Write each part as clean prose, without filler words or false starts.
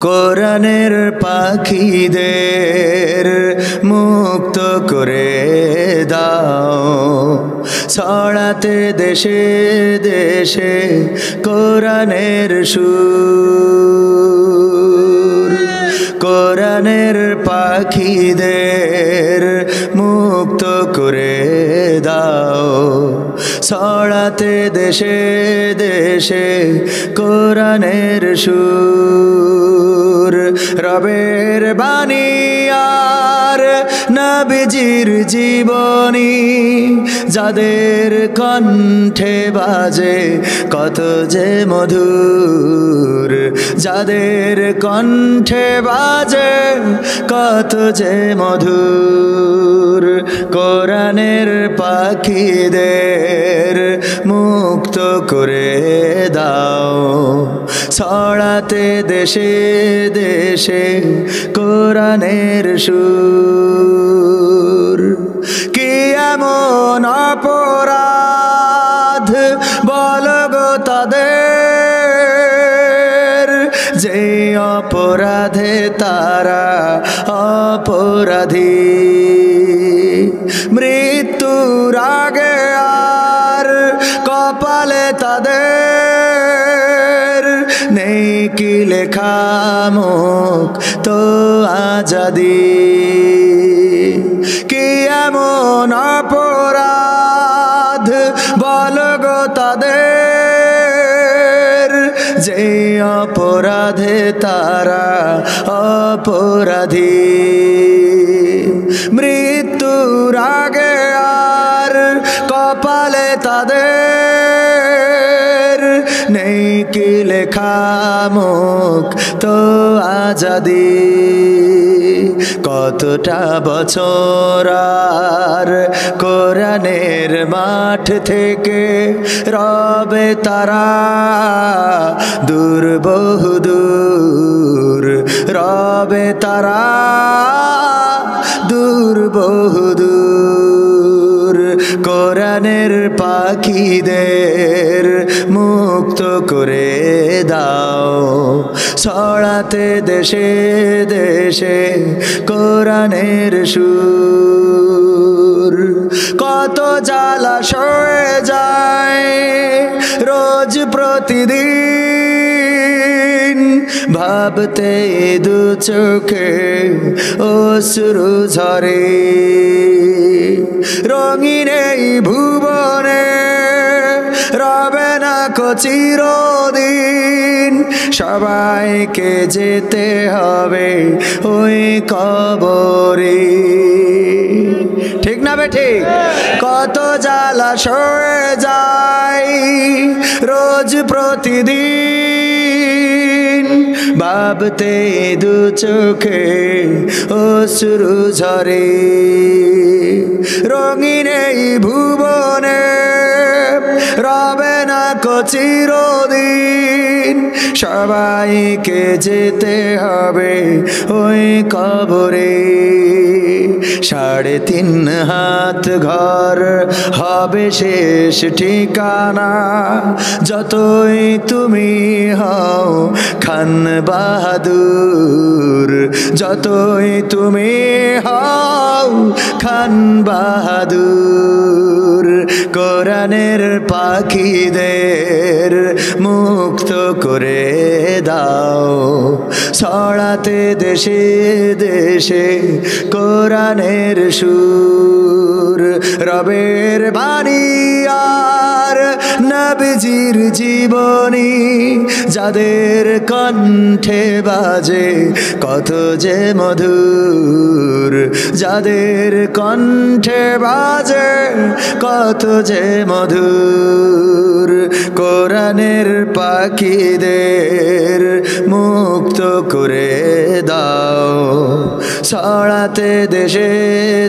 কোরআনের পাখিদের মুক্ত করে দাও, ছড়াতে দেশে দেশে কোরআনের সুর। কোরআনের পাখিদের মুক্ত করে দাও, ছড়াতে দেশে দেশে কোরআনের সুর। রবের বাণী আর নবীজির জীবনী যাদের কণ্ঠে বাজে কত যে মধুর, যাদের কণ্ঠে বাজে কত যে মধুর। কোরআনের পাখিদের মুক্ত করে দাও, ছড়াতে দেশে দেশে কোরআনের সুর। কি এমন অপরাধ বলো গো তাদের, যে অপরাধে তারা অপরাধী। মৃত্যুর আগে আর কপালে তাদের নেই কি লেখা মুক্ত আজাদি। কি এমন অপরাধ বলো গো তাদের, যে অপরাধে তারা অপরাধী। মৃত্যুর আগে আর কপালে তাদের নেই কি লেখা মুক্ত আজাদি। কতটা বছর আর কোরআনের মাঠ থেকে রবে তারা দূর বহুদূর, রবে তারা দূর বহুদূর। কোরআনের পাখিদের মুক্ত করে দাও, ছড়াতে দেশে দেশে কোরআনের সুর। কত জ্বালা সয়ে যায় রোজ প্রতিদিন, ভাবতে দু চোখে অশ্রু ঝরে। রঙিন এই ভুবনে রবে না কো চিরদিন, সবাইকে যেতে হবে ওই কবরে। ঠিক না বে ঠিক? কত জ্বালা সয়ে যায় রোজ প্রতিদিন, ভাবতে দু চোখে অশ্রু ঝরে। রঙিন এই ভুবনে রবে না কো চিরদিন, সবাইকে যেতে হবে ওই কবরে। 3.5 হাত ঘর হবে শেষ ঠিকানা, যতই তুমি হও খান বাহাদুর, যতই তুমি হও খান বাহাদুর। কোরআনের পাখিদের মুক্ত করে দাও, ছড়াতে দেশে দেশে কোরআনের সুর। রবের বাণী আর নবীজির জীবনী যাদের কণ্ঠে বাজে কত যে মধুর, যাদের কণ্ঠে বাজে কত যে মধুর। কোরআনের পাখিদের মুক্ত করে দাও, ছড়াতে দেশে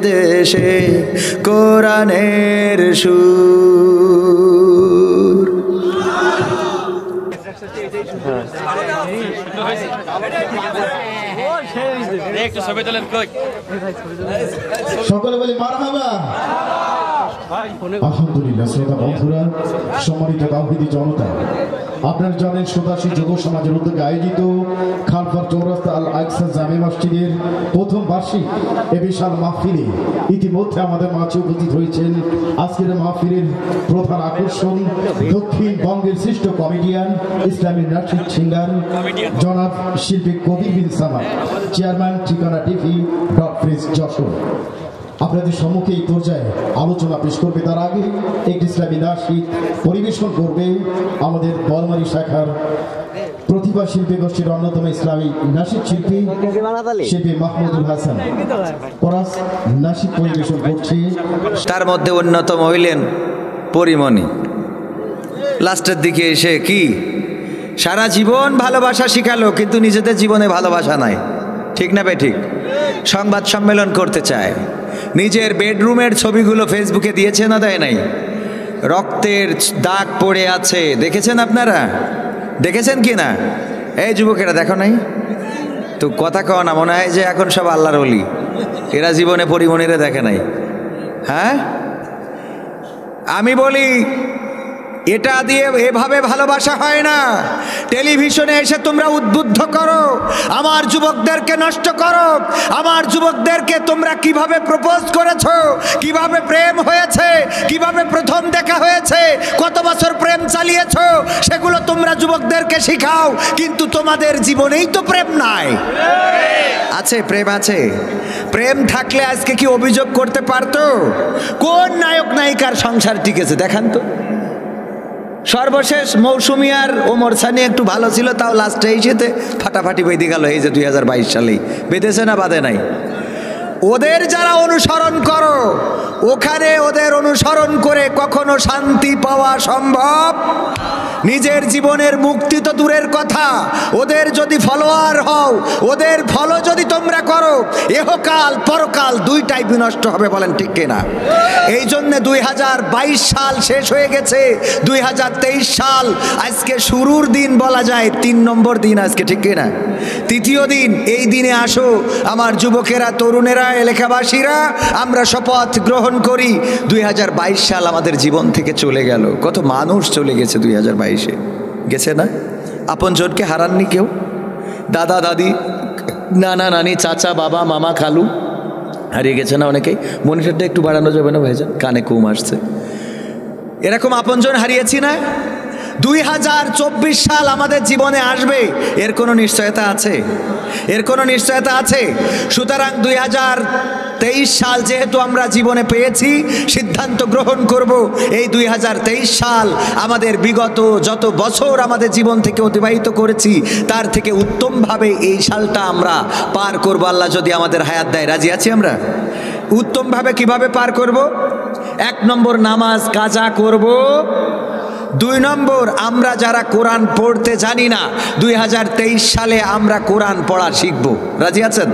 দেশে কোরআনের সুর। সকলে বলি মারহাবা। আলহামদুলিল্লাহ। শ্রোতা বন্ধুরা, সম্মানিত তাওহীদি জনতা, আপনারা জানেন সুদাসী যুব সমাজের উদ্যোগে আয়োজিত খালফার চৌরাস্তা আল আকসা জামে মসজিদের প্রথম বার্ষিক এ বিশাল মাহফিলে ইতিমধ্যে আমাদের মাঝে উপস্থিত হয়েছেন আজকের মাহফিলের প্রধান আকর্ষণ দক্ষিণবঙ্গের শ্রেষ্ঠ কমেডিয়ান, ইসলামী নাটক সিঙ্গার জনাব শিল্পী কবির বিন সামাদ, চেয়ারম্যান ঠিকানা টিভি ডটফ্রিজ যশোর। আপনাদের সম্মুখে এই পর্যায়ে আলোচনা পেশ করবে, তার আগে একটি ইসলামী নাটক পরিবেশন করবে আমাদের বলমারি শাখার প্রতিভা শিল্পী গোষ্ঠীর অন্যতম ইসলামী নাটক শিল্পী শিল্পী মাহমুদুল হাসান। পরাস নাটক পরিবেশন করছে, তার মধ্যে অন্যতম হইলেন পরিমণি। লাস্টের দিকে এসে কি সারা জীবন ভালোবাসা শিখালো, কিন্তু নিজেদের জীবনে ভালোবাসা নাই। ঠিক না ভাই? ঠিক। সংবাদ সম্মেলন করতে চায়, নিজের বেডরুমের ছবিগুলো ফেসবুকে দিয়েছে না দেয় নাই? রক্তের দাগ পড়ে আছে, দেখেছেন আপনারা? দেখেছেন কি না? এই যুবকেরা দেখো নাই তো? কথা কও না, মনে হয় যে এখন সব আল্লাহর ওলি। এরা জীবনে পরিমণিরে দেখে নাই। হ্যাঁ, আমি বলি এটা দিয়ে এভাবে ভালোবাসা হয় না। টেলিভিশনে এসে তোমরা উদ্বুদ্ধ করো, আমার যুবকদেরকে নষ্ট করো। আমার যুবকদেরকে তোমরা কিভাবে প্রপোজ করেছো, কিভাবে প্রেম হয়েছে, কিভাবে প্রথম দেখা হয়েছে, কত বছর প্রেম চালিয়েছো, সেগুলো তোমরা যুবকদেরকে শিখাও। কিন্তু তোমাদের জীবনেই তো প্রেম নাই। আছে প্রেম? আছে। প্রেম থাকলে আজকে কি অভিযোগ করতে পারতো? কোন নায়ক নায়িকার সংসার টিকেছে দেখান তো। সর্বশেষ মৌসুমী আর ওমর সানি একটু ভালো ছিল, তাও লাস্টে এসেতে ফাটাফাটি বেঁধে গেল। এই যে 2022 সালেই বেঁধেছে না বাঁধে নাই? ওদের যারা অনুসরণ করো, ওখানে ওদের অনুসরণ করে কখনো শান্তি পাওয়া সম্ভব? নিজের জীবনের মুক্তি তো দূরের কথা, ওদের যদি ফলোয়ার হও, ওদের ফলো যদি তোমরা করো, এহকাল পরকাল দুইটাই বিনষ্ট হবে। বলেন ঠিক কিনা? এই জন্য 2022 সাল শেষ হয়ে গেছে, 2023 সাল আজকে শুরুর দিন বলা যায়, 3 নম্বর দিন আজকে, ঠিক কিনা? তৃতীয় দিন। এই দিনে আসো আমার যুবকেরা, তরুণেরা, এলাকাবাসীরা, আমরা শপথ গ্রহণ করি 2022 সাল আমাদের জীবন থেকে চলে গেল। কত মানুষ চলে গেছে 2022-এ, গেছে না? আপনজনকে হারাননি কেউ? দাদা দাদি, নানা নানি, চাচা বাবা মামা খালু হারিয়ে গেছে না অনেকেই? মনিটরটা একটু বাড়ানো যাবে না ভাইজান? কানে কম আসছে। এরকম আপনজন হারিয়েছি না? 2024 সাল আমাদের জীবনে আসবে, এর কোনো নিশ্চয়তা আছে? এর কোনো নিশ্চয়তা আছে? সুতরাং 2023 সাল যেহেতু আমরা জীবনে পেয়েছি, সিদ্ধান্ত গ্রহণ করব এই 2023 সাল আমাদের বিগত যত বছর আমাদের জীবন থেকে অতিবাহিত করেছি তার থেকে উত্তমভাবে এই সালটা আমরা পার করব, আল্লাহ যদি আমাদের হায়াত দেয়। রাজি আছি আমরা? উত্তমভাবে কিভাবে পার করব? 1 নম্বর, নামাজ কাজা করব। 2 নম্বর, আমরা যারা কোরআন পড়তে জানি না 2023 সালে আমরা কোরআন পড়া শিখব। রাজি আছেন?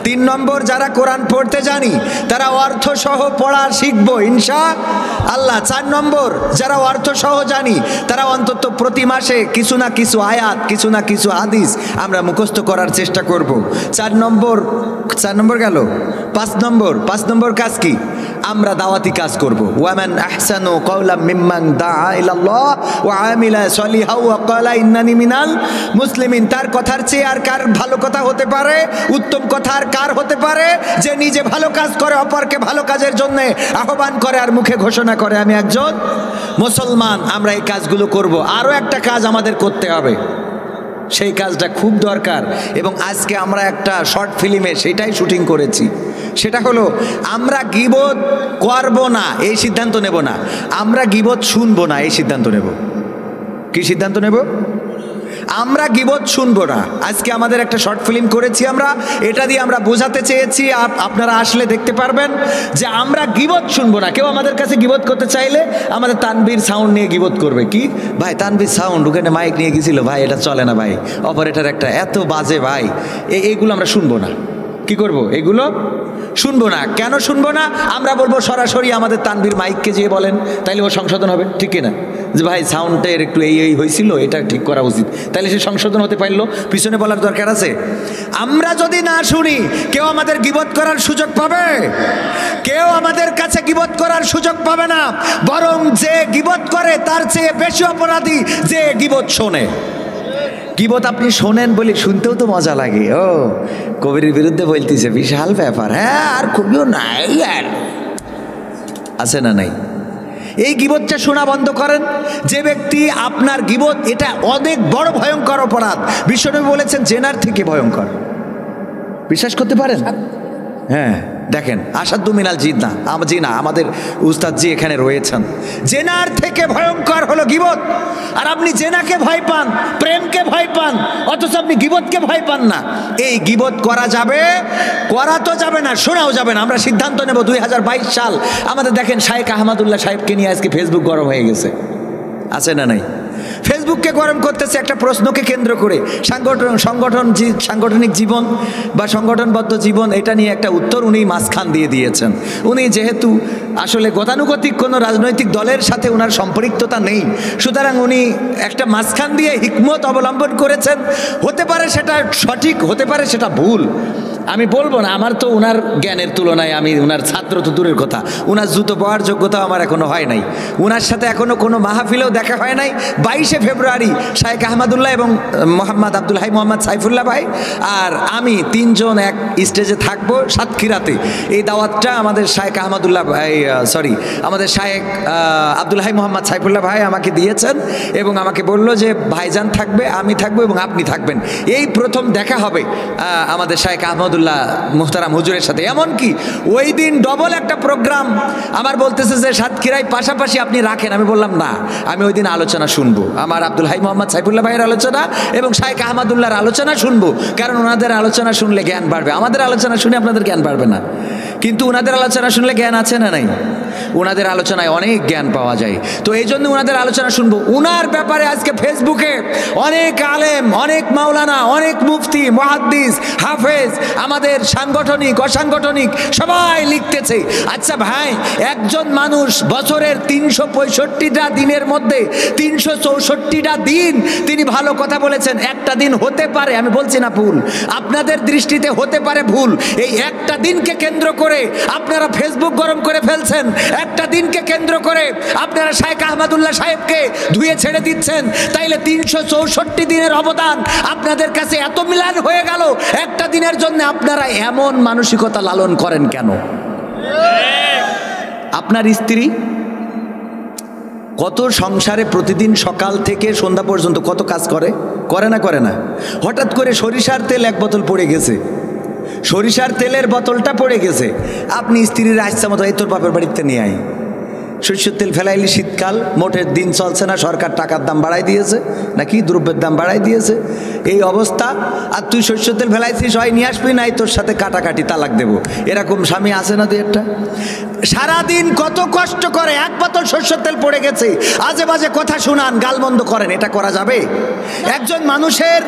3 নম্বর, যারা কোরআন পড়তে জানি তারা অর্থ সহ পড়া শিখব ইনশাআল্লাহ। 4 নম্বর, যারা অর্থ সহ জানি তারা অন্তত প্রতি মাসে কিছু না কিছু আয়াত, কিছু না কিছু হাদিস আমরা মুখস্থ করার চেষ্টা করব। 4 নম্বর গেল। 5 নম্বর কাজ কি? আমরা দাওয়াতি কাজ করব। ওয়ামান আহসানু কাওলাম মিম্মান দাআ ইলাল্লাহ ওয়া আমিলা সলিহা ওয়া ক্বালা ইন্নানি মিনাল মুসলিমিন। তার কথার চেয়ে আর কার ভালো কথা হতে পারে? উত্তম কথা আর কার হতে পারে? যে নিজে ভালো কাজ করে, অপরকে ভালো কাজের জন্য আহ্বান করে আর মুখে ঘোষণা করে আমি একজন মুসলমান। আমরা এই কাজগুলো করব। আরও একটা কাজ আমাদের করতে হবে, সেই কাজটা খুব দরকার, এবং আজকে আমরা একটা শর্ট ফিল্মে সেটাই শুটিং করেছি। সেটা হলো আমরা গীবত করব না এই সিদ্ধান্ত নেব না, আমরা গীবত শুনবো না এই সিদ্ধান্ত নেব। কি সিদ্ধান্ত নেব? আমরা গীবত শুনবো না। আজকে আমাদের একটা শর্ট ফিল্ম করেছি আমরা, এটা দিয়ে আমরা বোঝাতে চেয়েছি, আপনারা আসলে দেখতে পারবেন যে আমরা গীবত শুনবো না। কেউ আমাদের কাছে গীবত করতে চাইলে আমাদের তানভীর সাউন্ড নিয়ে গীবত করবে। কি ভাই তানভীর সাউন্ড ওখানে মাইক নিয়ে গেছিল, ভাই এটা চলে না ভাই, অপারেটর একটা এত বাজে ভাই, এইগুলো আমরা শুনবো না। কি করব? এগুলো শুনবো না। কেন শুনবো না? আমরা বলবো সরাসরি আমাদের তানভীর মাইককে যেয়ে বলেন, তাইলে ও সংশোধন হবে। ঠিক কিনা? যে ভাই সাউন্ডের একটু এই হয়েছিল, এটা ঠিক করা উচিত, তাইলে সে সংশোধন হতে পারলো। পিছনে বলার দরকার আছে? আমরা যদি না শুনি কেউ আমাদের গীবত করার সুযোগ পাবে? কেউ আমাদের কাছে গীবত করার সুযোগ পাবে না, বরং যে গীবত করে তার চেয়ে বেশি অপরাধী যে গীবত শোনে। গীবত আপনি শোনেন বলে শুনতেও তো মজা লাগে, ও কবির বিরুদ্ধে বলতেছে, বিশাল ব্যাপার, হ্যাঁ আর খুবইও নাই, আর আছে না নাই? এই গীবতটা শোনা বন্ধ করেন। যে ব্যক্তি আপনার গীবত, এটা অনেক বড় ভয়ঙ্কর অপরাধ। বিশ্বনবী বলেছেন জেনার থেকে ভয়ঙ্কর। বিশ্বাস করতে পারেন? হ্যাঁ, দেখেন, আসাদু মিনাল জিনা, আমাদের উস্তাদজি এখানে রয়েছেন। জেনার থেকে ভয়ঙ্কর হলো গীবত। আর আপনি জেনাকে ভয় পান, প্রেমকে ভয় পান, অথচ আপনি গীবতকে ভয় পান না। এই গীবত করা যাবে? করা তো যাবে না, শোনাও যাবে না। আমরা সিদ্ধান্ত নেব 2022 সাল। আমাদের দেখেন শায়েখ আহমদুল্লাহ সাহেবকে নিয়ে আজকে ফেসবুক গরম হয়ে গেছে, আছে না নাই? ফেসবুককে গরম করতেছে একটা প্রশ্নকে কেন্দ্র করে। সাংগঠনিক জীবন বা সংগঠনবদ্ধ জীবন, এটা নিয়ে একটা উত্তর উনি মাঝখান দিয়ে দিয়েছেন। উনি যেহেতু আসলে গতানুগতিক কোনো রাজনৈতিক দলের সাথে ওনার সম্পৃক্ততা নেই, সুতরাং উনি একটা মাঝখান দিয়ে হিকমত অবলম্বন করেছেন। হতে পারে সেটা সঠিক, হতে পারে সেটা ভুল, আমি বলবো না। আমার তো ওনার জ্ঞানের তুলনায়, আমি ওনার ছাত্র তো দূরের কথা, ওনার জুতো পাওয়ার যোগ্যতা আমার এখনো হয় নাই। ওনার সাথে এখনো কোনো মাহফিলেও দেখা হয় নাই। 22শে ফেব্রুয়ারি শায়েখ আহমদুল্লাহ এবং মোহাম্মদ আব্দুল হাই মোহাম্মদ সাইফুল্লাহ ভাই আর আমি তিনজন এক স্টেজে থাকবো সাতক্ষীরাতে। এই দাওয়াতটা আমাদের শায়েখ আহমদুল্লাহ ভাই, আমাদের শায়েখ আব্দুল হাই মোহাম্মদ সাইফুল্লাহ ভাই আমাকে দিয়েছেন এবং আমাকে বলল যে ভাইজান থাকবে, আমি থাকবো এবং আপনি থাকবেন। এই প্রথম দেখা হবে আমাদের শায়েখ আহমদ মুহতারাম হুজুরের সাথে। এমনকি ওই দিন ডবল একটা প্রোগ্রাম আমার বলতেছে যে সাতক্ষীরায় পাশাপাশি আপনি রাখেন। আমি বললাম না, আমি ওই দিন আলোচনা শুনবো, আমার আব্দুল হাই মোহাম্মদ সাইফুল্লাহ ভাইয়ের আলোচনা এবং শায়েখ আহমদুল্লাহর আলোচনা শুনবো, কারণ ওনাদের আলোচনা শুনলে জ্ঞান বাড়বে। আমাদের আলোচনা শুনে আপনাদের জ্ঞান বাড়বে না, কিন্তু ওনাদের আলোচনা শুনলে জ্ঞান আছে না নাই? ওনাদের আলোচনায় অনেক জ্ঞান পাওয়া যায়। তো এই জন্য ওনাদের আলোচনা শুনবো। ওনার ব্যাপারে আজকে ফেসবুকে অনেক আলেম, অনেক মাওলানা, অনেক মুফতি, মুহাদ্দিস, হাফেজ, আমাদের সাংগঠনিক অসাংগঠনিক সবাই লিখতেছে। আচ্ছা ভাই, একজন মানুষ বছরের 365টা দিনের মধ্যে 364টা দিন তিনি ভালো কথা বলেছেন। একটা দিন হতে পারে, আমি বলছি না ভুল, আপনাদের দৃষ্টিতে হতে পারে ভুল। এই একটা দিনকে কেন্দ্র করে আপনারা ফেসবুক গরম করে ফেলছেন। একটা দিনকে কেন্দ্র করে আপনারা শায়েখ আহমদুল্লাহ সাহেবকে ধুয়ে ছেড়ে দিচ্ছেন। তাইলে 364 দিনের অবদান আপনাদের কাছে এত মিলান হয়ে গেল একটা দিনের জন্য। আপনারা এমন মানসিকতা লালন করেন কেন? আপনার স্ত্রী কত সংসারে প্রতিদিন সকাল থেকে সন্ধ্যা পর্যন্ত কত কাজ করে, করে না? করে না? হঠাৎ করে সরিষার তেল এক বোতল পড়ে গেছে, সরিষার তেলের বোতলটা পড়ে গেছে, আপনি স্ত্রীর আসছে মতো এই তোর বাপের বাড়িতে নিয়ে আয়। সরষের তেল ফেলাইলি শীতকাল, মোটের দিন চলছে না, সরকার টাকার দাম বাড়াই দিয়েছে নাকি দ্রব্যের দাম বাড়াই দিয়েছে, এই অবস্থা। আর তুই সরষের তেল ফেলাইছিস, হয় নিয়ে আসবি, নাই তোর সাথে কাটাকাটি তালাক দেবো। এরকম স্বামী আছে না? দুই একটা। সারাদিন কত কষ্ট করে, এক বোতল সরষের তেল পড়ে গেছে, আজে বাজে কথা শুনান, গালমন্দ করেন, এটা করা যাবে? একজন মানুষের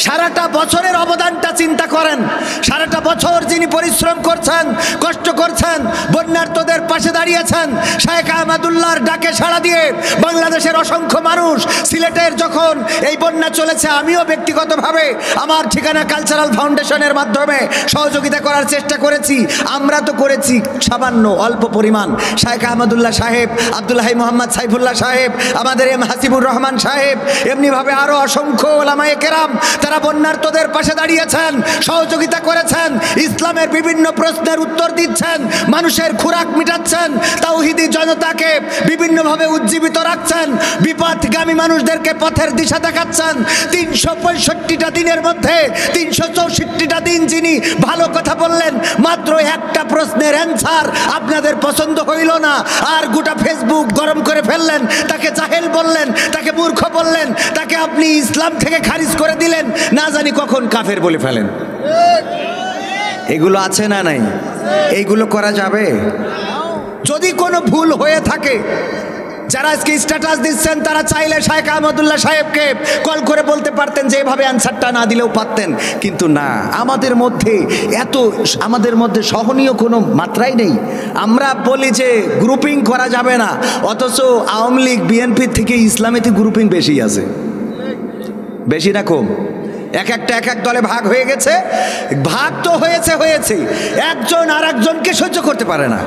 সারাটা বছরের অবদানটা চিন্তা করেন। সারাটা বছর যিনি পরিশ্রম করছেন, কষ্ট করছেন, বন্যার্তদের পাশে দাঁড়িয়েছেন, শায়েখ আহমদুল্লাহর ডাকে সাড়া দিয়ে বাংলাদেশের অসংখ্য মানুষ, সিলেটের যখন এই বন্যা চলেছে, আমিও ব্যক্তিগতভাবে আমার ঠিকানা কালচারাল ফাউন্ডেশনের মাধ্যমে সহযোগিতা করার চেষ্টা করেছি। আমরা তো করেছি সামান্য অল্প পরিমাণ। শায়েখ আহমদুল্লাহ সাহেব, আব্দুল হাই মোহাম্মদ সাইফুল্লাহ সাহেব, আমাদের এম হাসিবুর রহমান সাহেব, এমনিভাবে আরও অসংখ্য ওলামায়ে কেরাম, তারা বন্যার্তদের পাশে দাঁড়িয়েছেন, সহযোগিতা করেছেন, ইসলামের বিভিন্ন প্রশ্নের উত্তর দিচ্ছেন, মানুষের খোরাক মিটাচ্ছেন, তাওহীদি জনতাকে বিভিন্নভাবে উজ্জীবিত রাখছেন, বিপথগামী মানুষদেরকে পথের দিশা দেখাচ্ছেন। 365টা দিনের মধ্যে 364টা দিন যিনি ভালো কথা বললেন, মাত্র একটা প্রশ্নের অ্যান্সার আপনাদের পছন্দ হইল না, আর গোটা ফেসবুক গরম করে ফেললেন, তাকে জাহেল বললেন, তাকে মূর্খ বললেন, তাকে আপনি ইসলাম থেকে খারিজ করে দিলেন, না জানি কখন কাফের বলে ফেলেন। এগুলো আছে না নাই? এইগুলো করা যাবে? যদি কোনো ভুল হয়ে থাকে, যারা আজকে স্ট্যাটাস দিচ্ছেন তারা চাইলে শায়েখ আহমদুল্লাহ সাহেবকে কল করে বলতে পারতেন যে এভাবে অ্যান্সারটা না দিলেও পারতেন, কিন্তু না, আমাদের মধ্যে সহনীয় কোনো মাত্রাই নেই। আমরা বলি যে গ্রুপিং করা যাবে না, অথচ আওয়ামী লীগ বিএনপির থেকে ইসলামিতে গ্রুপিং বেশি আছে। বেশি না কম? এক এক দলে ভাগ হয়ে গেছে। ভাগ তো হয়েছে, একজন আর একজনকে সহ্য করতে পারে না।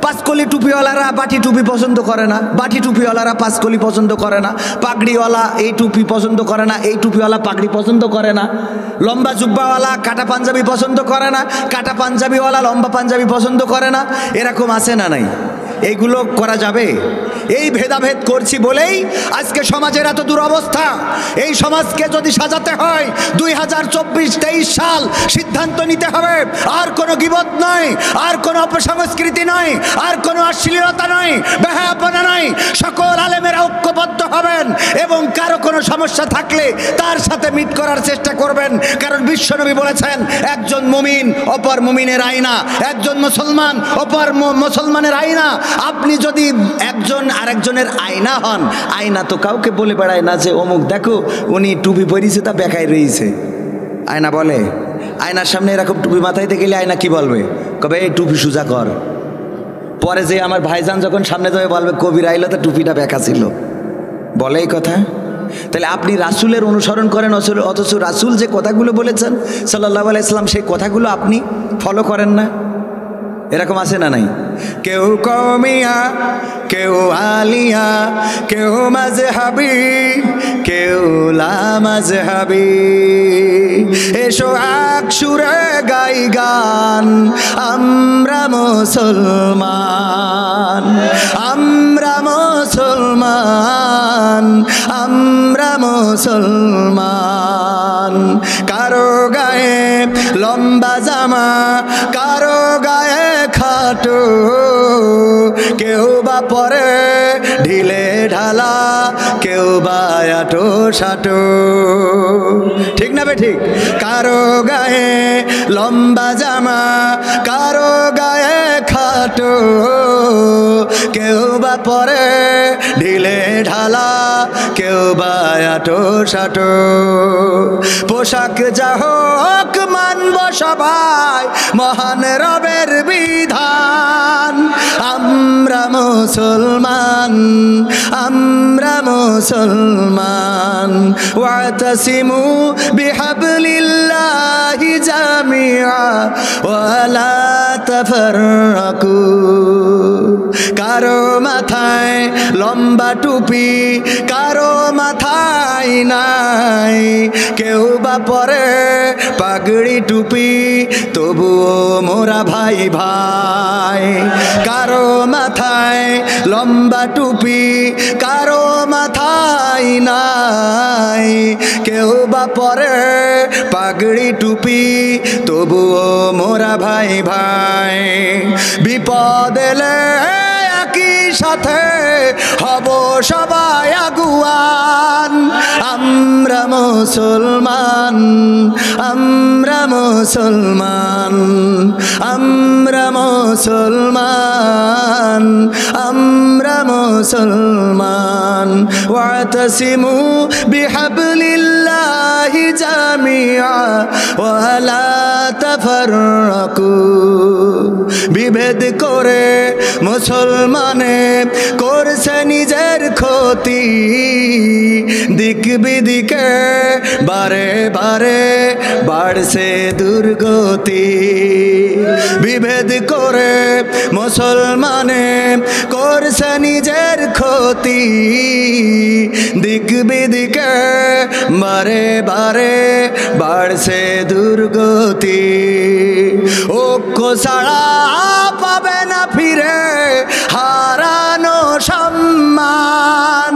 পাঁচকলি টুপিওয়ালারা বাটি টুপি পছন্দ করে না, বাটি টুপিওয়ালারা পাঁচকলি পছন্দ করে না, পাগড়িওয়ালা এই টুপি পছন্দ করে না, এই টুপিওয়ালা পাগড়ি পছন্দ করে না, লম্বা জুব্বাওয়ালা কাটা পাঞ্জাবি পছন্দ করে না, কাটা পাঞ্জাবিওয়ালা লম্বা পাঞ্জাবি পছন্দ করে না। এরকম আছে না নাই? এইগুলো করা যাবে? এই ভেদাভেদ করছি বলেই আজকে সমাজের এত দুরবস্থা। এই সমাজকে যদি সাজাতে হয় 2024-23 সাল সিদ্ধান্ত নিতে হবে, আর কোনো গীবত নয়, আর কোনো অপসংস্কৃতি নয়, আর কোনো অশ্লীলতা নয়, বেহায়াপনা নয়। সকল আলেমেরা ঐক্যবদ্ধ হবেন এবং কারো কোনো সমস্যা থাকলে তার সাথে মিট করার চেষ্টা করবেন। কারণ বিশ্বনবী বলেছেন, একজন মুমিন অপর মুমিনের আয়না, একজন মুসলমান অপর মুসলমানের আয়না। আপনি যদি একজন আরেকজনের আয়না হন, আয়না তো কাউকে বলে বেড়ায় না যে অমুক দেখো উনি টুপি পরিয়েছে তা বেকায় রয়েছে। আয়না বলে? আয়নার সামনে এরকম টুপি মাথাইতে গেলে আয়না কি বলবে? কবে এই টুপি সোজা কর। পরে যে আমার ভাইজান যখন সামনে যাবে বলবে কবির আইলো তো টুপিটা বেকা ছিল, বলে এই কথা। তাহলে আপনি রাসূলের অনুসরণ করেন, অথচ রাসূল যে কথাগুলো বলেছেন সাল্লাল্লাহু আলাইহি সাল্লাম, সেই কথাগুলো আপনি ফলো করেন না। এরকম আছে না নাই? কেউ কওমিয়া, কেউ আলিয়া, কেউ মাযহাবি, কেউ লা মাযহাবি। এসো এক সুরে গাই গান, আমরা মুসলমান, আমরা মুসলমান, আমরা মুসলমান। কারো গায়ে লম্বা জামা, কারো গায়ে খাটো, কেউ বা পরে ঢিলে ঢালা, কেউ বা আটো সাটো। ঠিক না বে ঠিক? কারো গায়ে লম্বা জামা, কারো গায়ে খাটো, কেউ বা পরে ঢিলে ঢালা, কেউ বা আটো সাটো। পোশাক যা হোক মানব সবাই মহান রবের বিধান। আমরা মুসলমান, আমরা মুসলমান। ওয়াতাসিমু বিহাবলিল্লাহি জামিআ ওয়ালা তাফাররাকু। কারো মাথায় লম্বা টুপি, কারো মাথায় নাই, কেউ বা পরে পাগড়ি টুপি, তবুও মোরা ভাই ভাই। কারো মাথায় লম্বা টুপি, কারো মাথায় নাই, কেউ বা পরে পাগড়ি টুপি, তবুও মোরা ভাই ভাই। বিপদ এলে একই সাথে হব সবাই আগুয়ান। আমরা মুসলমান, আমরা মুসলমান, আমরা মুসলমান, আমরা মুসলমান। ওয়াতাসিমু বিহাবলিল্লাহি জামিআ ওয়ালা তাফাররাকু। বিভেদ করে মুসলমানে করছে নিজের ক্ষতি, দিক বিদিকে বারে বারে বাড়ছে দুর্গতি। বিভেদ করে মুসলমানে করছে নিজের ক্ষতি, দিক বিদিকে বারে বারে বাড়ছে দুর্গতি। ঐক্য ছাড়া পাবে না ফিরে হারানো সম্মান।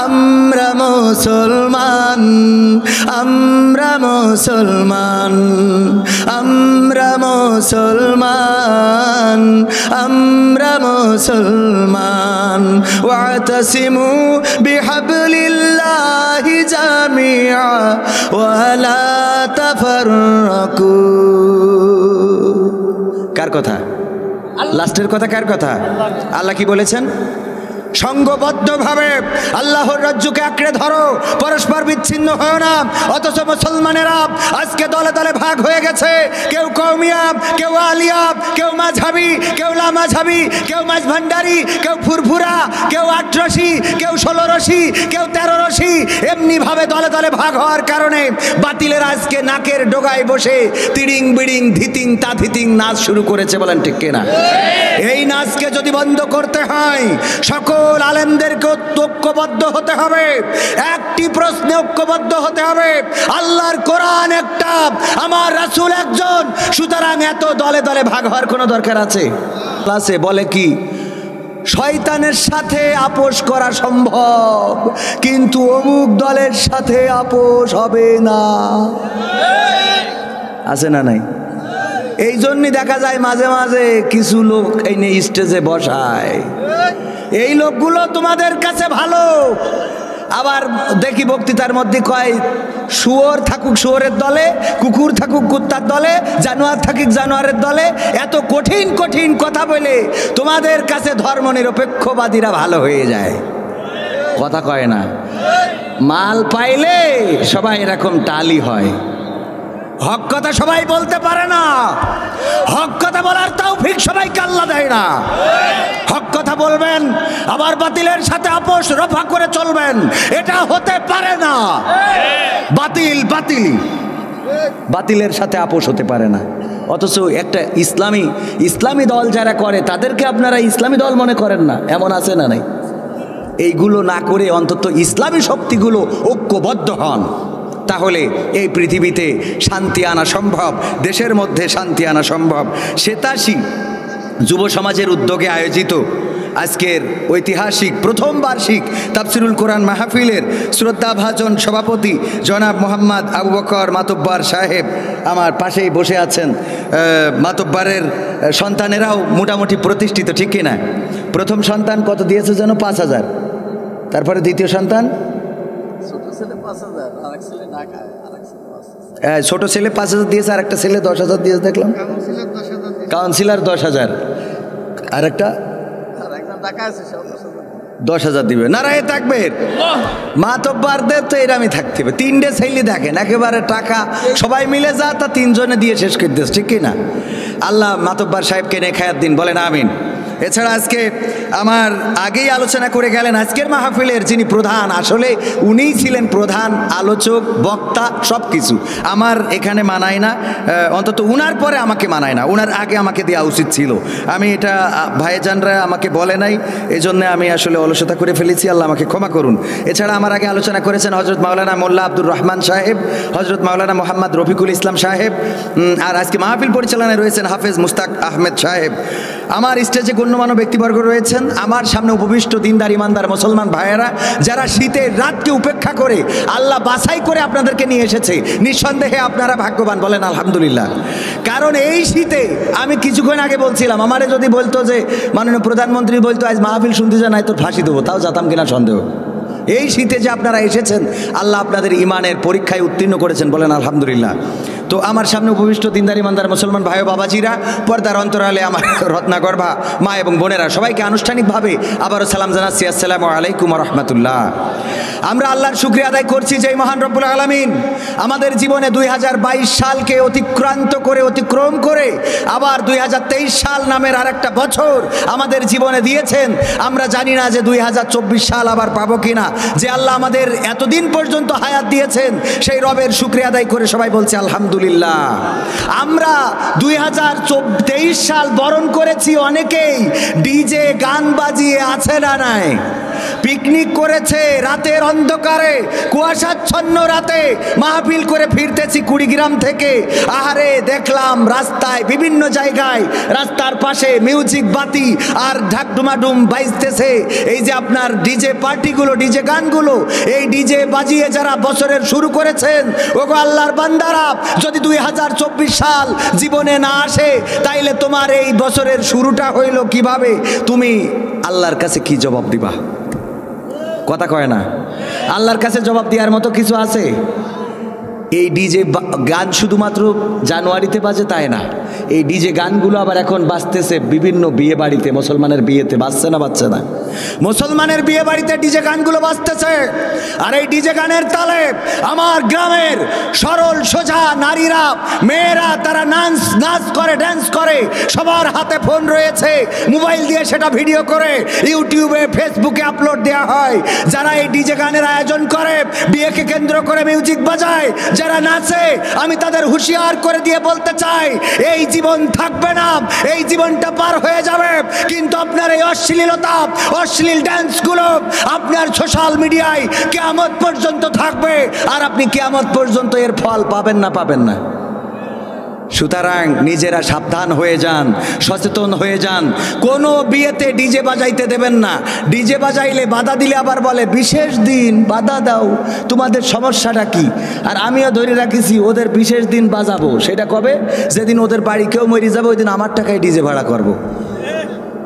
আমরা মুসলমান, আমরা মুসলমান, আমরা মুসলমান, আমরা মুসলমান। ওয়াতাসিমু বিহাবলিল্লাহি জামিআ ওয়ালা তাফাররাকু। কার কথা? লাস্টের কথা কার কথা? আল্লাহ কি বলেছেন? সঙ্গবদ্ধভাবে আল্লাহর রাজ্যকে আঁকড়ে ধরো, পরস্পর বিচ্ছিন্ন হয় না। অথচ মুসলমানেরা আজকে দলে দলে ভাগ হয়ে গেছে, কেউ কওমিয়া, কেউ আলিয়া, কেউ মাঝহাবি, কেউ লামাঝহাবি, কেউ মাঝভান্ডারি, কেউ ফুরফুরা, কেউ 8 রশি, কেউ 16 রশি, কেউ 13 রশি। এমনি ভাবে দলে দলে ভাগ হওয়ার কারণে বাতিলের আজকে নাকের ডোগায় বসে তিড়িং বিড়িং ধিতিং তাধিতিং নাচ শুরু করেছে। বলেন ঠিক কিনা? এই নাচকে যদি বন্ধ করতে হয় সকল আলেমদেরকে ঐক্যবদ্ধ হতে হবে, একটি প্রশ্নে ঐক্যবদ্ধ হতে হবে, আল্লাহর কোরআন একটা, আমার রাসূল একজন। সুতরাং এত দলে দলে ভাগ হওয়ার কোনো দরকার আছে? ক্লাসে বলে কি, শয়তানের সাথে আপোষ করা সম্ভব, কিন্তু অমুক দলের সাথে আপোষ হবে না। আছে না নাই? এই জন্যই দেখা যায় মাঝে মাঝে কিছু লোক এই নিয়ে স্টেজে বসায়। এই লোকগুলো তোমাদের কাছে ভালো, আবার দেখি বক্তৃতার মধ্যে কয় শুয়োর থাকুক শুয়োরের দলে, কুকুর থাকুক কুত্তার দলে, জানোয়ার থাকুক জানোয়ারের দলে। এত কঠিন কঠিন কথা বলে তোমাদের কাছে ধর্মনিরপেক্ষবাদীরা ভালো হয়ে যায়। কথা কয় না, মাল পাইলে সবাই এরকম টালি হয়। হক কথা সবাই বলতে পারে না, হক কথা বলার তৌফিক সবাইকে আল্লাহ দেয় না। হক কথা বলবেন আবার বাতিলের সাথে আপোষ রফা করে চলবেন, এটা হতে পারে না। বাতিল বাতিল, বাতিলের সাথে আপোষ হতে পারে না। অথচ একটা ইসলামী দল যারা করে তাদেরকে আপনারা ইসলামী দল মনে করেন না, এমন আছে না নাই? এইগুলো না করে অন্তত ইসলামী শক্তিগুলো ঐক্যবদ্ধ হন, তাহলে এই পৃথিবীতে শান্তি আনা সম্ভব, দেশের মধ্যে শান্তি আনা সম্ভব। 87 যুব সমাজের উদ্যোগে আয়োজিত আজকের ঐতিহাসিক প্রথম বার্ষিক তাফসিরুল কোরআন মাহফিলের শ্রদ্ধাভাজন সভাপতি জনাব মোহাম্মদ আবু বকর মাতব্বর সাহেব আমার পাশেই বসে আছেন। মাতব্বরের সন্তানেরাও মোটামুটি প্রতিষ্ঠিত, ঠিক কিনা? প্রথম সন্তান কত দিয়েছে যেন? 5000। তারপরে দ্বিতীয় সন্তান ছোট ছেলে 5000 দিয়েছে, আর একটা ছেলে 10,000 দিয়েছে দেখলাম। কাউন্সিলর 10,000, আর একটা 10,000 দিবে। নারায়ে তাকবীর। মাতব্বরদের তো এরামই থাকতে হবে, 3টে ছেলে দেখেন একেবারে টাকা সবাই মিলে যা তা 3 জনে দিয়ে শেষ করে দিয়েছে, ঠিক কিনা? আল্লাহ মাতব্বর সাহেবকে নেখায়াত দিন, বলেন আমিন। এছাড়া আজকে আমার আগেই আলোচনা করে গেলেন আজকের মাহফিলের যিনি প্রধান, আসলে উনিই ছিলেন প্রধান আলোচক, বক্তা, সব কিছু আমার এখানে মানায় না, অন্তত উনার পরে আমাকে মানায় না, উনার আগে আমাকে দেওয়া উচিত ছিল। আমি এটা ভাইজানরা আমাকে বলে নাই, এই জন্য আমি আসলে অলসতা করে ফেলেছি, আল্লাহ আমাকে ক্ষমা করুন। এছাড়া আমার আগে আলোচনা করেছেন হজরত মাওলানা মোল্লা আব্দুর রহমান সাহেব, হজরত মাওলানা মোহাম্মদ রফিকুল ইসলাম সাহেব, আর আজকে মাহফিল পরিচালনায় রয়েছেন হাফেজ মুস্তাক আহমেদ সাহেব। আমার স্টেজে গণ্যমান্য ব্যক্তিবর্গ রয়েছেন, আমার সামনে উপবিষ্ট দিনদার ইমানদার মুসলমান ভাইয়েরা, যারা শীতের রাতকে উপেক্ষা করে আল্লাহ বাছাই করে আপনাদেরকে নিয়ে এসেছে। নিঃসন্দেহে আপনারা ভাগ্যবান, বলেন আলহামদুলিল্লাহ। কারণ এই শীতে আমি কিছুক্ষণ আগে বলছিলাম, আমারে যদি বলতো যে মাননীয় প্রধানমন্ত্রী বলতো আজ মাহফিল শুনতে যা নাই তোর ফাঁসি দেবো, তাও যেতাম কিনা সন্দেহ। এই শীতে যে আপনারা এসেছেন, আল্লাহ আপনাদের ইমানের পরীক্ষায় উত্তীর্ণ করেছেন, বলেন আলহামদুলিল্লাহ। তো আমার সামনে উপবিষ্ট দিনদার ইমানদার মুসলমান ভাই ও বাবাজিরা, পর্দার অন্তরালে আমার রত্নাগর্ভা মা এবং বোনেরা, সবাইকে আনুষ্ঠানিকভাবে আবারও সালাম জানাচ্ছি, আসসালামু আলাইকুম ওয়া রাহমাতুল্লাহ। আমরা আল্লাহর শুকরিয়া আদায় করছি যে মহান রব্বুল আলামিন আমাদের জীবনে 2022 সালকে অতিক্রম করে আবার 2023 সাল নামের আরেকটা বছর আমাদের জীবনে দিয়েছেন। আমরা জানি না যে 2024 সাল আবার পাবো কিনা। যে আল্লাহ আমাদের এতদিন পর্যন্ত হায়াত দিয়েছেন, সেই রবের শুকরিয়া আদায় করে সবাই বলছে আলহামদুলিল্লাহ। আমরা 2023 সাল বরণ করেছি অনেকেই ডিজে গান বাজিয়ে, আছে না নাই? পিকনিক করেছে রাতের অন্ধকারে, কুয়াশাচ্ছন্ন রাতে মাহফিল করে ফিরতেছি কুড়িগ্রাম থেকে। আহারে দেখলাম রাস্তায় বিভিন্ন জায়গায় রাস্তার পাশে মিউজিক বাতি আর ঢাকডুমাডুম বাজতেছে। এই যে আপনার ডিজে পার্টিগুলো, ডিজে গানগুলো, এই ডিজে বাজিয়ে যারা বছরের শুরু করেছেন, ওগো আল্লাহর বান্দারা, যদি 2024 সাল জীবনে না আসে তাইলে তোমার এই বছরের শুরুটা হইল কিভাবে? তুমি আল্লাহর কাছে কি জবাব দিবা? কথা কয় না। আল্লাহর কাছে জবাব দেওয়ার মতো কিছু আছে? এই ডিজে গান শুধুমাত্র জানুয়ারিতে বাজে তাই না, এই ডিজে গানগুলো আবার এখন বাজতেছে বিভিন্ন বিয়ে বাড়িতে, মুসলমানের বিয়েতে বাজছে না, বাজছে না? মুসলমানের বিয়ে বাড়িতে ডিজে গানগুলো বাজতেছে। আর এই ডিজে গানের তালে আমার গ্রামের সরল সোজা নারীরা, মেয়েরা তারা নাচ করে, ড্যান্স করে, সবার হাতে ফোন রয়েছে, মোবাইল দিয়ে সেটা ভিডিও করে ইউটিউবে, ফেসবুকে আপলোড দেওয়া হয়। যারা এই ডিজে গানের আয়োজন করে, বিয়েকে কেন্দ্র করে মিউজিক বাজায়, যারা নাচে, আমি তাদের হুঁশিয়ার করে দিয়ে বলতে চাই, এই জীবন থাকবে না, এই জীবনটা পার হয়ে যাবে। কিন্তু আপনার এই অশ্লীলতা, অশ্লীল ড্যান্সগুলো আপনার সোশ্যাল মিডিয়ায় কিয়ামত পর্যন্ত থাকবে, আর আপনি কিয়ামত পর্যন্ত এর ফল পাবেন না, পাবেন না। সুতরাং নিজেরা সাবধান হয়ে যান, সচেতন হয়ে যান। কোনো বিয়েতে ডিজে বাজাইতে দেবেন না। ডিজে বাজাইলে বাধা দিলে আবার বলে বিশেষ দিন বাধা দাও, তোমাদের সমস্যাটা কি? আর আমিও ধরে রাখিছি ওদের বিশেষ দিন বাজাবো, সেটা কবে? যেদিন ওদের বাড়ি কেউ মরে যাবে, ওই দিন আমার টাকায় ডিজে ভাড়া করবো।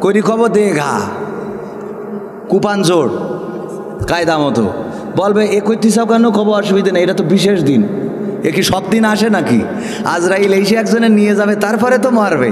করি কব দে ঘা কুপান জোর কায়দা মতো বলবে, এ কইতে চাও কেন? কব অসুবিধা নেই, এটা তো বিশেষ দিন। এ কি সব দিন আসে নাকি? আজরাইল এসে একজনে নিয়ে যাবে, তারপরে তো মারবে।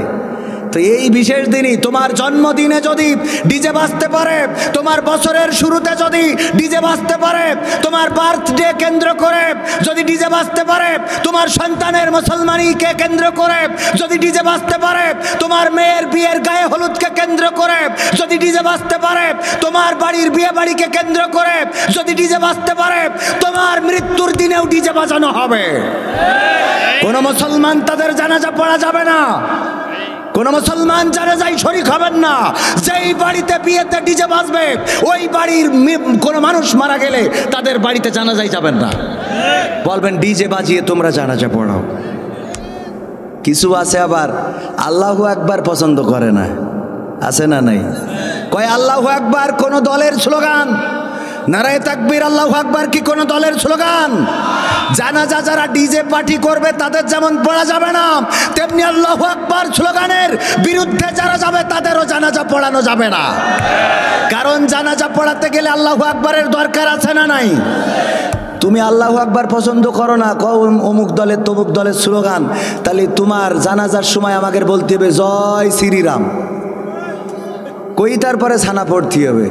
তো এই বিশেষ দিনই, তোমার জন্মদিনে যদি ডিজে বাজতে পারে, তোমার বছরের শুরুতে যদি ডিজে বাজতে পারে, তোমার বার্থডে কেন্দ্র করে যদি ডিজে বাজতে পারে, তোমার সন্তানের মুসলমানিকে কেন্দ্র করে যদি ডিজে বাজতে পারে, তোমার মেয়ের বিয়ের গায়ে হলুদকে কেন্দ্র করে যদি ডিজে বাজতে পারে, তোমার বাড়ির বিয়ে বাড়িকে কেন্দ্র করে যদি ডিজে বাজতে পারে, তোমার মৃত্যুর দিনেও ডিজে বাজানো হবে। কোন মুসলমান তাদের জানাজা পড়া যাবে না, কোন মুসলমান জানাজায় শরীক হবেন না। যেই বাড়িতে বিয়েতে ডিজে বাজবে, ওই বাড়ির কোন মানুষ মারা গেলে তাদের বাড়িতে জানাজায় যাবেন না। বলবেন ডিজে বাজিয়ে তোমরা জানাজা পড়াও। কিছু আছে আবার আল্লাহু আকবার পছন্দ করে না, আছে না নাই? কয় আল্লাহু আকবার কোন দলের স্লোগান, নারায়ে তাকবীর আল্লাহু আকবার কি কোন দলের স্লোগান? জানাজা যারা ডিজে পার্টি করবে তাদের যেমন পড়া যাবে না, তেমনি আল্লাহু আকবার স্লোগানের বিরুদ্ধে যারা যাবে তাদেরও জানাজা পড়ানো যাবে না। কারণ জানাজা পড়াতে গেলে আল্লাহু আকবারের দরকার আছে না নাই? তুমি আল্লাহু আকবার পছন্দ করো না, কও অমুক দলের তমুক দলের স্লোগান, তাহলে তোমার জানাজার সময় আমাকে বলতে হবে জয় শ্রীরাম, কই তারপরে ছানা পড়তে হবে,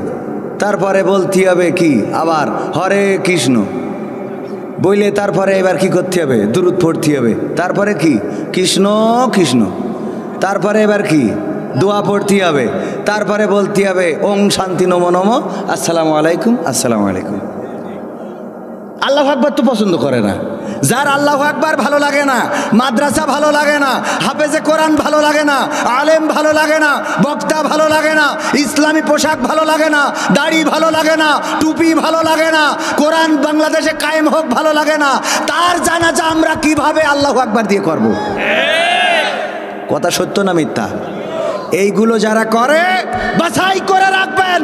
তারপরে বলতে হবে কি আবার হরে কৃষ্ণ বইলে, তারপরে এবার কি করতে হবে? দুরূদ পড়তে হবে, তারপরে কি কৃষ্ণ কৃষ্ণ, তারপরে এবার কি দোয়া পড়তে হবে, তারপরে বলতে হবে ওং শান্তি নমো নমো আসসালামু আলাইকুম, আসসালামু আলাইকুম। আল্লাহু আকবার তো পছন্দ করে না। যার আল্লাহু আকবার ভালো লাগে না, মাদ্রাসা ভালো লাগে না, হাফেজে কোরআন ভালো লাগে না, আলেম ভালো লাগে না, বক্তা ভালো লাগে না, ইসলামী পোশাক ভালো লাগে না, দাড়ি ভালো লাগে না, টুপি ভালো লাগে না, কোরআন বাংলাদেশে কায়েম হোক ভালো লাগে না, তার জানাজা আমরা কিভাবে আল্লাহু আকবার দিয়ে করব? কথা সত্য না মিথ্যা? এইগুলো যারা করে বাছাই করে রাখবেন।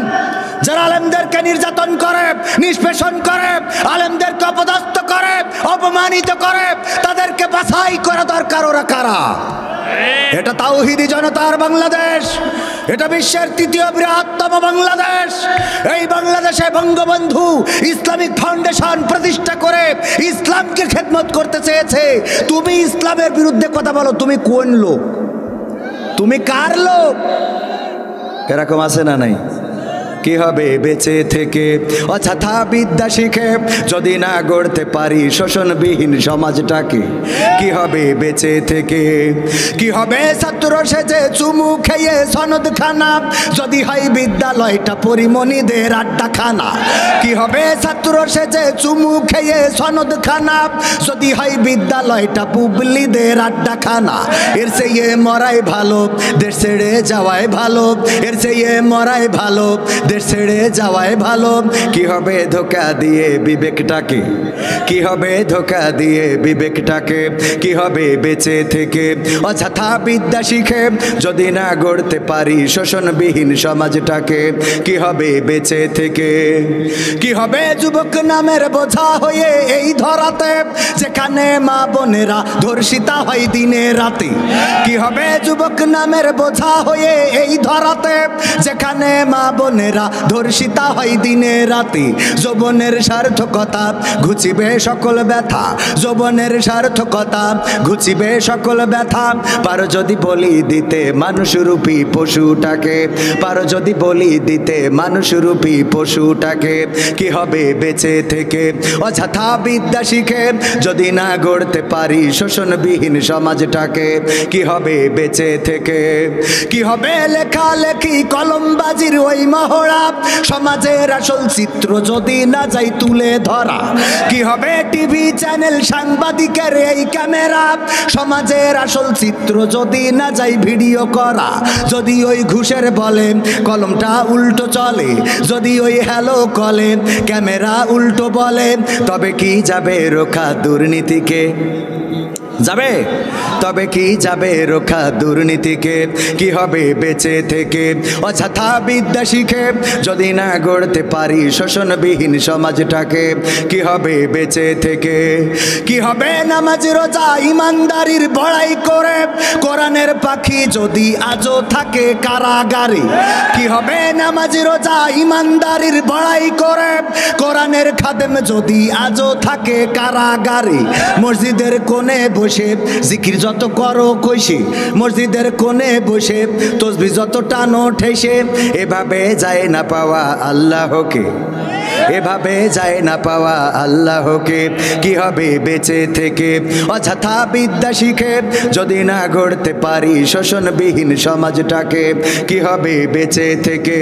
যারা আলেমদেরকে নির্যাতন করে, নিষ্পেষণ করে, আলেমদেরকে অপদস্থ করে, অপমানিত করে, তাদেরকে বাছাই করা দরকার। ওরা কারা? এটা তাওহীদি জনতার বাংলাদেশ, এটা বিশ্বের তৃতীয় বৃহত্তম বাংলাদেশ। এই বাংলাদেশে বঙ্গবন্ধু ইসলামিক ফাউন্ডেশন প্রতিষ্ঠা করে ইসলামকে খেদমত করতে চেয়েছে। তুমি ইসলামের বিরুদ্ধে কথা বলো, তুমি কোন লোক? তুমি কার লোক? এরকম আছে না নাই? কি হবে বেঁচে থেকে অযথা বিদ্যা শিখে যদি না গড়তে পারি শোষণবিহীন সমাজটাকে? কি হবে বেঁচে থেকে? কি হবে ছাত্র সেজে চুমু খেয়ে সনদ খানা যদি হয় বিদ্যালয়টা পরিমণিদের আড্ডাখানা? কি হবে ছাত্র সেজে চুমু খেয়ে সনদ খানা যদি হয় বিদ্যালয়টা পুবলিদের আড্ডাখানা? এর চেয়ে মরাই ভালো, দেশ ছেড়ে যাওয়াই ভালো, এর চেয়ে মরাই ভালো, দেশ ছেড়ে যাওয়াই ভালো। কি হবে ধোঁকা দিয়ে বিবেকটাকে? কি হবে ধোঁকা দিয়ে বিবেকটাকে? কি হবে বেঁচে থেকে অযথা বিদ্যা শিখে যদি না গড়তে পারি শোষণবিহীন সমাজটাকে? কি হবে বেঁচে থেকে? কি হবে যুবক নামের বোঝা হয়ে এই ধরাতে যেখানে মা বোনেরা ধর্ষিতা হয় দিনে রাতে? কি হবে যুবক নামের বোঝা হয়ে এই ধরাতে যেখানে মা বোনেরা যারা ধর্ষিতা হয় দিনে রাতে, যৌবনের সার্থকতা ঘুচিবে সকল ব্যথা, যৌবনের সার্থকতা ঘুচিবে সকল ব্যথা। পারো যদি বলি দিতে মানুষরূপী পশুটাকে, পারো যদি বলি দিতে মানুষরূপী পশুটাকে, কি হবে বেঁচে থেকে অযথা বিদ্যা শিখে যদি না গড়তে পারি শোষণবিহীন সমাজটাকে, কি হবে বেঁচে থেকে। কি হবে লেখালেখি কলমবাজির ওই মহড়া, সমাজের আসল চিত্র যদি না যাই তুলে ধরা, কি হবে টিভি চ্যানেল সাংবাদিকের এই ক্যামেরা, সমাজের আসল চিত্র যদি না যাই ভিডিও করা, যদি ওই ঘুষের বলে কলমটা উল্টো চলে, যদি ওই হ্যালো কলে ক্যামেরা উল্টো বলে, তবে কি যাবে রোখা দুর্নীতিকে, যাবে তবে কি যাবে রোখা দুর্নীতিকে, কি হবে বেঁচে থেকে অযথা বিদ্যা শিখে যদি না গড়তে পারি শোষণবিহীন সমাজটাকে, কি হবে বেঁচে থেকে। কি হবে নামাজ রোজা ইমানদারির বড়াই করে কোরআনের পাখি যদি আজও থাকে কারাগারে, কি হবে নামাজ রোজা ইমানদারির বড়াই করে কোরআনের খাদেম যদি আজও থাকে কারাগারে। মসজিদের কোণে বসে জিকির যত করো কইসে, মসজিদের কোণে বসে তসবিহ যত টানো ঠেসে, এভাবে যায় না পাওয়া আল্লাহকে, এভাবে যায় না পাওয়া আল্লাহকে, কি হবে বেঁচে থেকে অযথা বিদ্যা শিখে যদি না গড়তে পারি শোষণবিহীন সমাজটাকে, কি হবে বেঁচে থেকে।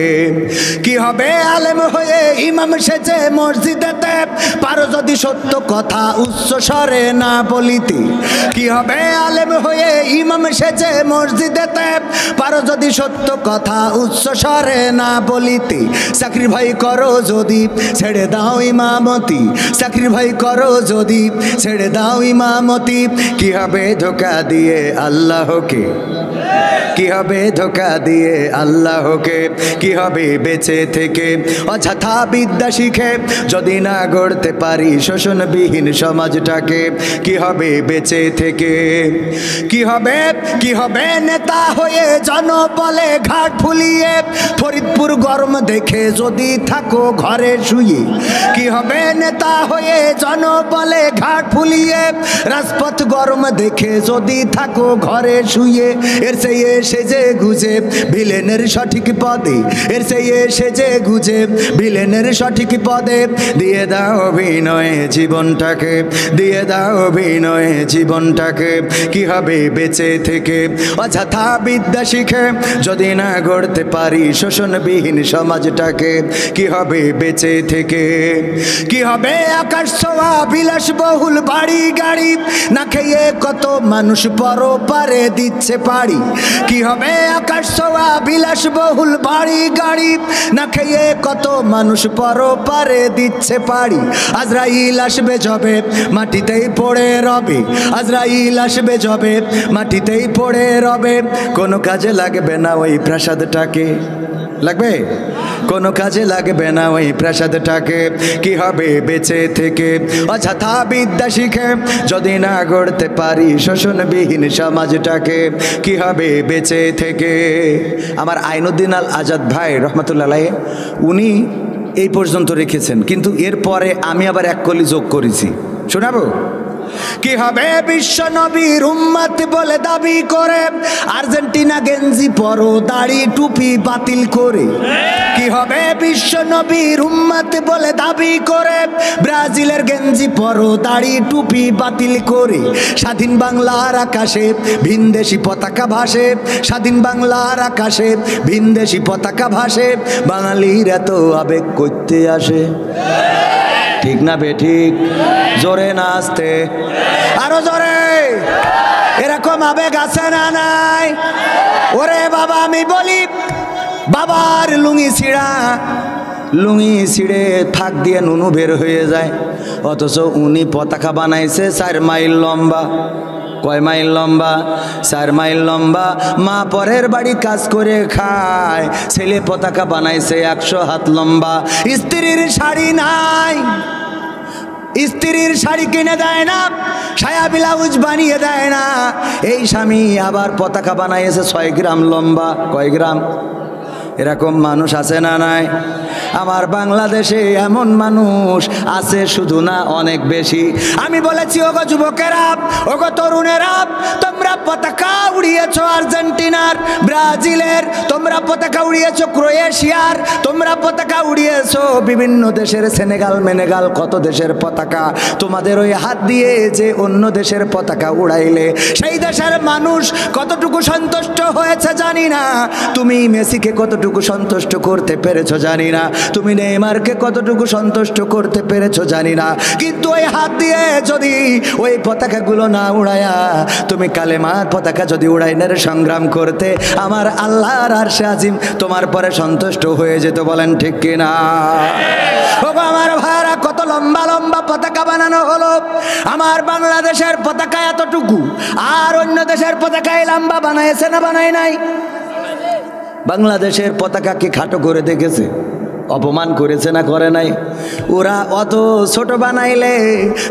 কি হবে আলেম হয়ে ইমাম সেজে মসজিদেতে, পারো যদি সত্য কথা উচ্চ স্বরে না বলিতে, কি হবে আলেম হয়ে ইমাম সেজে মসজিদেতে, পারো যদি সত্য কথা উচ্চ স্বরে না বলিতে। চাকরি ভাই করো যদি ছেড়ে দাও ইমামতি, চাকরি ভাই করো যদি ছেড়ে দাও ইমামতি, কি হবে ধোঁকা দিয়ে আল্লাহকে, কি হবে ধোঁকা দিয়ে আল্লাহকে, কি হবে বেঁচে থেকে অযথা বিদ্যা শিখে যদি না গড়তে পারি শোষণবিহীন সমাজটাকে, কি হবে বেঁচে থেকে। কি হবে, কি হবে নেতা হয়ে জনবলে ঘাট ফুলিয়ে ফরিদপুর গরম দেখে যদি থাকো ঘরে শুয়ে, কি হবে নেতা হয়ে জনবলে ঘাট ফুলিয়ে রাজপথ গরম দেখে যদি থাকো ঘরে শুয়ে। এর চেয়ে সেজে গুজে ভিলেনের সঠিক পদে, এর চেয়ে সেজে গুজে ভিলেনের সঠিক পদে দিয়ে দাও অভিনয়ে জীবনটাকে, দিয়ে দাও অভিনয়ে জীবনটাকে, কি হবে বেঁচে থেকে অযথা বিদ্যা শিখে যদি না গড়তে পারি শোষণবিহীন সমাজটাকে, কি হবে বেঁচে থেকে। কি হবে আকাশ ছোঁয়া বিলাসবহুল বাড়ি গাড়ি, না খেয়ে কত মানুষ পরপারে দিচ্ছে পাড়ি, কি হবে আকাশ ছোঁয়া বিলাসবহুল বাড়ি গাড়ি, না খেয়ে কত মানুষ পরপারে দিচ্ছে পাড়ি। আজরাইল আসবে যবে মাটিতেই পড়ে রবে, আজরাইল আসবে যবে মাটিতেই পড়ে রবে, কোনো কাজে লাগবে না ওই প্রাসাদটাকে, লাগবে কোনো কাজে লাগবে না ওই প্রাসাদটাকে, কি হবে বেঁচে থেকে অযথা বিদ্যা শিখে যদি না গড়তে পারি শোষণবিহীন সমাজটাকে, কি হবে বেঁচে থেকে। আমার আইনুদ্দিন আল আজাদ ভাই রহমতুল্লাহ আলাইহি উনি এই পর্যন্ত রেখেছেন, কিন্তু এরপরে আমি আবার এক কলি যোগ করেছি, শোনাবো। কি হবে বিশ্ব নবীর উম্মত বলে দাবি করে আর্জেন্টিনা গেঞ্জি পরো দাড়ি টুপি বাতিল করে, কি হবে বিশ্ব নবীর উম্মত বলে দাবি করে ব্রাজিলের গেঞ্জি পরো দাড়ি টুপি বাতিল করে। স্বাধীন বাংলার আকাশে ভিনদেশি পতাকা ভাসে, স্বাধীন বাংলার আকাশে ভিনদেশি পতাকা ভাসে, বাঙালির এত আবেগ করতে আসে, ঠিক না বে ঠিক, জোরে না আসতে, আরো জোরে। এরকম আবেগ আছে না নাই? ওরে বাবা আমি বলি, বাবার লুঙ্গি ছিঁড়া, লুঙ্গি ছিঁড়ে ফাঁক দিয়ে নুনু বের হয়ে যায়, অথচ উনি পতাকা বানাইছে 4 মাইল লম্বা। কয় মাইল লম্বা? 4 মাইল লম্বা। মা পরের বাড়ি কাজ করে খায়, ছেলে পতাকা বানাইছে 100 হাত লম্বা। স্ত্রীর শাড়ি নাই, স্ত্রীর শাড়ি কিনে দেয় না, সায়া ব্লাউজ বানিয়ে দেয় না, এই স্বামী আবার পতাকা বানাইছে 6 গ্রাম লম্বা। কয় গ্রাম? এরকম মানুষ আছে না নাই? আমার বাংলাদেশে এমন মানুষ আছে শুধু না, অনেক বেশি। আমি বলেছি ওগো যুবকেরা, ওগো তরুণেরা, তোমরা পতাকা উড়িয়েছো আর্জেন্টিনার, ব্রাজিলের, তোমরা পতাকা উড়িয়েছো ক্রোয়েশিয়ার, তোমরা পতাকা উড়িয়েছো বিভিন্ন দেশের, সেনেগাল মেনেগাল কত দেশের পতাকা। তোমাদের ওই হাত দিয়ে যে অন্য দেশের পতাকা উড়াইলে সেই দেশের মানুষ কতটুকু সন্তুষ্ট হয়েছে জানি না। তুমি মেসিকে কতটুকু সন্তুষ্ট করতে পেরেছো জানি না, তুমি নেইমারকে কতটুকু সন্তুষ্ট করতে পেরেছো জানি না, কিন্তু ওই হাত দিয়ে যদি ওই পতাকাগুলো না উড়ায়া তুমি কালেমার পতাকা যদি উড়াইনের সংগ্রাম করতে, আমার আল্লাহর আরশে আজিম তোমার পরে সন্তুষ্ট হয়ে যেত। বলেন ঠিক কিনা? ওগো আমার ভাইরা, কত লম্বা লম্বা পতাকা বানানো হলো। আমার বাংলাদেশের পতাকা এতটুকু, আর অন্য দেশের পতাকায় লম্বা বানাইছে না বানায় নাই? বাংলাদেশের পতাকা কি খাটো করে দেখেছে? অপমান করেছে না করে নাই? ওরা অত ছোট বানাইলে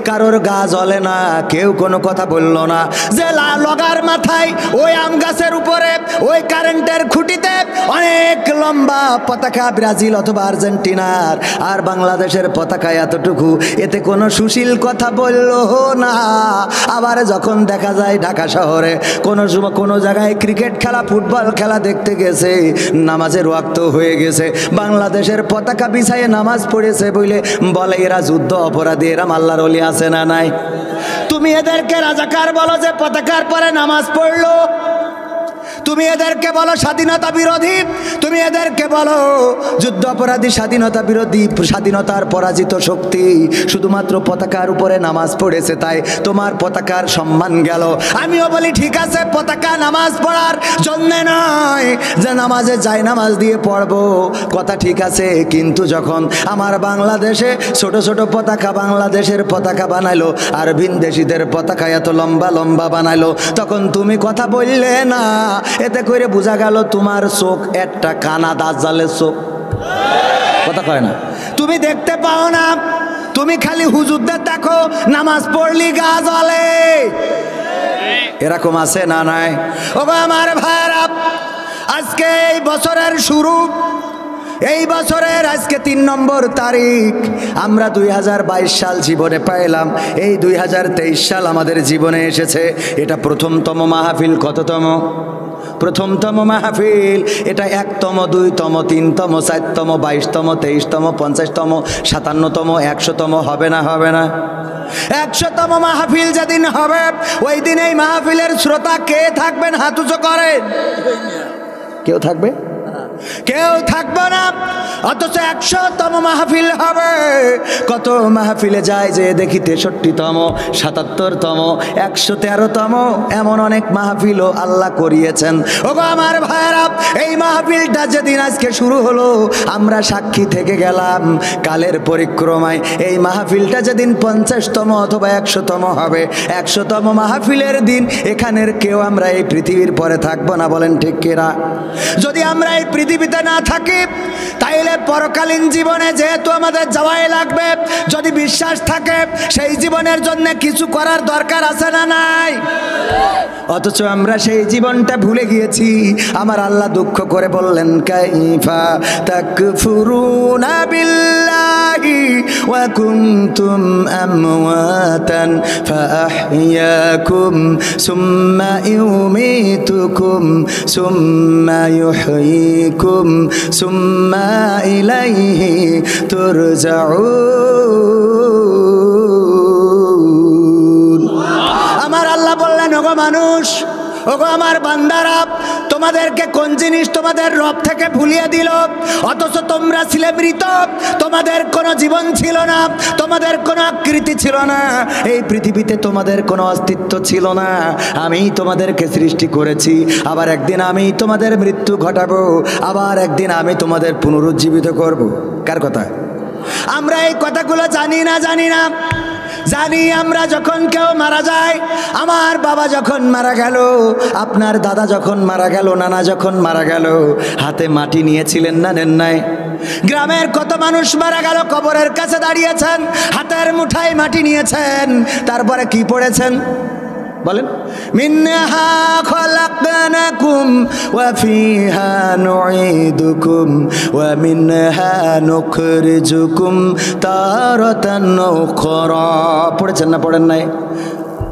কারোর গা জ্বলে না, কেউ কোনো কথা বলল না। যে লগার মাথায় ওই আম গাছের উপরে ওই কারেন্টের খুঁটিতে অনেক লম্বা পতাকা ব্রাজিল অথবা আর্জেন্টিনার, আর বাংলাদেশের পতাকা এতটুকু, এতে কোনো সুশীল কথা বলল না। আবার যখন দেখা যায় ঢাকা শহরে কোনো জায়গায় ক্রিকেট খেলা, ফুটবল খেলা দেখতে গেছে, নামাজের ওয়াক্ত হয়ে গেছে, বাংলাদেশের পতাকা বিছাইয়ে নামাজ পড়েছে বলে এরা যুদ্ধ অপরাধী, এরা আল্লাহর ওলি আছে না নাই? তুমি এদেরকে রাজাকার বলো যে পতাকার পরে নামাজ পড়লো, তুমি এদেরকে বলো স্বাধীনতা বিরোধী, তুমি এদেরকে বলো যুদ্ধ অপরাধী, স্বাধীনতা বিরোধী, স্বাধীনতার পরাজিত শক্তি, শুধুমাত্র পতাকার উপরে নামাজ পড়েছে তাই তোমার পতাকার সম্মান গেল। আমিও বলি ঠিক আছে, পতাকা নামাজ পড়ার জন্যে নয় যে নামাজে যাই নামাজ দিয়ে পড়বো, কথা ঠিক আছে, কিন্তু যখন আমার বাংলাদেশে ছোট ছোট পতাকা, বাংলাদেশের পতাকা বানাইলো আর ভিনদেশীদের পতাকা এত লম্বা লম্বা বানাইলো, তখন তুমি কথা বললে না। এতে করে বোঝা গেল তোমার চোখ একটা কানা দাজ্জালের চোখ, কথা কয় না। তুমি দেখতে পাও না, তুমি খালি হুজুরদের দেখো, নামাজ পড়লি গা জ্বলে। এরকম আছে না নাই? ওগো আমার ভাইরা, আজকে এই বছরের শুরু, এই বছরের আজকে 3 নম্বর তারিখ, আমরা 2022 সাল জীবনে পাইলাম, এই 2023 সাল আমাদের জীবনে এসেছে। এটা প্রথমতম মাহফিল। কততম? প্রথমতম মাহফিল। এটা 1তম, 2তম, 3তম, 4তম, 22তম, 23তম, 50তম, 57তম, 100তম হবে না? হবে না? 100তম মাহফিল যেদিন হবে, ওই দিন এই মাহফিলের শ্রোতা কে থাকবেন? হাত উঁচু করেন। কেউ থাকবে? কেউ থাকবে না। অথচ 100তম মাহফিল হবে। কত মাহফিলে যায় যে দেখি 63তম, 77তম, 113তম, এমন অনেক মাহফিলও আল্লাহ করিয়েছেন। ওগো আমার ভাইরা, এই মাহফিলটা যেদিন আজকে শুরু হলো, আমরা সাক্ষী থেকে গেলাম কালের পরিক্রমায়। এই মাহফিলটা যেদিন 50তম অথবা 100তম হবে, 100তম মাহফিলের দিন এখানের কেউ আমরা এই পৃথিবীর পরে থাকবো না। বলেন ঠিক কিনা? যদি আমরা এই পৃথিবীতে না থাকি, তাইলে পরকালীন জীবনে যেহেতু আমাদের যাওয়াই লাগবে, যদি বিশ্বাস থাকে সেই জীবনের জন্য কিছু করার দরকার আছে না নাই? অথচ আমরা সেই জীবনটা ভুলে গিয়েছি। আমার আল্লাহ দুঃখ করে বললেন, কাইফা তাকফুরুনা বিল্লাহি ওয়া কুনতুম আমওয়াতান ফাআহইয়াকুম সুম্মা ইউমীতুকুম সুম্মা ইউহয়িকুম সুম্মা ইলাইহি তুরজাউন। আমার আল্লাহ বললেন, ওগো মানুষ, ওগো আমার বান্দারা, তোমাদেরকে কোন জিনিস তোমাদের রব থেকে ভুলিয়ে দিল? অথচ তোমরা ছিলে মৃত, তোমাদের কোনো জীবন ছিল না, তোমাদের কোনো আকৃতি ছিল না, এই পৃথিবীতে তোমাদের কোনো অস্তিত্ব ছিল না। আমি তোমাদেরকে সৃষ্টি করেছি, আবার একদিন আমি তোমাদের মৃত্যু ঘটাবো, আবার একদিন আমি তোমাদের পুনরুজ্জীবিত করব। কার কথা? আমরা এই কথাগুলো জানি না? জানি না? জানি। আমরা যখন কেউ মারা যায়, আমার বাবা যখন মারা গেল, আপনার দাদা যখন মারা গেল, নানা যখন মারা গেল, হাতে মাটি নিয়েছিলেন না? নেন নাই? গ্রামের কত মানুষ মারা গেল, কবরের কাছে দাঁড়িয়েছেন, হাতের মুঠায় মাটি নিয়েছেন, তারপরে কি পড়েছেন বলেন? মিনহা খলাকনাকুম وفيها نعيدكم ومنها نخرجكم تارة أخرى পড়েছেন না পড়েন নাই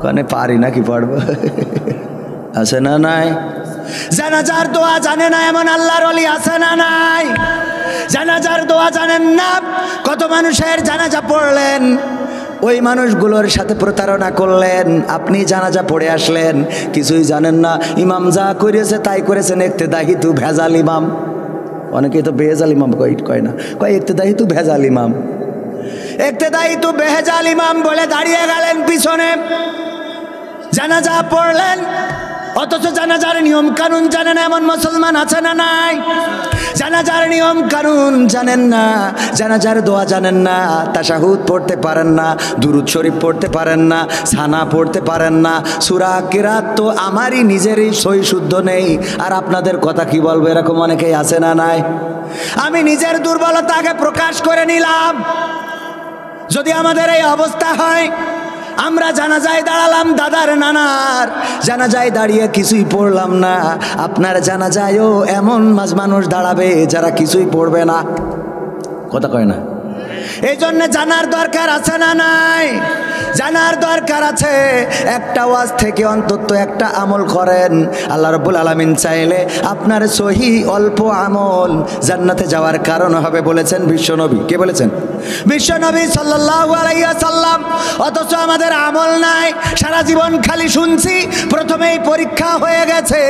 কানে পারি না কি পড়ব আছে না নাই জানাজার দোয়া জানে না এমন আল্লাহর ওলি আছে না নাই জানাজার দোয়া জানেন না কত মানুষের জানাজা পড়লেন ওই মানুষগুলোর সাথে প্রতারণা করলেন আপনি জানাজা পড়ে আসলেন কিছুই জানেন না ইমাম যা করেছে তাই করেছেন ইক্তেদাহি তু ভেজাল ইমাম অনেকেই তো বেহেজাল ইমাম কয় না কয় ইক্তেদাহি তু ভেজাল ইমাম ইক্তেদাহি তু বেহেজাল ইমাম বলে দাঁড়িয়ে গেলেন পিছনে জানাজা পড়লেন অথচ জানাজার নিয়ম কানুন জানেন এমন মুসলমান আছে না নাই জানাজার নিয়ম কানুন জানেন না জানাজার দোয়া জানেন না তাশাহুদ পড়তে পারেন না দুরূদ শরীফ পড়তে পারেন না সানা পড়তে পারেন না সূরা কিরাত তো আমারই নিজেরই সই শুদ্ধ নেই আর আপনাদের কথা কি বলবো এরকম অনেকেই আছে না নাই আমি নিজের দুর্বলতাকে প্রকাশ করে নিলাম যদি আমাদের এই অবস্থা হয় আমরা জানাজায় দাঁড়ালাম দাদার নানার জানাজায় দাঁড়িয়ে কিছুই পড়লাম না আপনার জানাজায়ও এমন মানুষ দাঁড়াবে যারা কিছুই পড়বে না কথা কয় না এই জন্য জানার দরকার আছে না নাই জানার দরকার আছে একটা ওয়াজ থেকে অন্তত একটা আমল করেন আল্লাহ রাব্বুল আলামিন চাইলে আপনার সহি অল্প আমল জান্নাতে যাওয়ার কারণ হবে বলেছেন বিশ্বনবী কে বলেছেন বিশ্বনবী সাল্লাল্লাহু আলাইহি ওয়াসাল্লাম অথচ আমাদের আমল নাই সারা জীবন খালি শুনছি প্রথমেই পরীক্ষা হয়ে গেছে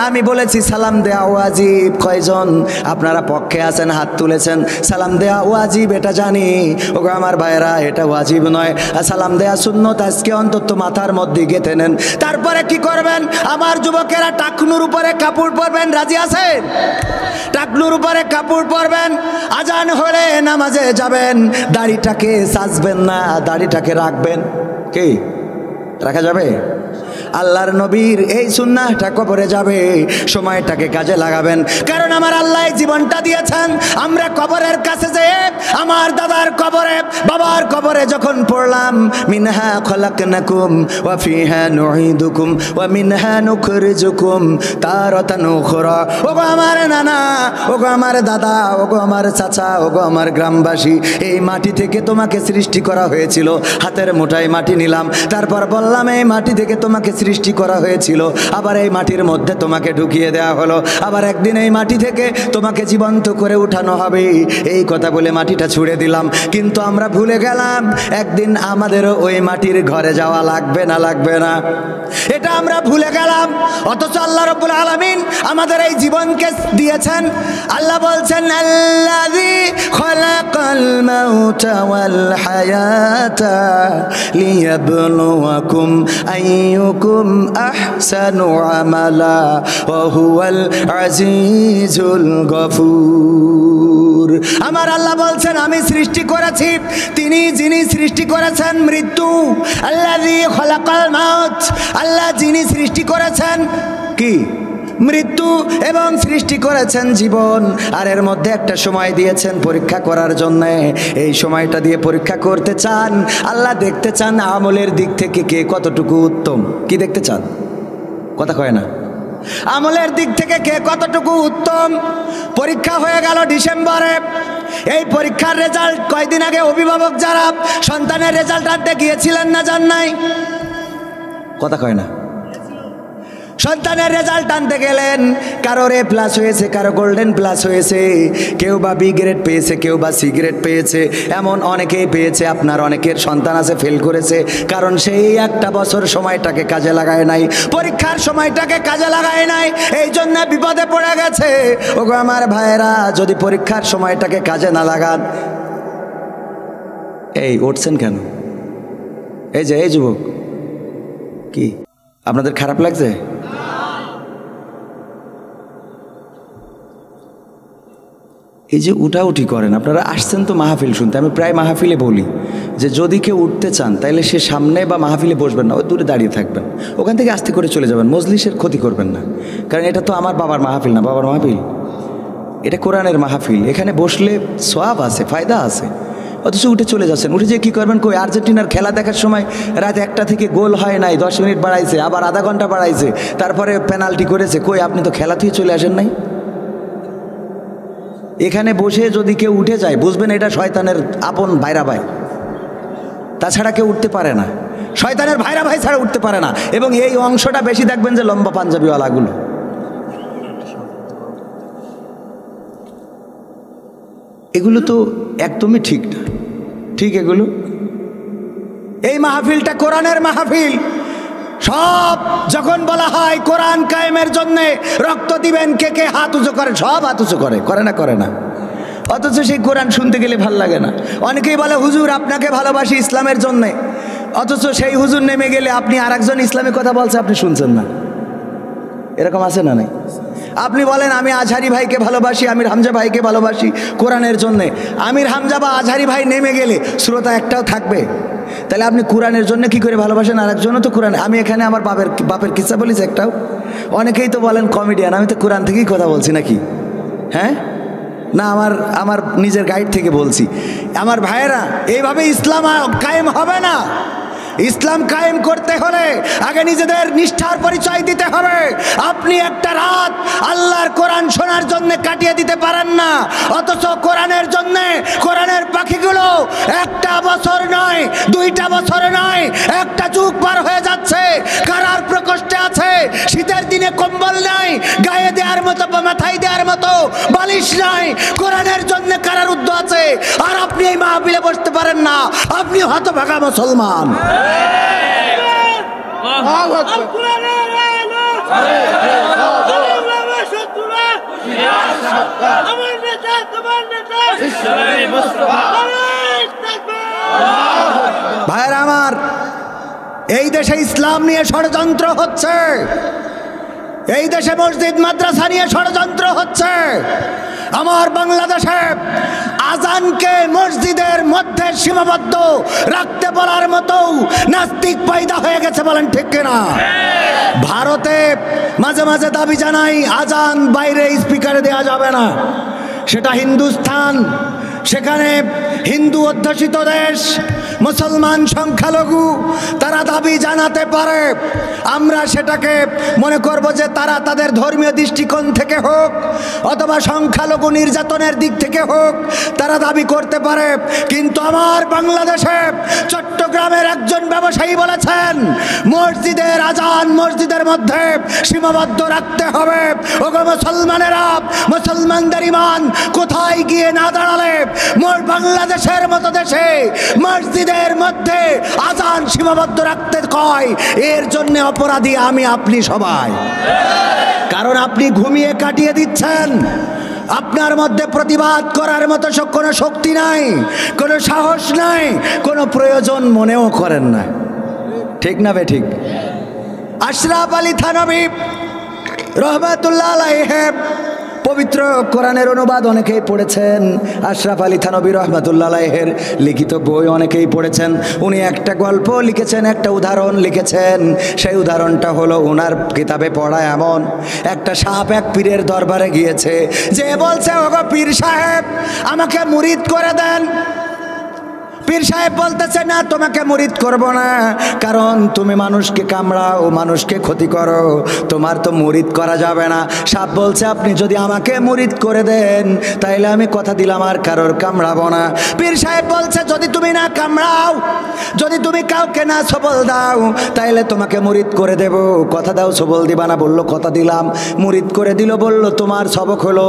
আমি বলেছি সালাম দেওয়া ওয়াজিব কয়জন আপনারা পক্ষে আছেন হাত তুলেছেন সালাম দেওয়া ওয়াজিব এটা জানি ওগো আমার ভাইরা এটা ওয়াজিব নয় সালাম দেয়া সুন্নত আজকে অন্তত মাথার মধ্যে গেঁথে নেন তারপরে কি করবেন আমার যুবকেরা টাকনুর উপরে কাপড় পরবেন রাজি আছেন টাকনুর উপরে কাপড় পরবেন আজান হলে নামাজে যাবেন দাড়িটাকে সাজবেন না দাড়িটাকে রাখবেন কি রাখা যাবে আল্লাহর নবীর এই সুন্নাহটা কবরে যাবে সময়টাকে কাজে লাগাবেন কারণ আমার আল্লাহ জীবনটা দিয়েছেন আমরা কবরের কাছে যেয়ে আমার দাদার কবরে বাবার কবরে যখন পড়লাম মিনহা খলাকনাকুম ওয়া ফিহা নুঈদুকুম ওয়া মিনহা নুখরিজুকুম তারাতান উখরা ওগো আমার নানা ওগো আমার দাদা ওগো আমার চাচা ওগো আমার গ্রামবাসী এই মাটি থেকে তোমাকে সৃষ্টি করা হয়েছিল হাতের মুঠায় মাটি নিলাম তারপর বললাম এই মাটি থেকে তোমাকে সৃষ্টি করা হয়েছিল আবার এই মাটির মধ্যে তোমাকে ঢুকিয়ে দেওয়া হলো আবার একদিন এই মাটি থেকে তোমাকে জীবন্ত করে উঠানো হবে এই কথা বলে মাটিটা ছুঁড়ে দিলাম কিন্তু আমরা ভুলে গেলাম একদিন আমাদের ওই মাটির ঘরে যাওয়া লাগবে না এটা আমরা ভুলে গেলাম অথচ আল্লাহ রাব্বুল আলামিন আমাদের এই জীবনকে দিয়েছেন আল্লাহ বলছেন আল্লাযী খালাকাল মাউতা ওয়াল হায়াতা লিয়াবলুয়াকুম আইয়ুকুম আহসানু আমালা ওয়া হুয়াল আজিজুল গফুর আমার আল্লাহ বলছেন আমি সৃষ্টি করেছি যিনি সৃষ্টি করেছেন মৃত্যু আল্লাযী খালাকাল মাউত আল্লাহ যিনি সৃষ্টি করেছেন কি মৃত্যু এবং সৃষ্টি করেছেন জীবন আর এর মধ্যে একটা সময় দিয়েছেন পরীক্ষা করার জন্য এই সময়টা দিয়ে পরীক্ষা করতে চান আল্লাহ দেখতে চান আমলের দিক থেকে কে কতটুকু উত্তম কি দেখতে চান কথা কয় না আমলের দিক থেকে কে কতটুকু উত্তম পরীক্ষা হয়ে গেল ডিসেম্বরে এই পরীক্ষার রেজাল্ট কয়দিন আগে অভিভাবক যারা সন্তানের রেজাল্ট আনতে গিয়েছিলেন না যান নাই কথা কয় না সন্তানের রেজাল্ট আনতে গেলেন কারোর A+ হয়েছে কারো গোল্ডেন প্লাস হয়েছে কেউ বা B গ্রেড পেয়েছে কেউ বা C গ্রেড পেয়েছে এমন অনেকেই পেয়েছে আপনার অনেকের সন্তান আছে ফেল করেছে কারণ সেই একটা বছর সময়টাকে কাজে লাগায় নাই পরীক্ষার সময়টাকে কাজে লাগায় নাই এই জন্য বিপদে পড়ে গেছে ওগো আমার ভাইয়েরা যদি পরীক্ষার সময়টাকে কাজে না লাগান এই উঠছেন কেন এই যে এই যুবক কি আপনাদের খারাপ লাগছে এই যে উঠাউঠি করেন আপনারা আসছেন তো মাহফিল শুনতে আমি প্রায় মাহফিলে বলি যে যদি কেউ উঠতে চান তাহলে সে সামনে বা মাহফিলে বসবেন না ওই দূরে দাঁড়িয়ে থাকবেন ওখান থেকে আস্তে করে চলে যাবেন মজলিসের ক্ষতি করবেন না কারণ এটা তো আমার বাবার মাহফিল না বাবার মাহফিল এটা কোরআনের মাহফিল এখানে বসলে সওয়াব আছে ফায়দা আছে অথচ উঠে চলে যাচ্ছেন। উঠে যে কী করবেন? কই আর্জেন্টিনার খেলা দেখার সময় রাত 1টা থেকে গোল হয় নাই, 10 মিনিট বাড়াইছে, আবার আধা ঘন্টা বাড়াইছে, তারপরে পেনাল্টি করেছে, কই আপনি তো খেলা থেকে চলে আসেন নাই? এখানে বসে যদি কেউ উঠে যায় বুঝবেন এটা শয়তানের আপন ভাইরা ভাই, তাছাড়া কেউ উঠতে পারে না। শয়তানের ভাইরা ভাই ছাড়া উঠতে পারে না। এবং এই অংশটা বেশি দেখবেন যে লম্বা পাঞ্জাবিওয়ালাগুলো। এগুলো তো একদমই ঠিক না। ঠিক এগুলো, এই মাহফিলটা কোরআনের মাহফিল। সব যখন বলা হয় কোরআন কায়েমের জন্যে রক্ত দিবেন, কে কে হাত উঁচু করে? সব হাত উঁচু করে, করে না? করে না? অথচ সেই কোরআন শুনতে গেলে ভাল লাগে না। অনেকেই বলে হুজুর আপনাকে ভালোবাসি ইসলামের জন্যে, অথচ সেই হুজুর নেমে গেলে আপনি আরেকজন ইসলামের কথা বলছে, আপনি শুনছেন না। এরকম আছে না? নাই? আপনি বলেন আমি আজহারি ভাইকে ভালোবাসি, আমির হামজা ভাইকে ভালোবাসি কোরআনের জন্যে। আমির হামজা বা আজহারি ভাই নেমে গেলে শ্রোতা একটাও থাকবে? তাহলে আপনি কোরআনের জন্য কি করে ভালোবাসেন? আর একজনও তো কোরআন। আমি এখানে আমার বাপের কিস্সা বলিস একটাও? অনেকেই তো বলেন কমেডিয়ান, আমি তো কোরআন থেকেই কথা বলছি নাকি? হ্যাঁ না, আমার নিজের গাইড থেকে বলছি। আমার ভাইয়েরা, এইভাবে ইসলাম কায়েম হবে না। ইসলাম কায়েম করতে হলে আগে নিজেদের নিষ্ঠার পরিচয় দিতে হবে। আপনি একটা রাত আল্লাহর কোরআন শোনার জন্য কাটিয়ে দিতে পারেন না, অথচ কোরআনের জন্য কোরআনের পাখিগুলো 1টা বছর নয়, 2টা বছর নয়, 1টা যুগ পার হয়ে যাচ্ছে, কারার প্রকোষ্ঠে আছে। শীতের দিনে কম্বল নাই, গায়ে দেওয়ার মতো বা মাথায় দেওয়ার মতো বালিশ নাই, কোরআনের জন্য কারারুদ্ধ আছে। আর আপনি এই মাহফিলে বসতে পারেন না, আপনি হতভাগা মুসলমান। ভাইয়েরা আমার, এই দেশে ইসলাম নিয়ে ষড়যন্ত্র হচ্ছে, এই দেশে মসজিদ মাদ্রাসা নিয়ে ষড়যন্ত্র হচ্ছে। আমার বাংলাদেশে আজানকে মসজিদের মধ্যে সীমাবদ্ধ রাখতে বলার মতো নাস্তিক পয়দা হয়ে গেছে, বলেন ঠিক কিনা? ভারতে মাঝে মাঝে দাবি জানাই আজান বাইরে স্পিকারে দেওয়া যাবে না। সেটা হিন্দুস্তান, সেখানে হিন্দু অধ্যুষিত দেশ, মুসলমান সংখ্যালঘু, তারা দাবি জানাতে পারে। আমরা সেটাকে মনে করব যে তারা তাদের ধর্মীয় দৃষ্টিকোণ থেকে হোক অথবা সংখ্যালঘু নির্যাতনের দিক থেকে হোক, তারা দাবি করতে পারে। কিন্তু আমার বাংলাদেশে চট্টগ্রামের একজন ব্যবসায়ী বলেছেন মসজিদের আজান মসজিদের মধ্যে সীমাবদ্ধ রাখতে হবে। ওগো মুসলমানেরা, মুসলমানদের ঈমান কোথায় গিয়ে না দাঁড়ালে বাংলাদেশের মতো দেশে মসজিদের মধ্যে আজান সীমাবদ্ধ রাখতে কয়, এর জন্য অপরাধী আমি আপনি সবাই। কারণ আপনি ঘুমিয়ে কাটিয়ে দিচ্ছেন, আপনার মধ্যে প্রতিবাদ করার মতো কোনো শক্তি নাই, কোনো সাহস নাই, কোনো প্রয়োজন মনেও করেন না। ঠিক না বে ঠিক? আশরাফ আলী থানভী রহমাতুল্লাহ আলাইহি পবিত্র কোরআনের অনুবাদ অনেকেই পড়েছেন। আশরাফ আলী থানভী রহমাতুল্লাহ আলাইহির লিখিত বই অনেকেই পড়েছেন। উনি একটা গল্প লিখেছেন, একটা উদাহরণ লিখেছেন। সেই উদাহরণটা হলো ওনার কিতাবে পড়া এমন, একটা সাপ এক পীরের দরবারে গিয়েছে, যে বলছে ওগো পীর সাহেব আমাকে মুরিদ করে দেন। পীর সাহেব বলতেছে না, তোমাকে মুরিদ করব না, কারণ তুমি মানুষকে কামড়াও, মানুষকে ক্ষতি করো, তোমার তো মুরিদ করা যাবে না। সাপ বলছে আপনি যদি আমাকে মুরিদ করে দেন তাইলে আমি কথা দিলাম আর কারোর কামড়াবো না। পীর সাহেব বলছে যদি তুমি না কামড়াও, যদি তুমি কাউকে না সবল দাও তাইলে তোমাকে মুরিদ করে দেব, কথা দাও সবল দিবা না। বললো কথা দিলাম, মুরিদ করে দিল। বলল তোমার সবক হলো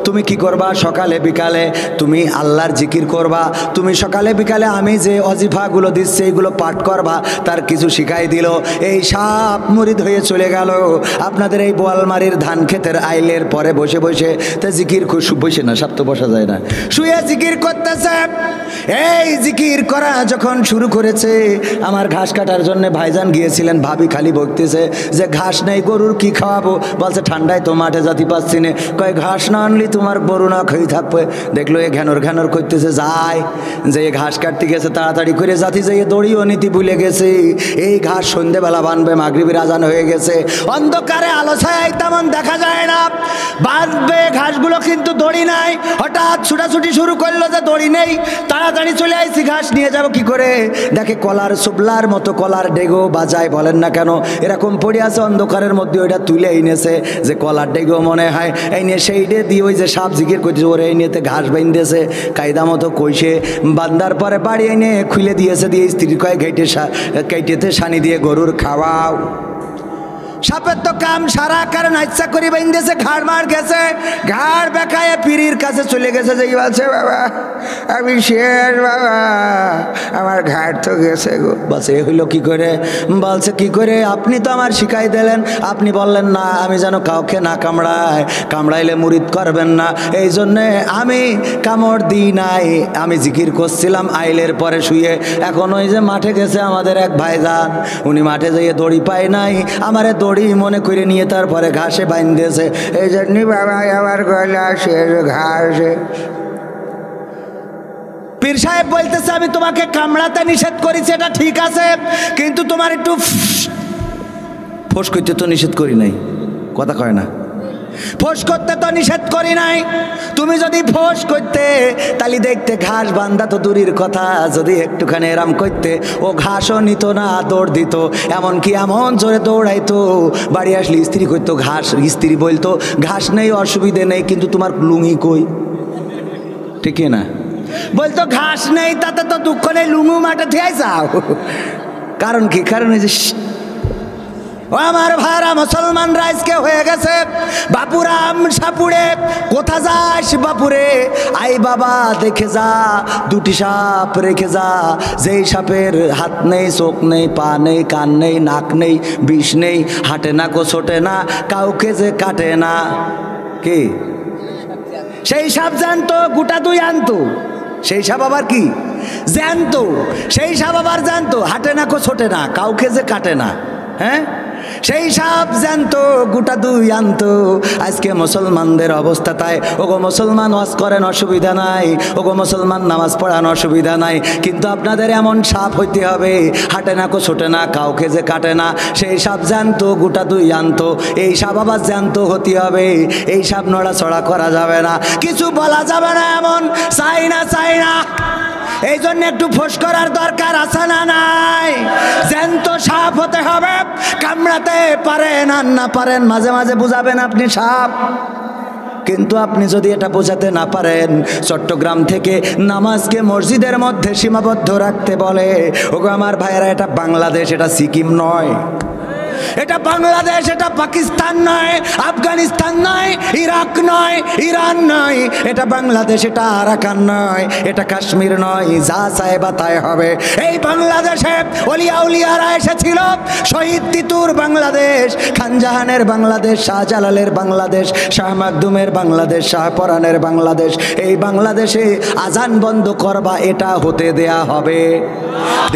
তুমি কি করবা, সকালে বিকালে তুমি আল্লাহর জিকির করবা, তুমি সকালে বিকালে আমি যে অজিফাগুলো দিচ্ছি এইগুলো পাঠ করবা, তার কিছু শিখাই দিল। এই সাপ মুরিদ হয়ে চলে গেল। আপনাদের এই বোয়ালমারির ধান ক্ষেতের আইলের পরে বসে বসে তা জিকির বসে না, সাপ তো বসা যায় না, শুয়ে জিকির করতেছে। এই জিকির করা যখন শুরু করেছে, আমার ঘাস কাটার জন্য ভাইজান গিয়েছিলেন, ভাবি খালি বকতেছে যে ঘাস নেই গরুর কি খাওয়াবো। বলছে ঠান্ডায় তো মাঠে জাতি পাচ্ছি না। কয় ঘাস না আনলি তোমার গরু না খেয়ে থাকবে। দেখলো এ ঘ্যানর ঘ্যানর করতেছে, যায় যে ঘাস কাটতে বাড়তি গেছে তাড়াতাড়ি করে, জাতি যাইয়ে দড়িও নীতি ভুলে গেছে। এই ঘাস সন্ধ্যেবেলা বানবে, মাগরিবের আজান হয়ে গেছে, অন্ধকারে আলো ছায়ায় তেমন দেখা যায় না, বাঁধবে ঘাসগুলো কিন্তু দড়ি নাই। হঠাৎ ছুটাছুটি শুরু করলো যে দড়ি নেই, তাড়াতাড়ি চলে আইছি ঘাস নিয়ে যাব কি করে। দেখে কলার সুবলার মতো কলার ডেগো বাজায়, বলেন না কেন, এরকম পড়ে আছে অন্ধকারের মধ্যে, ওইটা তুলে এনেছে যে কলার ডেগো মনে হয়, এই নিয়ে সেইটে দিয়ে ওই যে সাপ জিকির করছে ওরে এই নিয়েতে ঘাস বাইন্দেছে কায়দা মতো কইসে বান্দার পরে বাড়ি এনে খুলে দিয়েছে, দিয়ে স্ত্রী কয় কেটেতে সানি দিয়ে গরুর খাওয়াও। সাপের তো কাম সারা, কারণ ইচ্ছা করি বাইন্দেছে, ঘাড় মার গেছে, ঘাড় বেকায় পীরির কাছে চলে গেছে, যে বলছে বাবা আমি শেষ, বাবা আমার ঘাড় তো গেছে গো। বলছে এ হইলো কি করে? বলছে কি করে, আপনি তো আমার শিখাই দিলেন, আপনি বললেন না আমি যেন কাউকে না কামড়ায়, কামড়াইলে মুরিদ করবেন না, এই জন্যে আমি কামড় দিই নাই, আমি জিকির করছিলাম আইলের পরে শুয়ে। এখন ওই যে মাঠে গেছে আমাদের এক ভাইজান, উনি মাঠে যেয়ে দড়ি পায় নাই, আমারে দড়ি মনে করে নিয়ে তারপরে ঘাসে বাইন্দেছে, এই জন্য বাবা আমার গলা শেষ, ঘাসে। পীর সাহেব বলতেছে আমি তোমাকে কামড়াতে নিষেধ করেছি, এটা ঠিক আছে, কিন্তু তোমার একটু ফোঁস করতে তো নিষেধ করি নাই, কথা কয় না, ফোঁস করতে তো নিষেধ করি নাই, তুমি যদি ফোঁস করতে তাহলে দেখতে ঘাস বান্ধা তো দূরের কথা, যদি একটুখানি এরাম করতে ও ঘাসও নিত না, দৌড় দিত, এমনকি এমন জোরে দৌড়াইতো, বাড়ি আসলে স্ত্রী করতো ঘাস, স্ত্রী বলতো ঘাস নেই অসুবিধে নেই, কিন্তু তোমার লুঙ্গি কই, ঠিক না, বলতো ঘাস নেই তাতে তো দুঃখ নেই, লুঙ্গু মাঠে থেয়ে যাও। কারণ কি? কারণ এই যে ও আমার ভাইরা মুসলমান রাইজকে হয়ে গেছে বাপুরাম সাপুড়ে, কোথা যাস বাপুরে, আই বাবা দেখে যা, দুটি সাপ রেখে যা, যেই সাপের হাত নেই, চোখ নেই, পা নেই, কান নেই, নাক নেই, বিষ নেই, হাঁটে না, কোছোটে না, কাউকে যে কাটে না, কি সেই সাপ জানতো, গোটা দুই আনতো, সেই সাপ আবার কি জানতো, সেই সাপ আবার জানতো হাঁটে না, কোছোটে না, কাউকে যে কাটে না, হ্যাঁ সেই সাপ জানতো, গোটা দুই আনতো। আজকে মুসলমানদের অবস্থা তাই, ওগো মুসলমান ওয়াজ করেন অসুবিধা নাই, ওগো মুসলমান নামাজ পড়ান অসুবিধা নাই, কিন্তু আপনাদের এমন সাপ হইতে হবে হাঁটে না, ছোটে না, কাউকে যে কাটে না, সেই সাপ জানতো, গোটা দুই আনতো, এই সাপ আবার জানতো হতে হবে, এই সাপ নড়াচড়া করা যাবে না, কিছু বলা যাবে না, এমন চাই না, চাই না। এই জন্য একটু ফোঁস করার দরকার আছে না নাই? জ্যান্ত সাপ হতে হবে, কামড়াতে পারেন আর না পারেন, মাঝে মাঝে বুঝাবেন আপনি সাপ, কিন্তু আপনি যদি এটা বোঝাতে না পারেন, চট্টগ্রাম থেকে নামাজকে মসজিদের মধ্যে সীমাবদ্ধ রাখতে বলে, ওগো আমার ভাইয়েরা এটা বাংলাদেশ, এটা সিকিম নয়, এটা বাংলাদেশ, এটা পাকিস্তান নয়, আফগানিস্তান নয়, ইরাক নয়, ইরান নয়, এটা বাংলাদেশ, এটা আরাকান নয়, এটা কাশ্মীর নয়, যা চায় বা তাই হবে। এই বাংলাদেশে ওলিয়া উলিয়ারা এসেছিল, শহীদ তিতুর বাংলাদেশ, খানজাহানের বাংলাদেশ, শাহজালালের বাংলাদেশ, শাহ মাকদুমের বাংলাদেশ, শাহপরানের বাংলাদেশ। এই বাংলাদেশে আজান বন্ধ করবা, এটা হতে দেয়া হবে।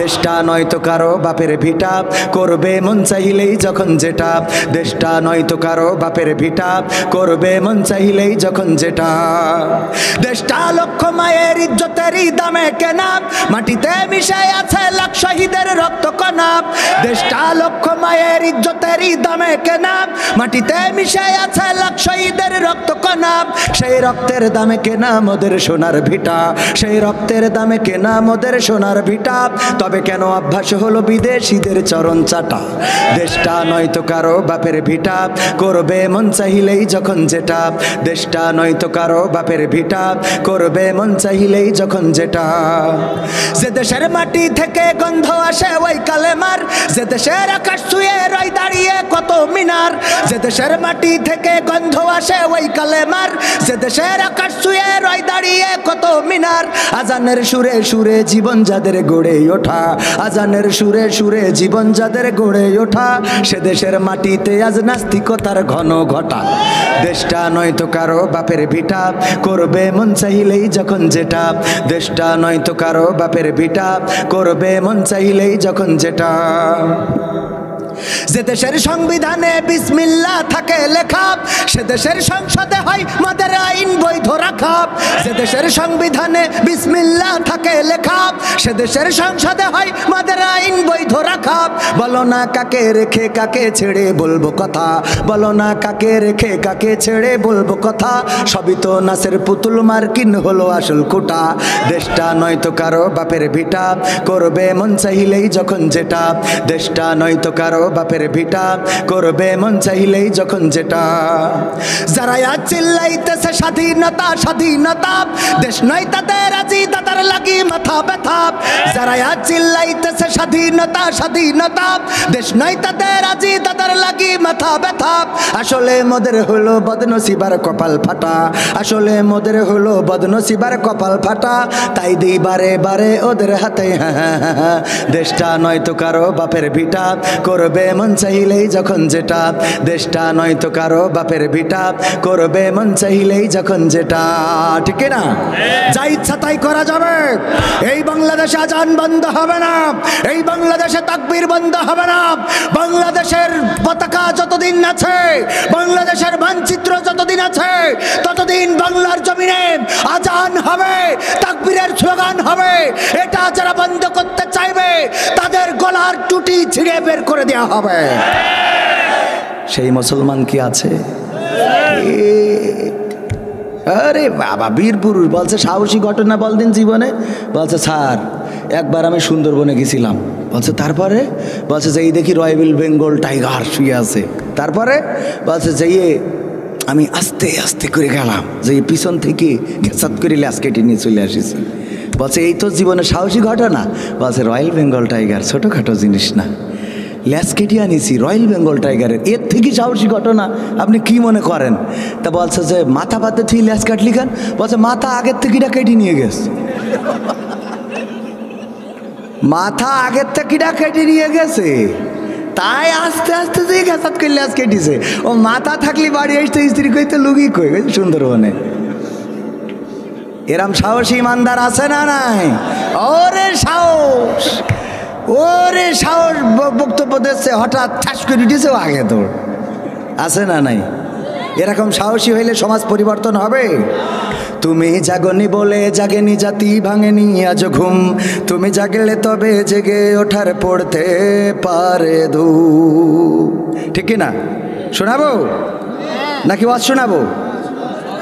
দেশটা নয়তো কারো বাপের ভিটা, করবে মন চাইলেই যখন যেটা, দেশটা নয়তো কারো বাপের ভিটা, করবে মন চাইলেই যখন যেটা, দেশটা লক্ষ মায়ের ইজ্জতেরই দামে কেনা, মাটিতে মিশে আছে লাখ শহীদের রক্ত কণা, দেশটা লক্ষ মায়ের ইজ্জতেরই দামে কেনা, মাটিতে মিশে আছে লাখ শহীদের রক্ত কণা, সেই রক্তের দামে কেনা মোদের সোনার ভিটা, সেই রক্তের দামে কেনা মোদের সোনার ভিটা, তবে কেন অভ্যাস হলো বিদেশিদের চরণ চাটা, দেশটা নয়তো কারো বাপের ভিটা, করবে মন চাইলেই যখন যেটা, দেশটা নয়তো কারো বাপের ভিটা, করবে মন চাইলেই যখন যেটা, যে দেশের মাটি থেকে গন্ধ আসে ওই কালেমার, যে দেশের আকাশ ছুঁয়ে রয় দাঁড়িয়ে কত মিনার, যে দেশের মাটি থেকে গন্ধ আসে ওই কালেমার, যে দেশের আকাশ ছুঁয়ে রয় দাঁড়িয়ে কত মিনার, আজানের সুরে সুরে জীবন যাদের গড়ে ওঠা, আজানের সুরে সুরে জীবন যাদের গড়ে ওঠা, সে দেশের মাটিতে আজ নাস্তিকতার ঘন ঘটা, দেশটা নয়তো কারো বাপের ভিটা, করবে মন চাইলেই যখন যেটা, দেশটা নয়তো কারো বাপের ভিটা, করবে মন চাইলেই যখন যেটা। যে দেশের সংবিধানে বিসমিল্লাহ থাকে লেখা, সে দেশের সংসদে হয় মদের আইন বৈধ রাখা। যে দেশের সংবিধানে বিসমিল্লাহ থাকে লেখা, সে দেশের সংসদে হয় মদের আইন বৈধ রাখা। বলো না কাকে রেখে কাকে ছেড়ে বলবো কথা, বলো না কাকে রেখে কাকে ছেড়ে বলবো কথা। সবই তো নাচের পুতুল, মার্কিন হলো আসল কোটা। দেশটা নয়তো কারো বাপের ভিটা, করবে মন চাইলেই যখন যেটা। দেশটা নয়তো কারো বাপের ভিটা, করবে মন চাইলেই যখন যেটা। যারা আজ চিল্লাইতেছে স্বাধীনতা স্বাধীনতা, দেশ নয় তাদের আজি তাদের লাগি মাথা ব্যথা। যারা আজ চিল্লাইতেছে স্বাধীনতা স্বাধীনতা, দেশ নয় তাদের আজি তাদের লাগি মাথা ব্যথা। আসলে মোদের হলো বদনসিবার কপাল ফাটা, আসলে মোদের হলো বদনসিবার কপাল ফাটা। তাই দিই বারে বারে ওদের হাতে দেশটা নয়তো কারো বাপের ভিটা, করবে মন চাইলেই যখন যেটা। দেশটা নয়তো কারো বাপের ভিটা, করবে মন চাইলেই যখন যেটা। ঠিক না? যা ইচ্ছা তাই করা যাবে। এই বাংলাদেশে আজান বন্ধ হবে না, এই বাংলাদেশে তাকবীর বন্ধ হবে না। বাংলাদেশের পতাকা যতদিন আছে, বাংলাদেশের মানচিত্র যতদিন আছে, ততদিন বাংলার জমিনে আজান হবে, তাকবীরের স্লোগান হবে। এটা যারা বন্ধ করতে চাইবে তাদের গলার টুটি ছিঁড়ে বের করে দেওয়া হবে। সেই মুসলমান কি আছে? আরে বাবা, বীর পুরুষ বলছে সাহসী ঘটনা বলদিন জীবনে। বলছে স্যার একবার আমি সুন্দরবনে গেছিলাম। বলছে তারপরে? বলছে যে এই দেখি রয়্যাল বেঙ্গল টাইগার শুয়ে আছে। তারপরে? বলছে যে আমি আস্তে আস্তে করে গেলাম, যে পিছন থেকে ঘেঁচাত করে ল্যাস কেটে নিয়ে চলে আসিছি। বলছে এই তো জীবনে সাহসী ঘটনা? বলছে রয়্যাল বেঙ্গল টাইগার ছোটোখাটো জিনিস না, ল্যাস কেটে আনিছি রয়্যাল বেঙ্গল টাইগারের, এর থেকে সাহসী ঘটনা আপনি কি মনে করেন? তা বলছে যে মাথা পাতে থেকে ল্যাস কাটলি কেন? বলছে মাথা আগের থেকে কেটে নিয়ে গেছে। মাথা আগের থেকে কেটে নিয়ে গেছে, তাই আস্তে আস্তে যে ঘাসাত করে ল্যাস কেটেছে। ও মাথা থাকলে বাড়ি আসতে স্ত্রী কইতে লুগি কই সুন্দরবনে। এরম সাহসী ইমানদার আছে না নাই? ওরে সাহস, ওরে সাহস বক্তব্য দিচ্ছে, হঠাৎ ঠাস করে দিয়েছে আগে তোর, আছে না নাই? এরকম সাহসী হইলে সমাজ পরিবর্তন হবে। তুমি জাগনি বলে জাগেনি জাতি, ভাঙেনি আজ ঘুম। তুমি জাগলে তবে জেগে ওঠার পড়তে পারে ধূম। ঠিক না? শোনাবো নাকি ওয়াজ শোনাবো?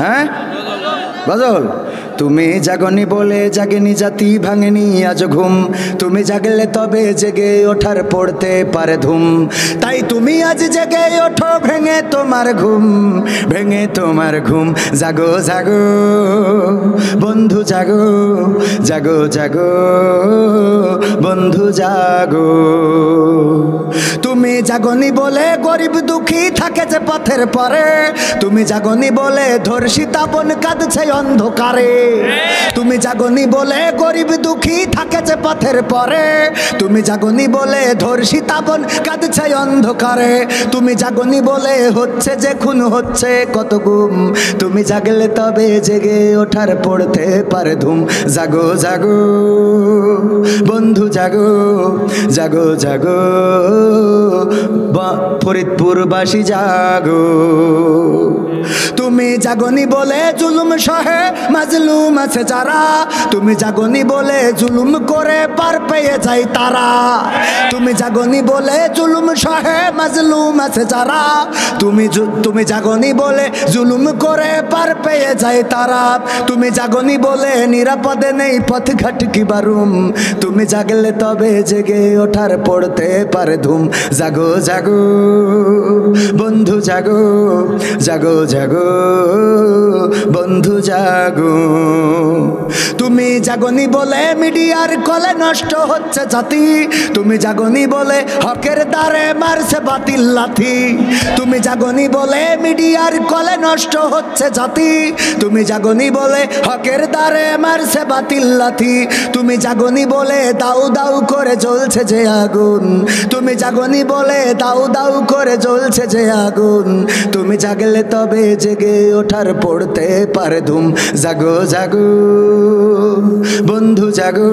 হ্যাঁ গজল। তুমি জাগনি বলে জাগেনি জাতি, ভাঙেনি আজ ঘুম। তুমি জাগলে তবে জেগে ওঠার পড়তে পারে ধুম। তাই তুমি আজ জেগে ওঠো, ভেঙে তোমার ঘুম, ভেঙে তোমার ঘুম। জাগো জাগো বন্ধু জাগো, জাগো জাগো বন্ধু জাগো। তুমি জাগনি বলে গরিব দুঃখী থাকে যে পথের পরে। তুমি জাগনি বলে ধর্ষিতা বোন কাঁদছে অন্ধকারে। তুমি জাগনি বলে গরিব দুঃখী থাকে যে পথের পরে। তুমি জাগনি বলে ধর্ষিতা বোন কাঁদছে অন্ধকারে। তুমি জাগনি বলে হচ্ছে যে খুন হচ্ছে কত গুম। তুমি জাগলে তবে জেগে ওঠার পড়তে পারে ধুম। জাগো জাগো বন্ধু জাগো, জাগো জাগো ফরিদপুরবাসী জাগো। তুমি জাগনি বলে জুলুম সহে মাজলুম আছে যারা। তুমি জাগনি বলে জুলুম করে পার পেয়ে যায় তারা। তুমি জাগনি বলে জুলুম সহে মাজলুম আছে যারা। তুমি জাগনি বলে জুলুম করে পার পেয়ে যায় তারা। তুমি জাগনি বলে নিরাপদে নেই পথঘাট কি বারুম। তুমি জাগলে তবে জেগে ওঠার পড়তে পারে ধুম। জাগো জাগো বন্ধু জাগো, জাগো জাগো বন্ধু জাগো। তুমি জাগনি বলে মিডিয়ার কলে নষ্ট হচ্ছে জাতি। তুমি জাগনি বলে হকের দ্বারে মারছে বাতিল লাথি। তুমি জাগনি বলে মিডিয়ার কলে নষ্ট হচ্ছে জাতি। তুমি জাগনি বলে হকের দ্বারে মারছে বাতিল লাথি। তুমি জাগনি বলে দাউ দাউ করে জ্বলছে যে আগুন। তুমি জাগনি বলে দাউ দাউ করে জ্বলছে যে আগুন। তুমি জাগলে তবে জেগে ওঠার পড়তে পারে ধুম। জাগো জাগো বন্ধু জাগো,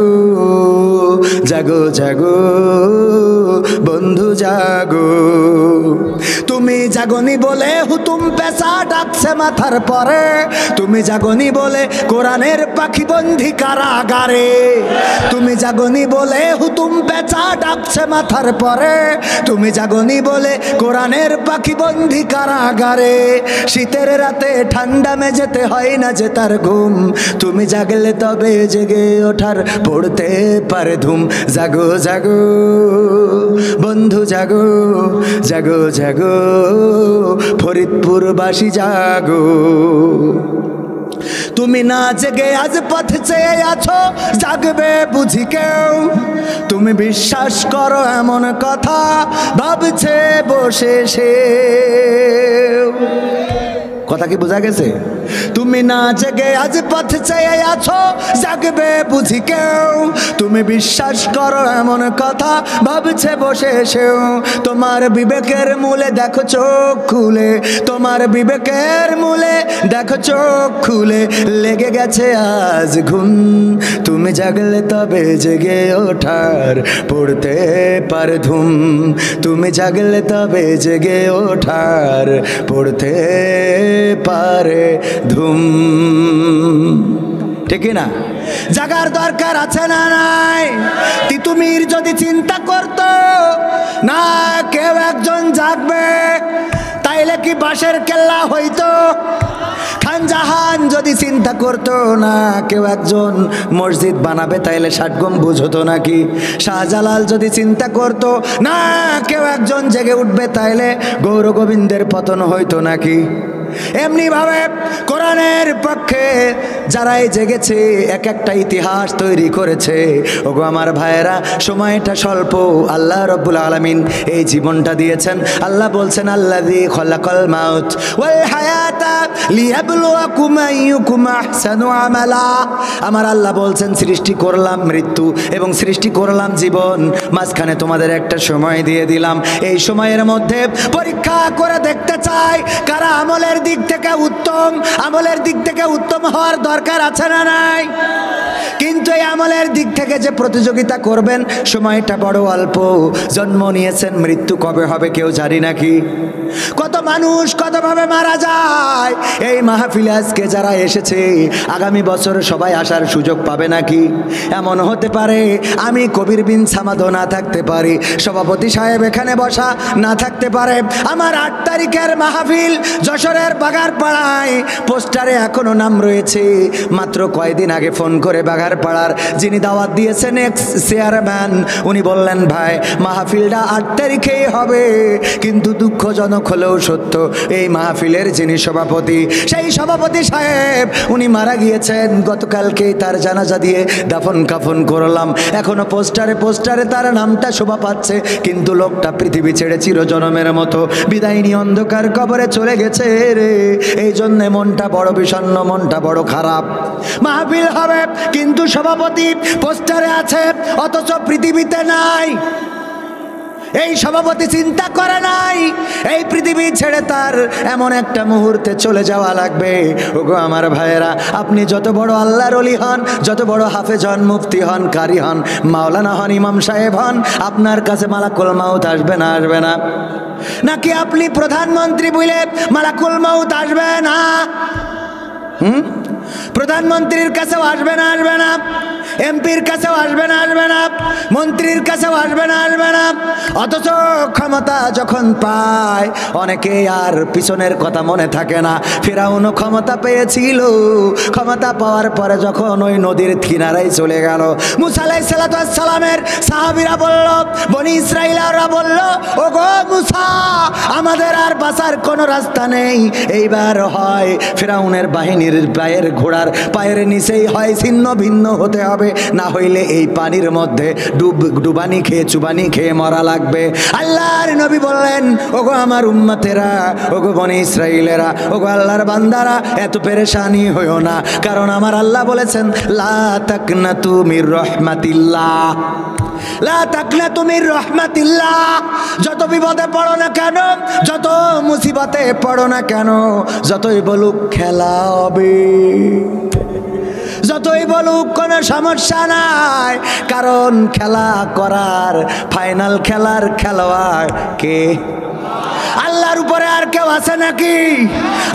জাগো জাগো বন্ধু জাগো। তুমি জাগনি বলে হুতুম পেশা ডাকছে মাথার পরে, তুমি জাগনি বলে কোরআনের পাখি বন্দি কারাগারে, তুমি জাগনি বলে হুতুম পেঁচা ডাকছে মাথার পরে, তুমি জাগনি বলে কোরআনের পাখি বন্দি কারাগারে। শীতের রাতে ঠান্ডা মেঝেতে হয় না যে তার ঘুম, তুমি জাগলে তবে জেগে ওঠার পড়তে পারে ধুম। জাগো জাগো বন্ধু জাগো, জাগো জাগো ফরিদপুরবাসী জাগো। তুমি না জেগে আজ পথ চেয়ে আছো, জাগবে বুঝি কেউ? তুমি বিশ্বাস করো এমন কথা ভাবছে বসে সে। কথা কি বোঝা গেছে? তুমি না জেগে আজ পথ চেয়ে আছো, জাগবে বুঝি কেউ? তুমি বিশ্বাস করো এমন কথা ভাবছে বসে সেও। তোমার বিবেকের মূলে দেখো চোখ খুলে, তোমার বিবেকের মূলে দেখো চোখ খুলে লেগে গেছে আজ ঘুম। তুমি জাগলে তবে জেগে ওঠার পড়তে পারে ধুম, তুমি জাগলে তবে জেগে ওঠার পড়তে পারে ধুম। ঠিক না? জাগার দরকার আছে না নাই? তিতুমির যদি চিন্তা করতো না কেউ একজন জাগবে, তাইলে কি বাঁশের কেল্লা হইতো? খানজাহান যদি চিন্তা করতো না কেউ একজন মসজিদ বানাবে, তাইলে 60 গম্বুজ হতো নাকি? শাহজালাল যদি চিন্তা করতো না কেউ একজন জেগে উঠবে, তাইলে গৌর গোবিন্দের পতন হইতো নাকি? এমনি ভাবে কোরআনের পক্ষে যারাই জেগেছে এক একটা ইতিহাস তৈরি করেছে। ওগো আমার ভাইয়েরা, সময়টা স্বল্প, আল্লাহ রাব্বুল আলামিন এই জীবনটা দিয়েছেন। আল্লাহ বলছেন আল্লাযী খালাকাল মাউত ওয়াল হায়াতা লিয়াবলুয়াকুম আইয়ুকুম আহসানু আমালা। আমার আল্লাহ বলছেন সৃষ্টি করলাম মৃত্যু এবং সৃষ্টি করলাম জীবন, মাঝখানে তোমাদের একটা সময় দিয়ে দিলাম। এই সময়ের মধ্যে পরীক্ষা করে দেখতে চাই কারা আমলের দিক থেকে উত্তম, আমলের দিক থেকে উত্তম হওয়ার দরকার আছে না নাই? কিন্তু এই আমলের দিক থেকে যে প্রতিযোগিতা করবেন সময়টা বড় অল্প। জন্ম নিয়েছেন, মৃত্যু কবে হবে কেউ জানি নাকি? কত মানুষ কতভাবে মারা যায়। এই মাহফিলে আজকে যারা এসেছে আগামী বছর সবাই আসার সুযোগ পাবে নাকি? এমন হতে পারে আমি কবির বিন সামাদও না থাকতে পারি, সভাপতি সাহেব এখানে বসা না থাকতে পারে। আমার 8 তারিখের মাহফিল যশোরের বাগারপাড়ায়, পোস্টারে এখনো নাম রয়েছে। মাত্র কয়েকদিন আগে ফোন করে বাগারপাড়ার যিনি দাওয়াত দিয়েছেন এক্স চেয়ারম্যান, উনি বললেন ভাই মাহফিলটা 8 তারিখেই হবে। কিন্তু দুঃখজনক হলেও সত্য, এই মাহফিলের যিনি সভাপতি, সেই সভাপতি সাহেব উনি মারা গিয়েছেন। গতকালকেই তার জানাজা দিয়ে দাফন কাফন করলাম। এখনো পোস্টারে পোস্টারে তার নামটা শোভা পাচ্ছে, কিন্তু লোকটা পৃথিবী ছেড়ে চিরজনমের মতো বিদায় নিয়ে অন্ধকার কবরে চলে গেছে রে। এই জন্যে মনটা বড় বিষণ্ণ, মনটা বড় খারাপ। মাহফিল হবে কিন্তু সভাপতি পোস্টারে আছে অথচ পৃথিবীতে নাই। এই সভাপতি চিন্তা করে নাই এই পৃথিবী ছেড়ে তার এমন একটা মুহূর্তে চলে যাওয়া লাগবে। ওগো আমার ভাইয়েরা, আপনি যত বড় আল্লাহর ওলি হন, যত বড় হাফেজ হন, মুফতি হন, কারি হন, মাওলানা হন, ইমাম সাহেব হন, আপনার কাছে মালাকুল মাউত আসবে না? আসবে না? নাকি আপনি প্রধানমন্ত্রী বলে মালাকুল মাউত আসবে না? প্রধানমন্ত্রীর কাছেও আসবে না? আসবে না? এমপির কাছেও আসবে না? আসবে না? মন্ত্রীর কাছেও আসবে না? আসবে না? অথচ ক্ষমতা যখন পায় অনেকে আর পিছনের কথা মনে থাকে না। ফিরাউনও ক্ষমতা পেয়েছিল, ক্ষমতা পাওয়ার পরে যখন ওই নদীর কিনারায় চলে গেল, মুসা আলাইহিস সালামের সাহাবীরা বলল, বনি ইসরাইলরা বলল, ওগো মুসা আমাদের আর বাঁচার কোনো রাস্তা নেই। এইবার হয় ফিরাউনের বাহিনীর ঘোড়ার পায়ের নিচেই হয় ছিন্ন ভিন্ন হতে হবে, না হইলে এই পানির মধ্যে ডুবানি খেয়ে চুবানি খেয়ে মরা লাগবে। আল্লাহর নবী বললেন, ওগো আমার উম্মতেরা, ওগো বনি ইসরাইলেরা, ওগো আল্লাহর বান্দারা, এত পেরেশানি হইও না, কারণ আমার আল্লাহ বলেছেন লা তাকনাতু মির রাহমাতিল্লাহ, লা তাকনাতু মির রাহমাতিল্লাহ। যত বিপদে পড়ো না কেন, যত মুসিবতে পড়ো না কেন, যতই বলুক খেলা হবে, যতই বলুক কোনো সমস্যা নাই, কারণ খেলা করার ফাইনাল খেলার খেলোয়াড় কে? আল্লাহর উপরে আর কেউ আছে নাকি?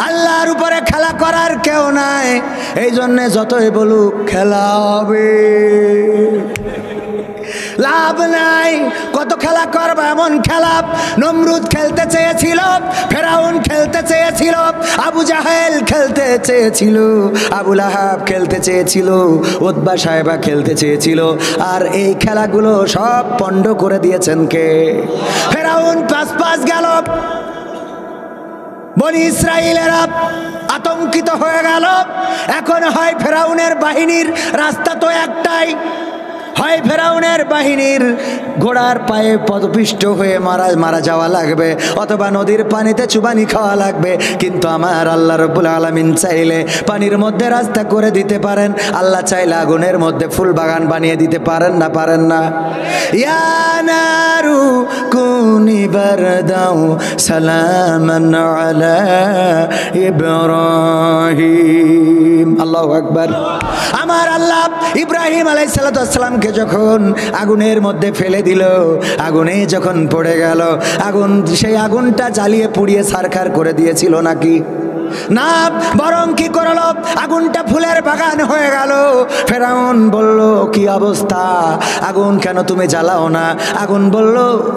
আল্লাহর উপরে খেলা করার কেউ নাই। এই জন্যে যতই বলুক খেলা হবে, লাভ নাই। কত খেলা করবে? এমন খেলা নমরুদ খেলতে চেয়েছিল, ফেরাউন খেলতে চেয়েছিল, আবু জাহেল খেলতে চেয়েছিল, আবু লাহাব খেলতে চেয়েছিল, উতবা সাহেবা খেলতে চেয়েছিল। আর এই খেলাগুলো সব পণ্ড করে দিয়েছেন কে? ফেরাউন পাঁচ গেল, বনি ইসরাইলেরা আতঙ্কিত হয়ে গেল। এখন হয় ফেরাউনের বাহিনীর রাস্তা তো একটাই, হয় ফেরাউনের বাহিনীর ঘোড়ার পায়ে পদপিষ্ট হয়ে মারা যাওয়া লাগবে, অথবা নদীর পানিতে চুবানি খাওয়া লাগবে। কিন্তু আমার আল্লাহ রাব্বুল আলামিন চাইলে পানির মধ্যে রাস্তা করে দিতে পারেন, আল্লাহ চাইলে আগুনের মধ্যে ফুল বাগান বানিয়ে দিতে পারেন না? পারেন না? ইয়া নারু কুনি বারদাও সালামান আলা ইব্রাহিম। আল্লাহু আকবার। আমার আল্লাহ ইব্রাহিম আলাইহিস সালামকে যখন আগুনের মধ্যে ফেলে দিল, আগুনে যখন পড়ে গেল, আগুন সেই আগুনটা জ্বালিয়ে পুড়িয়ে ছারখার করে দিয়েছিল নাকি? না, বরং কি করলো? আগুনটা ফুলের বাগান হয়ে গেল। ফেরাউন বলল, কি অবস্থা, আগুন কেন তুমি জ্বালাও না? আগুন বলল,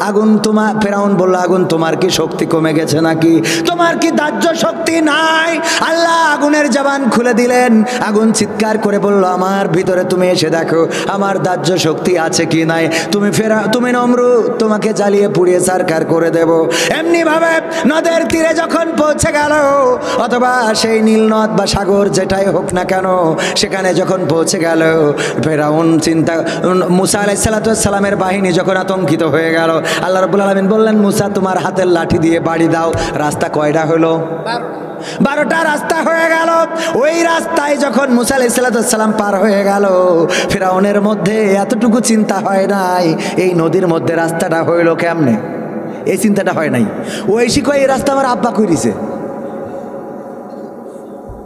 আগুন তোমার, ফেরাউন বলল, আগুন তোমার কি শক্তি কমে গেছে নাকি? তোমার কি দাহ্য শক্তি নাই? আল্লাহ আগুনের জবান খুলে দিলেন। আগুন চিৎকার করে বলল, আমার ভিতরে তুমি এসে দেখো আমার দাহ্য শক্তি আছে কি নাই। তুমি নমরুদ, তোমাকে জ্বালিয়ে পুড়িয়ে ছারখার করে দেব। এমনি ভাবে নদের তীরে যখন পৌঁছে গেল, অথবা সেই নীলনদ বা সাগর যেটাই হোক না কেন, সেখানে যখন পৌঁছে গেল, ফেরাউন মুসা আলাইহিস সালামের বাহিনী যখন আতঙ্কিত হয়ে গেল, আল্লাহ রাব্বুল আলামিন বললেন, মুসা তোমার হাতের লাঠি দিয়ে বাড়ি দাও। রাস্তা কয়টা হলো? 12টা রাস্তা হয়ে গেল। ওই রাস্তায় যখন মুসা আলাইহিস সালাম পার হয়ে গেল, ফেরাউনের মধ্যে এতটুকু চিন্তা হয় নাই এই নদীর মধ্যে রাস্তাটা হইল কেমনে, এই চিন্তাটা হয় নাই। ওই শিখো এই রাস্তা আমার আব্বা কইরিছে।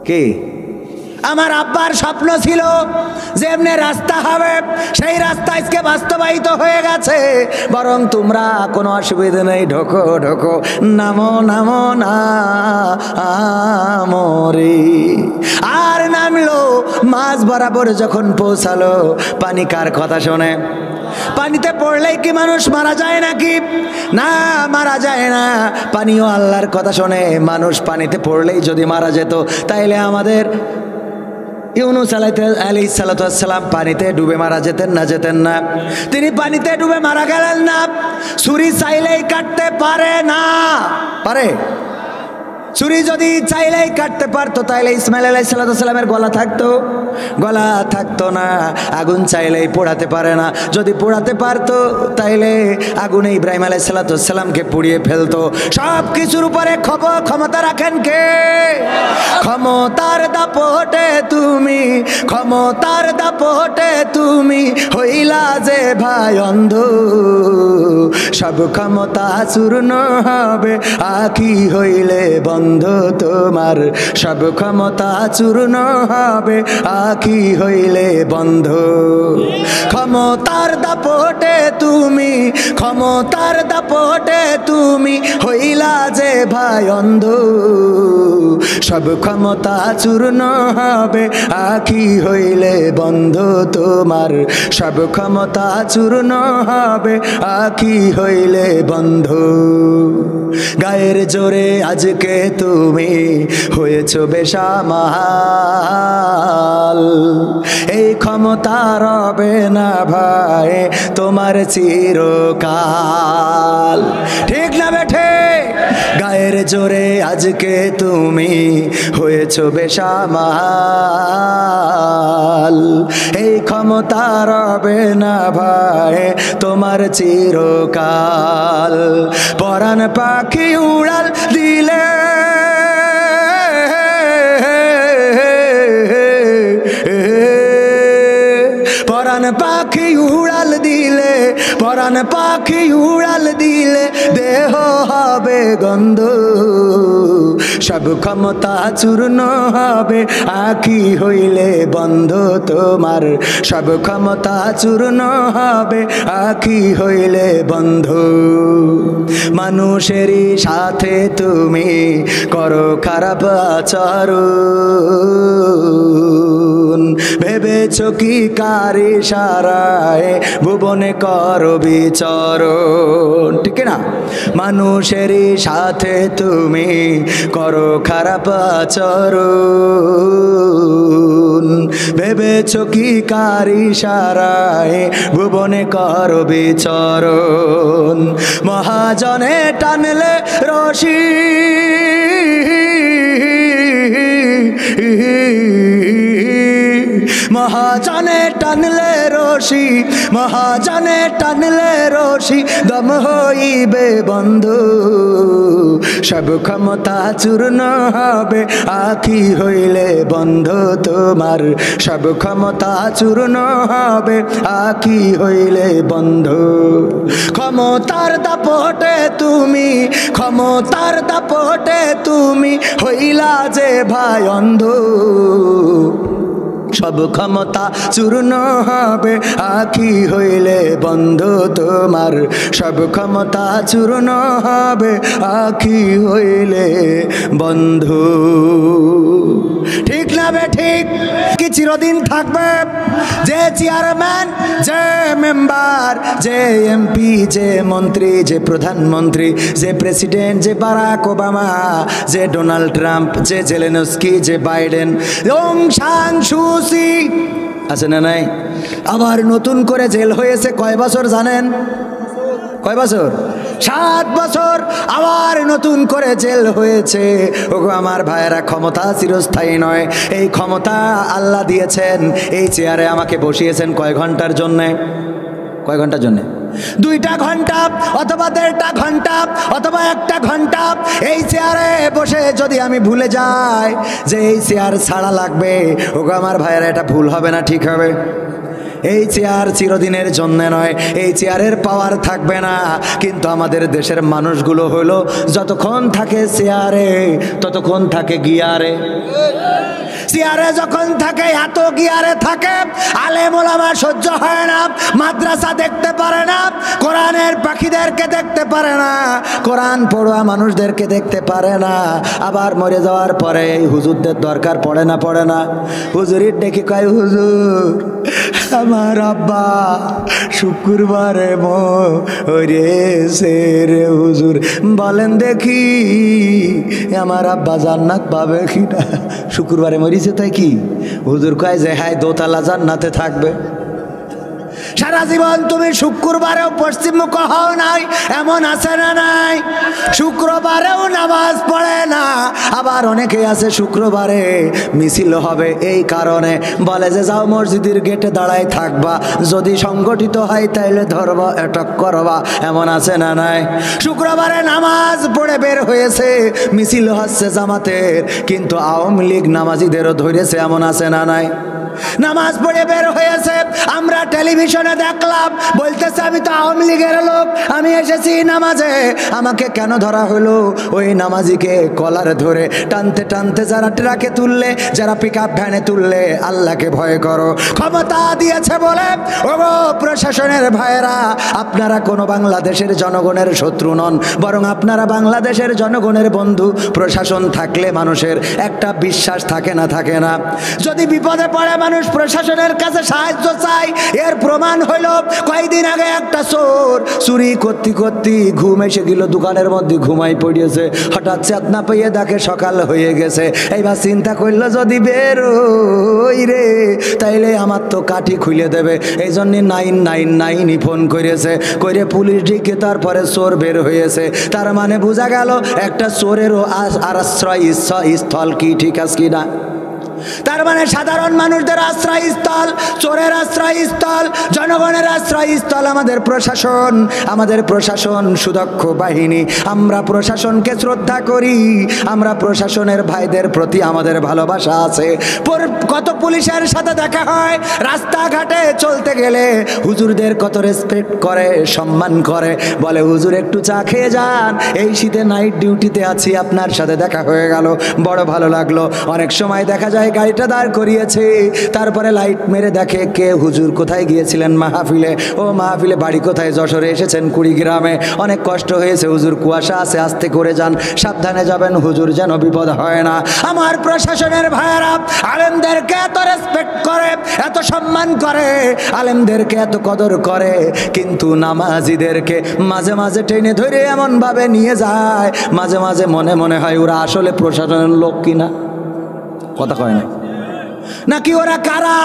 কে? আমার আব্বার স্বপ্ন ছিল যে এমনি রাস্তা হবে, সেই রাস্তা আজকে বাস্তবায়িত হয়ে গেছে। বরং তোমরা কোনো অসুবিধা নেই, ঢোকো ঢোকো, নামো নামো না আমরে। আর নামলো, মাঝ বরাবর যখন পৌঁছালো, পানি কার কথা শোনে? পানিতে পড়লেই কি মানুষ মারা যায় নাকি? না, মারা যায় না। পানিও আল্লাহর কথা শোনে। মানুষ পানিতে পড়লেই যদি মারা যেত, তাইলে আমাদের ইউনূস আলাইহিস সালাম পানিতে ডুবে মারা যেতেন না? যেতেন না। তিনি পানিতে ডুবে মারা গেলেন না। ছুরি চাইলেই কাটতে পারে না? পারে? ছুরি যদি চাইলেই কাটতে পারতো, তাইলে ইসমাইল আলাইহিস সালামের গলা থাকতো? গলা থাকতো না। আগুন চাইলেই পোড়াতে পারে না। যদি পোড়াতে পারতো, তাইলে আগুনে ইব্রাহিম আলাইহিস সালামকে পুড়িয়ে ফেলতো। সব কিছুর উপরে ক্ষমতা রাখেন কে? ক্ষমতার দাপটে তুমি, ক্ষমতার দাপটে তুমি হইলা যে ভাই অন্ধ। সব ক্ষমতা চূর্ণ হবে আখি হইলে বন্ধ তোমার। সব ক্ষমতা চূর্ণ হবে আখি হইলে বন্ধ। ক্ষমতার দাপটে তুমি, ক্ষমতার দাপটে তুমি হইলা যে ভাই অন্ধ। সব ক্ষমতা চূর্ণ হবে আখি হইলে বন্ধ তোমার। সব ক্ষমতা চূর্ণ হবে আখি হইলে বন্ধ। গায়ের জোরে আজকে তুমি হয়েছ বেসামাল। এই ক্ষমতা রবে না ভাই তোমার চিরকাল। ঠিক না বেঠে? গায়ের জোরে আজকে তুমি হয়েছ বেসামাল। এই ক্ষমতা রবে না ভাই তোমার চিরকাল। পরাণ পাখি উড়াল দিলে, পরাণ পাখি উড়াল দিলে, পরাণ পাখি উড়াল দিলে দেহ হবে গন্ধ। সব ক্ষমতা চূর্ণ হবে আঁখি হইলে বন্ধ তোমার, সব ক্ষমতা চূর্ণ হবে আঁখি হইলে বন্ধ। মানুষেরই সাথে তুমি করো খারাপ আচরণ, ভেবেছ কি কারি সারায় ভুবনে করো বিচরণ, ঠিক না? মানুষেরই সাথে তুমি করো খারাপ আচরণ, ভেবেছ কি কারি সারায় ভুবনে করো বিচরণ। মহাজনে টানলে রশি, মহাজনে টানলে রশি, মহাজনে টানলে রশি দম হইবে বন্ধু, সব ক্ষমতা চূর্ণ হবে আঁখি হইলে বন্ধ তোমার, সব ক্ষমতা চূর্ণ হবে আঁখি হইলে বন্ধ। ক্ষমতার দাপটে তুমি, ক্ষমতার দাপটে তুমি হইলা যে ভাই অন্ধ, সব ক্ষমতা চূর্ণ হবে আঁখি হইলে বন্ধ তোমার, সব ক্ষমতা চূর্ণ হবে আঁখি হইলে বন্ধু। ঠিক না বে ঠিক? কি চিরদিন থাকবে যে চেয়ারম্যান, যে মেম্বার, যে এমপি, যে মন্ত্রী, যে প্রধানমন্ত্রী, যে প্রেসিডেন্ট, যে বারাক ওবামা, যে ডোনাল্ড ট্রাম্প, যে জেলেনস্কি, যে বাইডেন, অং সান সুচি আছে না নাই? আবার নতুন করে জেল হয়েছে কয় বছর জানেন? কয় বছর? 7 বছর আবার নতুন করে জেল হয়েছে। ওগো আমার ভাইয়েরা, ক্ষমতা চিরস্থায়ী নয়। এই ক্ষমতা আল্লাহ দিয়েছেন, এই চেয়ারে আমাকে বসিয়েছেন কয় ঘন্টার জন্যে? কয় ঘন্টার জন্যে? 2টা ঘন্টা অথবা 1.5 ঘন্টা অথবা 1টা ঘন্টা। এই চেয়ারে বসে যদি আমি ভুলে যাই যে এই চেয়ার ছাড়া লাগবে, ওগো আমার ভাইয়েরা, এটা ভুল হবে না ঠিক হবে? এই চেয়ার চিরদিনের জন্য নয়, এই চেয়ারের পাওয়ার থাকবে না। কিন্তু আমাদের দেশের মানুষগুলো হলো যতক্ষণ থাকে চেয়ারে ততক্ষণ থাকে গিয়ারে। চেয়ারে যখন থাকে এত গিয়ারে থাকে, আলেম ওলামা সহ্য হয় না, মাদ্রাসা দেখতে পারে না, কোরআনের পাখিদেরকে দেখতে পারে না, কোরআন পড়ুয়া মানুষদেরকে দেখতে পারে না। আবার মরে যাওয়ার পরে এই হুজুরদের দরকার পড়ে না? পড়ে না? হুজুরির ডেকে কয়, হুজুর আমার আব্বা শুক্রবারে মরেছে রে হুজুর, বলেন দেখি আমার আব্বা জান্নাত পাবে কিনা? শুক্রবারে মরিছে তাই কি? হুজুর কয় যে হ্যাঁ, দোতলা জান্নাতে থাকবে। সারা জীবন তুমি শুক্রবারেও পশ্চিমমুখ হও নাই, এমন আছে না নাই? শুক্রবারেও নামাজ পড়ে না। আবার অনেকে আছে শুক্রবারে মিছিল হবে, এই কারণে বলে যে যাও মসজিদের গেটে দাঁড়ায় থাকবা, যদি সংগঠিত হয় তাইলে ধরবা, অ্যাটাক করবা, এমন আছে না নাই? শুক্রবারে নামাজ পড়ে বের হয়েছে, মিছিল হচ্ছে জামাতের, কিন্তু আওয়ামী লীগ নামাজিদেরও ধরেছে, এমন আছে না নাই? নামাজ পড়ে বের হয়েছে, আমরা টেলিভিশনে দেখলাম, বলতেছে আমি তো আওয়ামী লীগের লোক, আমি এসেছি নামাজে, আমাকে কেন ধরা হলো? ওই নামাজিকে কলার ধরে টানতে টানতে যারা ট্রাকে তুললে, যারা পিকআপ ভ্যানে তুললে, আল্লাহকে ভয় করো। ক্ষমতা দিয়েছে বলে ওগো প্রশাসনের ভাইয়েরা, আপনারা কোনো বাংলাদেশের জনগণের শত্রু নন, বরং আপনারা বাংলাদেশের জনগণের বন্ধু। প্রশাসন থাকলে মানুষের একটা বিশ্বাস থাকে না? থাকে না? যদি বিপদে পড়ে মানুষ প্রশাসনের কাছে সাহায্য চায়, এর প্রমাণ হইল কয়েকদিন আগে একটা চোর চুরি করতে করতে ঘুম এসে গেল, দোকানের মধ্যে ঘুমাই পড়িয়েছে, হঠাৎ চেতনা পেয়ে দেখে সকাল হয়ে গেছে। এইবার চিন্তা করলো যদি বেরোই রে তাইলে আমার তো কাঠি খুলে দেবে, এই জন্য 999 ফোন করেছে, করে পুলিশ ঢিকে তারপরে চোর বের হয়েছে। তার মানে বোঝা গেল একটা চোরেরও আশ্রয় স্থল কি ঠিক আছে কিনা? তার মানে সাধারণ মানুষদের আশ্রয়স্থল, চোরের আশ্রয়স্থল, জনগণের আশ্রয়স্থল আমাদের প্রশাসন। আমাদের প্রশাসন সুদক্ষ বাহিনী। আমরা প্রশাসনকে শ্রদ্ধা করি, আমরা প্রশাসনের ভাইদের প্রতি আমাদের ভালোবাসা আছে। কত পুলিশের সাথে দেখা হয়, রাস্তাঘাটে চলতে গেলে হুজুরদের কত রেসপেক্ট করে, সম্মান করে, বলে হুজুর একটু চা খেয়ে যান, এই শীতে নাইট ডিউটিতে আছি, আপনার সাথে দেখা হয়ে গেল, বড় ভালো লাগলো। অনেক সময় দেখা যায় গাড়িটা দাঁড় করিয়েছে, তারপরে লাইট মেরে দেখে কে হুজুর কোথায় গিয়েছিলেন মাহফিলে, ও মাহফিলে বাড়ি কোথায়, যশোরে এসেছেন কুড়িগ্রামে, অনেক কষ্ট হয়েছে হুজুর, কুয়াশা আছে, আস্তে করে যান, সাবধানে যাবেন হুজুর, যেন বিপদ হয় না। আমার প্রশাসনের ভাইয়েরা আলেমদেরকে এত রেসপেক্ট করে, এত সম্মান করে, আলেমদেরকে এত কদর করে, কিন্তু নামাজিদেরকে মাঝে মাঝে টেনে ধরে এমন ভাবে নিয়ে যায়, মাঝে মাঝে মনে মনে হয় ওরা আসলে প্রশাসনের লোক কিনা। কথা কয় না নাকি ওরা কারা?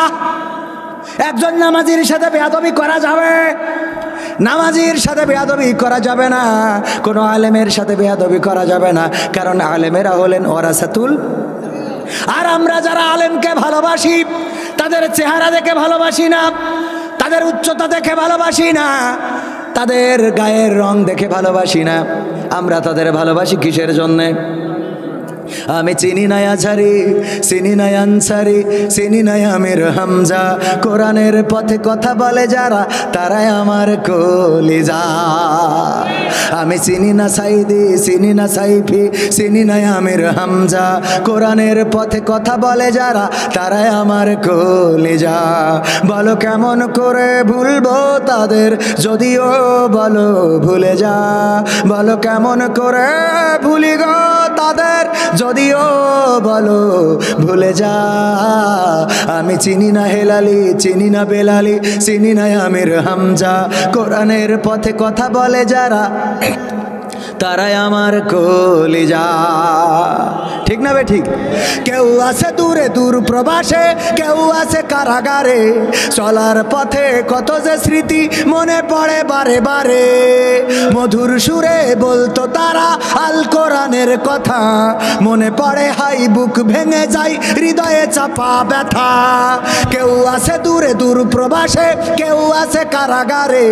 একজন নামাজির সাথে বেয়াদবি করা যাবে? নামাজির সাথে বেয়াদবি করা যাবে না, কোনো আলেমের সাথে বেয়াদবি করা যাবে না, কারণ আলেমেরা হলেন ওয়ারাসাতুল। আর আমরা যারা আলেমকে ভালোবাসি তাদের চেহারা দেখে ভালোবাসি না, তাদের উচ্চতা দেখে ভালোবাসি না, তাদের গায়ের রং দেখে ভালোবাসি না, আমরা তাদের ভালোবাসি কিসের জন্যে? আমি চিনি নাই আছারি, চিনি নাই আনসারি, চিনি নাই আমির হামজা, কোরআনের পথে কথা বলে যারা তারাই আমার কলিজা। আমি চিনি না সাইদি, চিনি না সাইফি, চিনি নাই আমির হামজা, কোরআনের পথে কথা বলে যারা তারাই আমার কলিজা। বলো কেমন করে ভুলবো তাদের, যদিও বলো ভুলে যা, বলো কেমন করে ভুলি গো তাদের, যদিও বলো ভুলে যা। আমি চিনি না হেলালি, চিনি না বেলালি, চিনি না আমির হামজা, কোরআনের পথে কথা বলে যারা তারাই আমার কলিজা। ঠিক না বে ঠিক? কেউ আছে দূরে দূর প্রবাসে, কেউ আছে কারাগারে, চলার পথে কত যে স্মৃতি মনে পড়ে বারে বারে, মধুর সুরে বলতো তারা আল কোরআনের কথা, মনে পড়ে হাই বুক ভেঙে যায়, হৃদয়ে চাপা ব্যথা। কেউ আছে দূরে দূর প্রবাসে, কেউ আছে কারাগারে,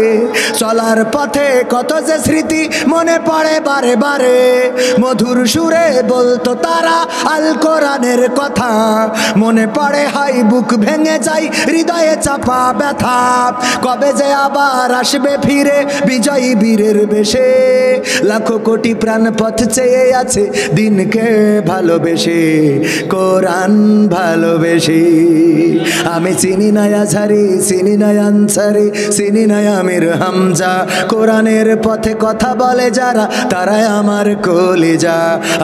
চলার পথে কত যে স্মৃতি মনে পড়ে বারে বারে, মধুর সুরে বলতো তারা আল কোরআনের কথা, মনে পড়ে হাই বুক ভেঙে যায়, হৃদয়ে চাপা ব্যথা। কবে যে আবার আসবে ফিরে বিজয়ী বীরের বেশে, লাখো কোটি প্রাণ পথ চেয়ে আছে দিনকে ভালোবেসে, কোরআন ভালোবেসে। আমি চিনি না আজহারি, চিনি না আনসারি, চিনি না আমির হামজা, কোরআনের পথে কথা বলে যারা তারাই আমার কলিজা।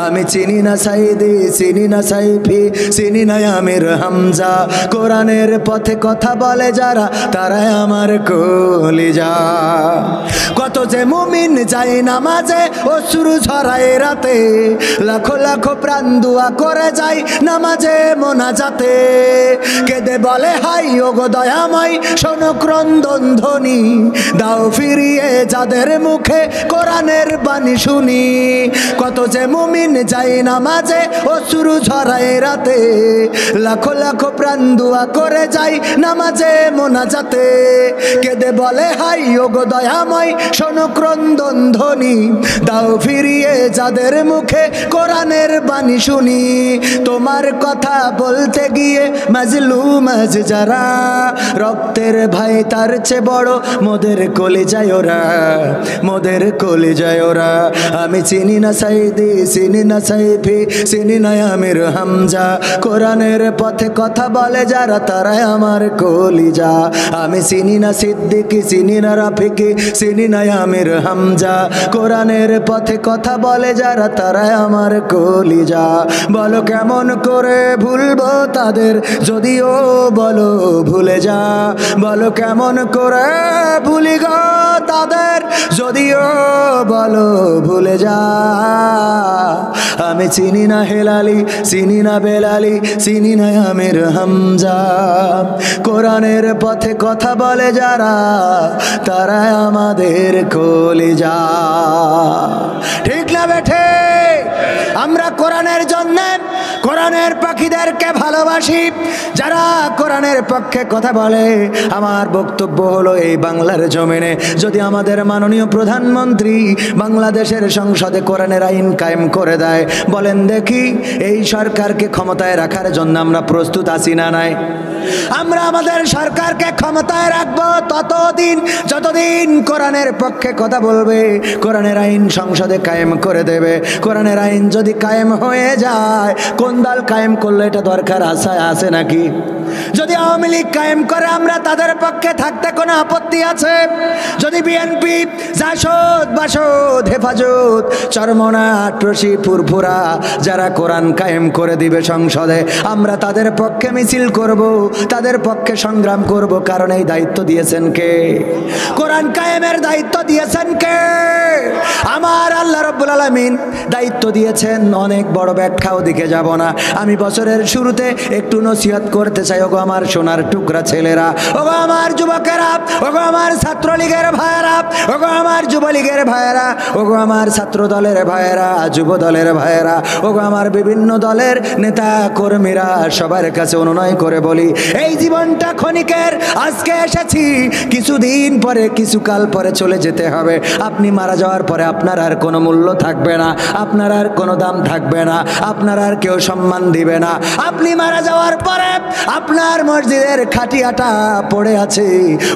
আমি চিনি না সাইদি, চিনি না সাইফি, চিনি না আমির হামজা, কোরআনের পথে কথা বলে যারা তারাই আমার কলিজা। কত যে মুমিন যায় নামাজে অশ্রু ঝরায় রাতে, লাখো লাখো প্রাণ দুয়া করে যায় নামাজে মোনাজাতে, কেঁদে বলে হাই ওগো দয়াময় শোনো ক্রন্দন ধ্বনি, দাও ফিরিয়ে যাদের মুখে কোরআনের বাণী শুনি। কত যে মুমিন যায় নামাজে অশ্রু ঝরায় রাতে, লাখো লাখো প্রাণ দুয়া করে যায় নামাজে মোনাজাতে, কেঁদে বলে হাই ওগো দয়াময় শোনো ক্রন্দন ধ্বনি, দাও ফিরিয়ে যাদের মুখে কোরআনের বাণী শুনি। তোমার কথা বলতে গিয়ে মাজলুম আজ যারা, রক্তের ভাই তার চেয়ে বড় মোদের কলিজায় ওরা, মোদের কলিজায় ওরা। আমি চিনি না সাইদি, চিনি না সাইফি, চিনি না আমির হামজা, কোরআনের পথে কথা বলে যারা তারাই আমার কলিজা। আমি চিনি না সিদ্দিকি, চিনি না রাফিকি, চিনি না আমির হামজা, কোরআনের পথে কথা বলে যারা তারাই আমার কলিজা। বলো কেমন করে ভুলবো তাদের, যদিও বলো ভুলে যা, বলো কেমন করে ভুলি গো তাদের, যদিও বলো ভুলে যা। আমি চিনি না হেলালি, চিনি না বেলালি, চিনি না আমির হামজা, কোরআনের পথে কথা বলে যারা তারাই আমাদের কলিজা। ঠিক না বেঠে? আমরা কোরআনের জন্য কোরআনের পাখিদেরকে ভালোবাসি, যারা কোরআনের পক্ষে কথা বলে। আমার বক্তব্য হলো, এই বাংলার জমিনে যদি আমাদের মাননীয় প্রধানমন্ত্রী বাংলাদেশের সংসদে কোরআনের আইন কায়েম করে দেয়, বলেন দেখি এই সরকারকে ক্ষমতায় রাখার জন্য আমরা প্রস্তুত আছি না নাই? আমরা আমাদের সরকারকে ক্ষমতায় রাখবো ততদিন যতদিন কোরআনের পক্ষে কথা বলবে, কোরআনের আইন সংসদে কায়েম করে দেবে। কোরআনের আইন যদি কায়েম হয়ে যায়, কোন দল কায়েম করলে এটা দরকার আছে নাকি? যদি আওয়ামী লীগ কায়েম করে, আমরা তাদের পক্ষে থাকতে কোনো আপত্তি আছে? যদি বিএনপি, জাসদ, বাসদ, হেফাজত, চরমনা, আট্রসি, ফুরফুরা যারা কোরআন কায়েম করে দিবে সংসদে, আমরা তাদের পক্ষে মিছিল করব, তাদের পক্ষে সংগ্রাম করব। কারণ এই দায়িত্ব দিয়েছেন কে? কোরআন কায়েমের দায়িত্ব দিয়েছেন কে? আমার আল্লাহ রাব্বুল আলামিন দায়িত্ব দিয়েছেন। অনেক বড় ব্যাখ্যা, ওদিকে যাব না। আমি বছরের শুরুতে একটু নসিহত করতে চাই। ওগো আমার সোনার টুকরা ছেলেরা, ওগো আমার যুবকেরা, ওগো আমার ছাত্রলীগের ভাইয়েরা, ওগো আমার যুবলীগের ভাইয়েরা, ওগো আমার ছাত্র দলের ভাইয়েরা, যুব দলের ভাইয়েরা, ওগো আমার বিভিন্ন দলের নেতা কর্মীরা, সবার কাছে অনুনয় করে বলি, এই জীবনটা ক্ষণিকের। আজকে এসেছি, কিছুদিন পরে, কিছুকাল পরে চলে যেতে হবে। আপনি মারা যাওয়ার পরে আপনার আর কোনো মূল্য থাকবে না, আপনার আর কোনো দাম থাকবে না, আপনার আর কেউ সম্মান দিবে না। আপনি মারা যাওয়ার পরে আপনার মসজিদের খাটিয়াটা পড়ে আছে,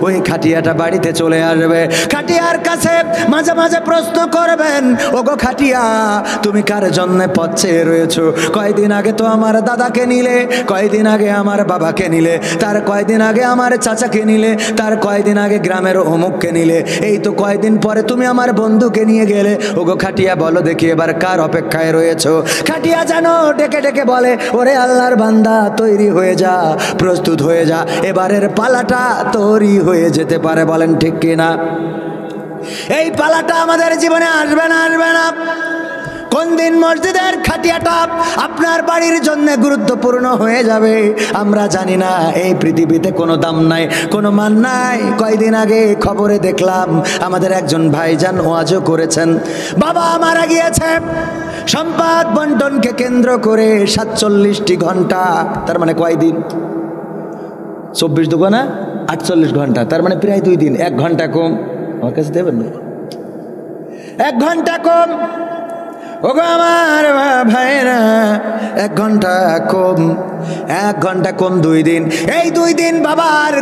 ওই খাটিয়াটা বাড়িতে চলে আসবে। খাটিয়ার কাছে মাঝে মাঝে প্রশ্ন করবেন, ওগো খাটিয়া, তুমি কার জন্য পথ চেয়ে রয়েছো? কয়দিন আগে তো আমার দাদাকে নিলে, কয়দিন আগে আমার বাবাকে নিলে, তার কয়দিন আগে আমার চাচাকে নিলে, তার কয়দিন আগে গ্রামের অমুককে নিলে, এই তো কয়দিন পরে তুমি আমার বন্ধুকে নিয়ে গেলে। ওগো খাটিয়া, বলো দেখি এবার কার অপেক্ষায় রয়েছো? খাটিয়া যেন ডেকে ডেকে বলে, ওরে আল্লাহর বান্দা, তৈরি হয়ে যা, প্রস্তুত হয়ে যা, এবারের পালাটা তৈরি হয়ে যেতে পারে। বলেন ঠিক কিনা? এই পালাটা আমাদের জীবনে আসবে না, আসবে না। কোন দিন মসজিদের খাটিয়াটা আপনার বাড়ির জন্য গুরুত্বপূর্ণ হয়ে যাবে আমরা জানি না। এই পৃথিবীতে কোনো দাম নাই, কোনো মান নাই। কয়দিন আগে খবরে দেখলাম আমাদের একজন ভাইজান ওয়াজও করেছেন, বাবা মারা গিয়েছে। সম্পদ বন্টনকে কেন্দ্র করে 47টি ঘন্টা, তার মানে কয়দিন? 24 দুগুণা 48 ঘন্টা, তার মানে প্রায় 2 দিন। 1 ঘন্টা কম, আমার কাছে দেবেন না? 1 ঘন্টা কম। ওগো আমার ভাইরা, 1 ঘন্টা কম, 1 ঘন্টা কম, 2 দিন। এই 2 দিন বাবার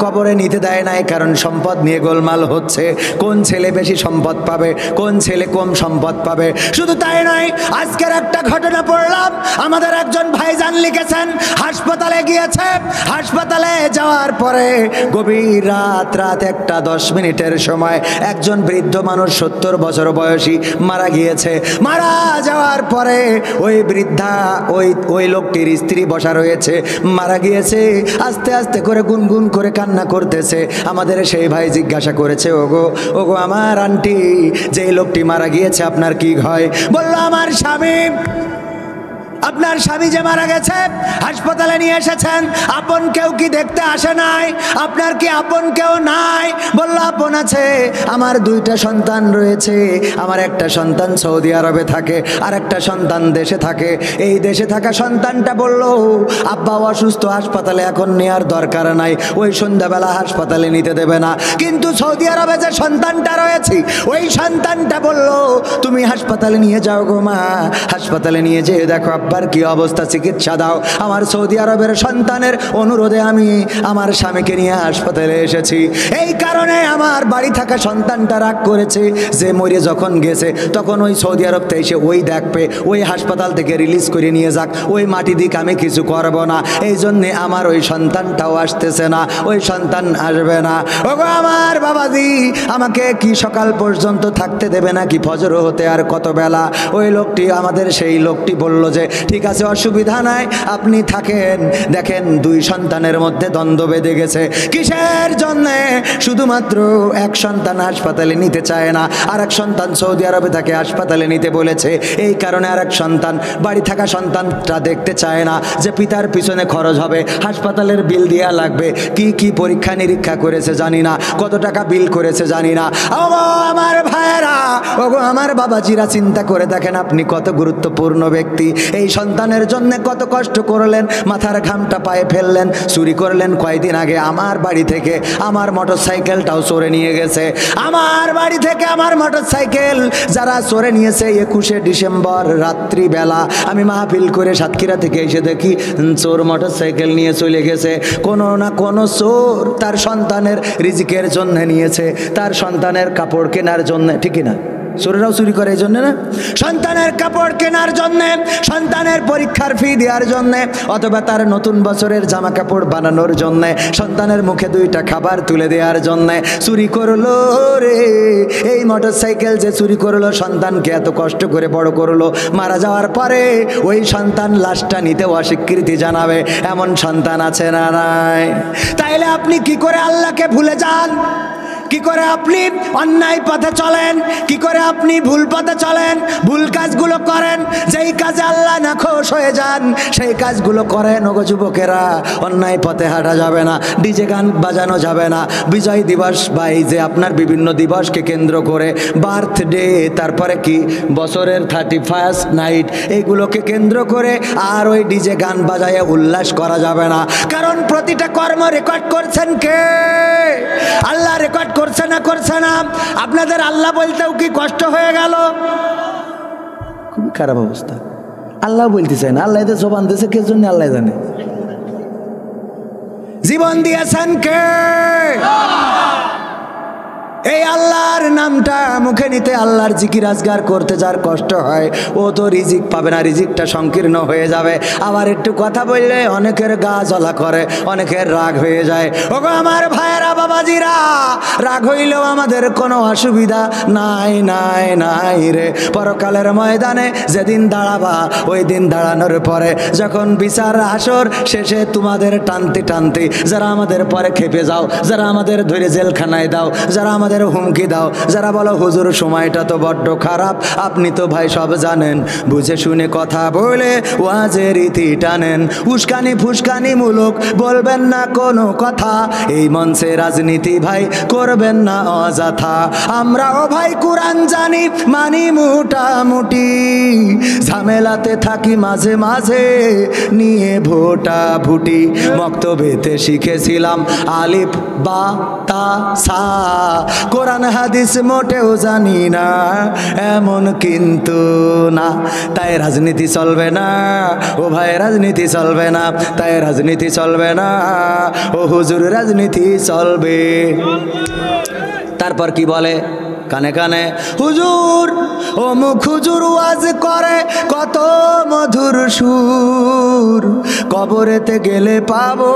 কবরে নিতে দেয় নাই, কারণ সম্পদ নিয়ে গোলমাল হচ্ছে। কোন ছেলে বেশি সম্পদ পাবে, কোন ছেলে কম সম্পদ পাবে। শুধু তাই নয়, আজকের একটা ঘটনা পড়লাম, আমাদের একজন ভাইজান লিখেছেন, হাসপাতালে গিয়েছে। হাসপাতালে যাওয়ার পরে গভীর রাত 1:10 সময় একজন বৃদ্ধ মানুষ, 70 বছর বয়সী, মারা গিয়েছে। মারা যাওয়ার পরে ওই বৃদ্ধা, ওই লোকটির স্ত্রী বসা রয়েছে, মারা গিয়েছে। আস্তে আস্তে করে গুনগুন করে কান্না করতেছে। আমাদের সেই ভাই জিজ্ঞাসা করেছে, ওগো আমার আন্টি, যে লোকটি মারা গিয়েছে আপনার কি হয়? বলল, আমার স্বামী। আপনার স্বামী যে মারা গেছে, হাসপাতালে নিয়ে এসেছেন, আপন কেউ কি দেখতে আসে নাই? আপনার কি আপন কেউ নাই? বলল, আপন আছে, আমার 2টা সন্তান রয়েছে। আমার একটা সন্তান সৌদি আরবে থাকে, আর একটা সন্তান দেশে থাকে। এই দেশে থাকা সন্তানটা বলল, আব্বা অসুস্থ, হাসপাতালে এখন নেওয়ার দরকার নাই, ওই সন্ধ্যাবেলা হাসপাতালে নিতে দেবে না। কিন্তু সৌদি আরবে যে সন্তানটা রয়েছে, ওই সন্তানটা বলল, তুমি হাসপাতালে নিয়ে যাও গো মা, হাসপাতালে নিয়ে যেয়ে দেখো আব্বার কি অবস্থা, চিকিৎসা দাও। আমার সৌদি আরবের সন্তানের অনুরোধে আমি আমার স্বামীকে নিয়ে হাসপাতালে এসেছি। এই কারণে আমার বাড়ি থাকা সন্তানটা রাগ করেছে যে মরে যখন গেছে, তখন ওই সৌদি আরব থেকে এসে ওই দেখবে, ওই হাসপাতাল থেকে রিলিজ করে নিয়ে যাক, ওই মাটি দিক, আমি কিছু করব না। এই জন্যে আমার ওই সন্তানটাও আসতেছে না, ওই সন্তান আসবে না। ওগো আমার বাবাজি, আমাকে কি সকাল পর্যন্ত থাকতে দেবে নাকি ফজর হতে আর কত বেলা? ওই লোকটি, আমাদের সেই লোকটি বলল যে ঠিক আছে, অসুবিধা নাই, আপনি থাকেন। দেখেন দুই সন্তানের মধ্যে দ্বন্দ্ব বেঁধে গেছে। কিসের জন্যে? শুধুমাত্র এক সন্তান হাসপাতালে নিতে চায় না, আর এক সন্তান সৌদি আরবে তাকে হাসপাতালে নিতে বলেছে। এই কারণে আর এক সন্তান বাড়ি থাকা সন্তানটা দেখতে চায় না যে পিতার পিছনে খরচ হবে, হাসপাতালের বিল দেওয়া লাগবে, কি কি পরীক্ষা নিরীক্ষা করেছে জানি না, কত টাকা বিল করেছে জানি না। ওগো আমার ভাইয়েরা, ওগো আমার বাবাজিরা, চিন্তা করে দেখেন আপনি কত গুরুত্বপূর্ণ ব্যক্তি। এই সন্তানের জন্য কত কষ্ট করলেন, মাথার ঘামটা পায়ে ফেললেন, চুরি করলেন। কয়েকদিন আগে আমার বাড়ি থেকে আমার মোটর সাইকেলটাও চোরে নিয়ে গেছে। আমার বাড়ি থেকে আমার মোটর সাইকেল যারা চোরে নিয়েছে, 21শে ডিসেম্বর রাত্রিবেলা আমি মাহফিল করে সাতক্ষীরা থেকে এসে দেখি চোর মোটর সাইকেল নিয়ে চলে গেছে। কোনো না কোনো চোর তার সন্তানের রিজিকের জন্য নিয়েছে, তার সন্তানের কাপড় কেনার জন্য, ঠিকই না? চোরেরাও চুরি করে এই জন্যে না, সন্তানের কাপড় কেনার জন্যে, সন্তানের পরীক্ষার ফি দেওয়ার জন্যে, অথবা তার নতুন বছরের জামা কাপড় বানানোর জন্যে, সন্তানের মুখে দুইটা খাবার তুলে দেওয়ার জন্যে চুরি করলো রে। এই মোটর সাইকেল যে চুরি করলো, সন্তানকে এত কষ্ট করে বড় করলো, মারা যাওয়ার পরে ওই সন্তান লাশটা নিতে অস্বীকৃতি জানাবে, এমন সন্তান আছে না নাই? তাইলে আপনি কি করে আল্লাহকে ভুলে যান? কি করে আপনি অন্যায় পথে চলেন? কি করে আপনি ভুল পথে চলেন, ভুল কাজগুলো করেন? যেই কাজে আল্লাহ নাখোশ হয়ে যান সেই কাজগুলো করেন। ওগো যুবকেরা, অন্যায় পথে হাঁটা যাবে না, ডিজে গান বাজানো যাবে না। বিজয় দিবস বা এই যে আপনার বিভিন্ন দিবসকে কেন্দ্র করে, বার্থডে, তারপরে কি বছরের 31st নাইট, এইগুলোকে কেন্দ্র করে আর ওই ডিজে গান বাজায় উল্লাস করা যাবে না। কারণ প্রতিটা কর্ম রেকর্ড করছেন কে? আল্লাহ রেকর্ড করছে না, করছে না? আপনাদের আল্লাহ বলতেও কি কষ্ট হয়ে গেল? খুবই খারাপ অবস্থা। আল্লাহ বলতে চায় না, আল্লাহ এদের জবান দিয়েছে কে জন্য আল্লাহ জানে। জীবন দিয়েছেন কে? এই আল্লাহর নামটা মুখে নিতে, আল্লাহর জিকির আজগার করতে যার কষ্ট হয়, ও তো রিজিক পাবে না, রিজিকটা সংকীর্ণ হয়ে যাবে। আবার একটু কথা বললে অনেকের গা জ্বলা করে, অনেকের রাগ হয়ে যায়। ওগো আমার ভাইয়েরা, বাবাজিরা, রাগ হইলেও আমাদের কোনো অসুবিধা নাই, নাই, নাই রে। পরকালের ময়দানে যেদিন দাঁড়াবা, ওই দিন দাঁড়ানোর পরে যখন বিচার হাসর শেষে তোমাদের টানতে টানতে, যারা আমাদের পরে খেপে যাও, যারা আমাদের ধরে জেলখানায় দাও, যারা আমাদের হুমকি দাও, যারা বলো হুজুর সময়টা তো বড্ড খারাপ, আপনি তো ভাই সব জানেন, বুঝে শুনে কথা বলে ওয়াজের রীতি টানেন, উস্কানি ফুসকানি মূলক বলবেন না কোনো কথা, এই মঞ্চে রাজনীতি ভাই করবেন না অযথা। আমরাও ভাই কোরআন জানি, মানি মোটামুটি, ঝামেলাতে থাকি মাঝে মাঝে নিয়ে ভোটা ভুটি। মক্তবেতে শিখেছিলাম আলিফ বা তা সা, কোরআন হাদিস মোটেও জানি না, এমন কিন্তু না। তাই রাজনীতি চলবে না ও ভাই, রাজনীতি চলবে না, তাই রাজনীতি চলবে না ও হুজুর, রাজনীতি চলবে। তারপর কি বলে কানে কানে, হুজুর ও মুখ হুজুর ওয়াজ করে কত মধুর সুর, কবরেতে গেলে পাবো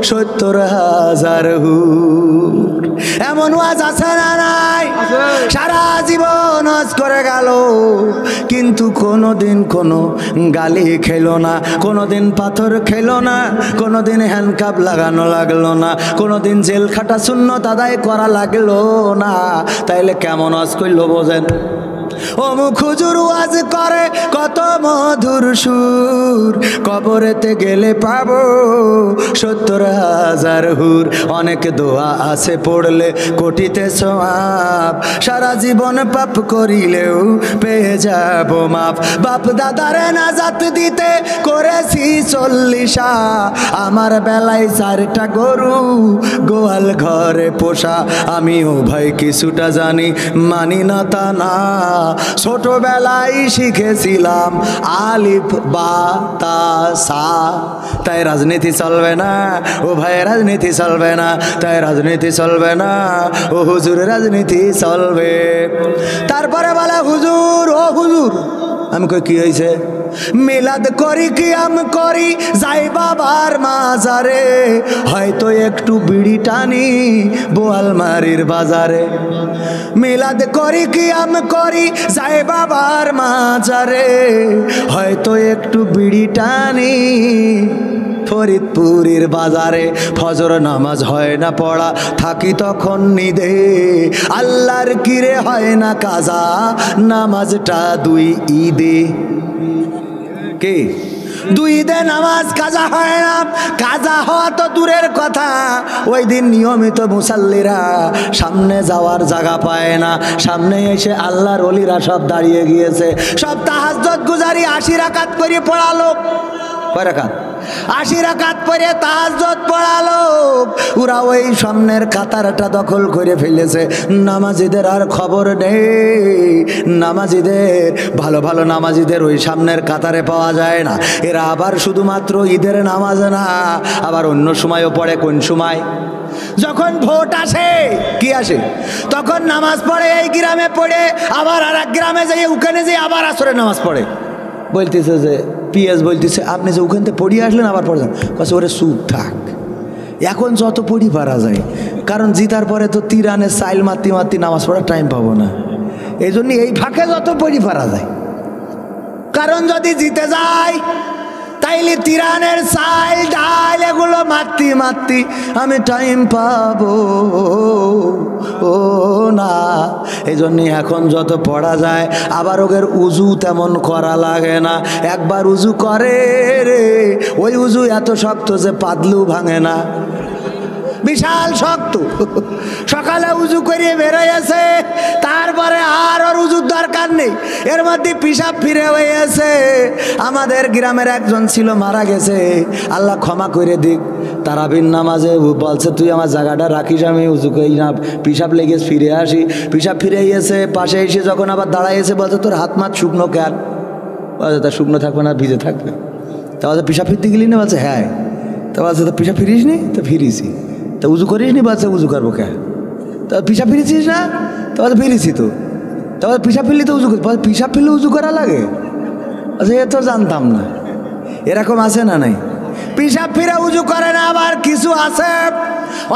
70,000 হুর। এমন ওয়াজ আছে না নাই? সারা জীবন ওয়াজ করে গেল, কিন্তু কোনোদিন কোনো গালি খেলো না, কোনোদিন পাথর খেলো না, কোনোদিন হ্যান্ডকাপ লাগানো লাগলো না, কোনোদিন জেল খাটা সুন্নত আদায় করা লাগলো না। তাইলে কেমন ওয়াজ করলো বোঝেন? ও মুখ হুজুর ওয়াজ করে কত মধুর সুর, কবরেতে গেলে পাবো 70,000 হুর। অনেক দোয়া আছে পড়লে কোটিতে সওয়াব, সারা জীবন পাপ করিলেও পেয়ে যাব মাপ। বাপ দাদারে নাজাত দিতে করেছি 40, আমার বেলায় 4টা গরু গোয়াল ঘরে পোষা। আমিও ভাই কিছুটা জানি, মানি না তা না, ছোটবেলায় শিখেছিলাম আলিফ বা তা সা। তাই রাজনীতি চলবে না ও ভাই, রাজনীতি চলবে না, তাই রাজনীতি চলবে না ও হুজুর, রাজনীতি চলবে। তারপরে বলে হুজুর, ও হুজুর, আমি কই কি হয়েছে? মিলাদ করি কিয়াম করি যাই বাবার মাজারে, হয়তো একটু বিড়ি টানি বোয়ালমারির বাজারে। মিলাদ করি কিয়াম করি যাই বাবার মাজারে, হয়তো একটু বিড়ি টানি ফরিদপুরের বাজারে। ফজর নামাজ হয় না পড়া, থাকি তখন নিদে, আল্লাহর কিরে হয় না কাজা, নামাজটা দুই ঈদে। কে? দুই ঈদে নামাজ কাজা হয় না। কাজা হওয়া তো দূরের কথা, ওই দিন নিয়মিত মুসাল্লিরা সামনে যাওয়ার জায়গা পায় না। সামনে এসে আল্লাহর ওলিরা সব দাঁড়িয়ে গিয়েছে, সব তাহাজ্জুদ গুজারি 80 রাকাত করে পড়ালো। কয় রাকাত? 80 রাকাত পরে তাহাজ্জুদ পড়ালো। ওরা ওই সামনের কাতারটা দখল করে ফেলেছে। নামাজিদের আর খবর নেই। নামাজিদের, ভালো ভালো নামাজিদের ওই সামনের কাতারে পাওয়া যায় না। এরা আবার শুধুমাত্র ঈদের নামাজ না, আবার অন্য সময়ও পড়ে। কোন সময়? যখন ভোট আসে। কি আসে? তখন নামাজ পড়ে এই গ্রামে, পড়ে আবার আর এক গ্রামে যাই, ওখানে যাই আবার আসরের নামাজ পড়ে। বলতেছে যে পিএস বলতেছে, আপনি যে ওখান থেকে পড়িয়ে আসলেন আবার পড়েছেন। কাছে ওরে চুপ থাক, এখন যত পড়ি পারা যায়, কারণ জিতার পরে তো তিরানের সাইল মারতে মারতে নামাজ পড়ার টাইম পাবো না। এই জন্য এই ফাঁকে যত পড়ি পারা যায়, কারণ যদি জিতে যায় তাইলে তিরানের সাইল ডাল এগুলো মারতে মারতে আমি টাইম পাবো ও না। এই জন্য এখন যত পড়া যায়, আবার ওদের উজু তেমন করা লাগে না। একবার উজু করে রে, ওই উজু এত শক্ত যে পাতলু ভাঙে না, বিশাল শক্ত। সকালে উজু করিয়ে বেরোয়েছে, তারপরে আর ওর উজুর দরকার নেই, এর মধ্যে পিসাব ফিরে হয়েছে। আমাদের গ্রামের একজন ছিল, মারা গেছে, আল্লাহ ক্ষমা করে দিক। তারাবির নামাজে বলছে, তুই আমার জায়গাটা রাখিস, আমি উজু করি না, পিসাব লেগে ফিরে আসি। পিসাব ফিরে গিয়েছে, পাশে এসে যখন আবার দাঁড়াইছে, বলছে তোর হাত মাত শুকনো কেন? বলছে তা শুকনো থাকবে না, ভিজে থাকবে। তা বলছে পিসাব ফিরতে গেলি না? বলছে হ্যাঁ। তা বলছে তো পিসাব ফিরিস নি? তো ফিরিছি। তা উজু করিস নি? বলছে উজু করবো কে? তা পিসাব ফিরেছিস না? তা বলছে ফিরেছি তো। তা বলছে পিসাব ফিরলি তো উজু করি? পিসাব ফিরলে উজু করা লাগে? আচ্ছা, এ তো জানতাম না। এরকম আছে না নাই? পিসাব ফিরে উজু করে না। আবার কিছু আছে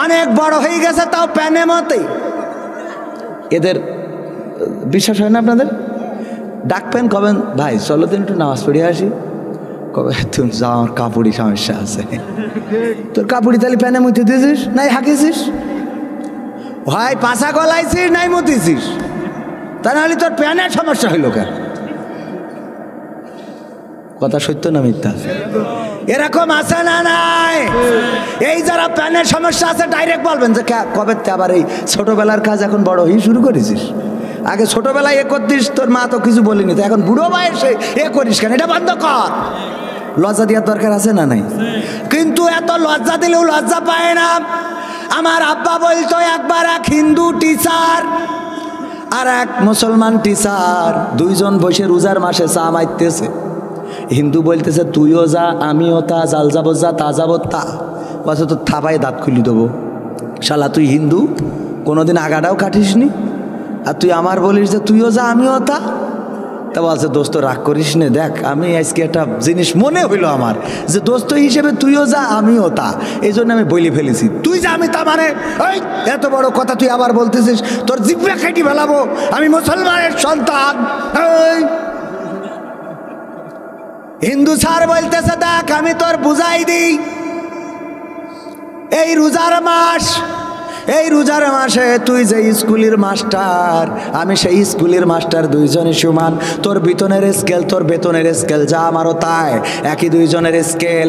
অনেক বড় হয়ে গেছে, তাও প্যানে মতেই। এদের বিশ্বাস হয় না আপনাদের? ডাকবেন, কবেন ভাই চলো দিন একটু নামাজ পড়িয়ে আসি। কবে তুমি যাও, আমার কাপড়ি সমস্যা আছে। তোর কাপড়ি তাহলে প্যানে মুতে দিয়েছিস নাই হাঁকিয়েছিস? ভাই পাশা গলাইছিস নাই মুতিছিস? তা নাহলে তোর প্যানের সমস্যা হইল কেন? কথা সত্য না মিথ্যা? এরকম আছে না নাই? এই যারা প্যানের সমস্যা আছে ডাইরেক্ট বলবেন যে কবে আবার এই ছোটবেলার কাজ এখন বড় হয়ে শুরু করেছিস? আগে ছোটবেলায় এ করতিস, তোর মা তো কিছু বলিনি, তো এখন বুড়ো বয়সে এ করিস কেন? এটা বন্ধ কর। লজ্জা দেওয়ার দরকার আছে না নাই? কিন্তু এত লজ্জা দিলেও লজ্জা পায় না। আমার আব্বা বলতো, একবার এক হিন্দু টিচার আর এক মুসলমান টিচার দুইজন বসে রোজার মাসে চা মারতেছে। হিন্দু বলতেছে তুইও যা, আমিও তা, জাল যাবো যা, তা যাবো তা। বলছে তো থাবাই দাঁত খুলি দেবো। শালা তুই হিন্দু, কোনোদিন আগাটাও কাটিস নি, আর তুই আমার বলিস যে তুইও যা আমিও তা। তা বলছে দোস্ত রাগ করিস নে, দেখ আমি আজকে একটা জিনিস মনে হইলো আমার, যে দোস্ত হিসেবে তুইও যা আমিও তা, এই জন্য আমি বলে ফেলেছি। তুই যা আমি তা মানে ওই এত বড় কথা তুই আবার বলতেছিস, তোর জিভা কেটে ফেলাবো, আমি মুসলমানের সন্তান। হিন্দু স্যার বলতেছে দেখ আমি তোর বুঝাই দিই, এই রোজার মাস, এই রোজার মাসে তুই যে স্কুলের মাস্টার, আমি সেই স্কুলের মাস্টার, দুইজনই সমান। তোর বেতনের স্কেল, তোর বেতনের স্কেল যা আমারও তাই, একই দুইজনের স্কেল,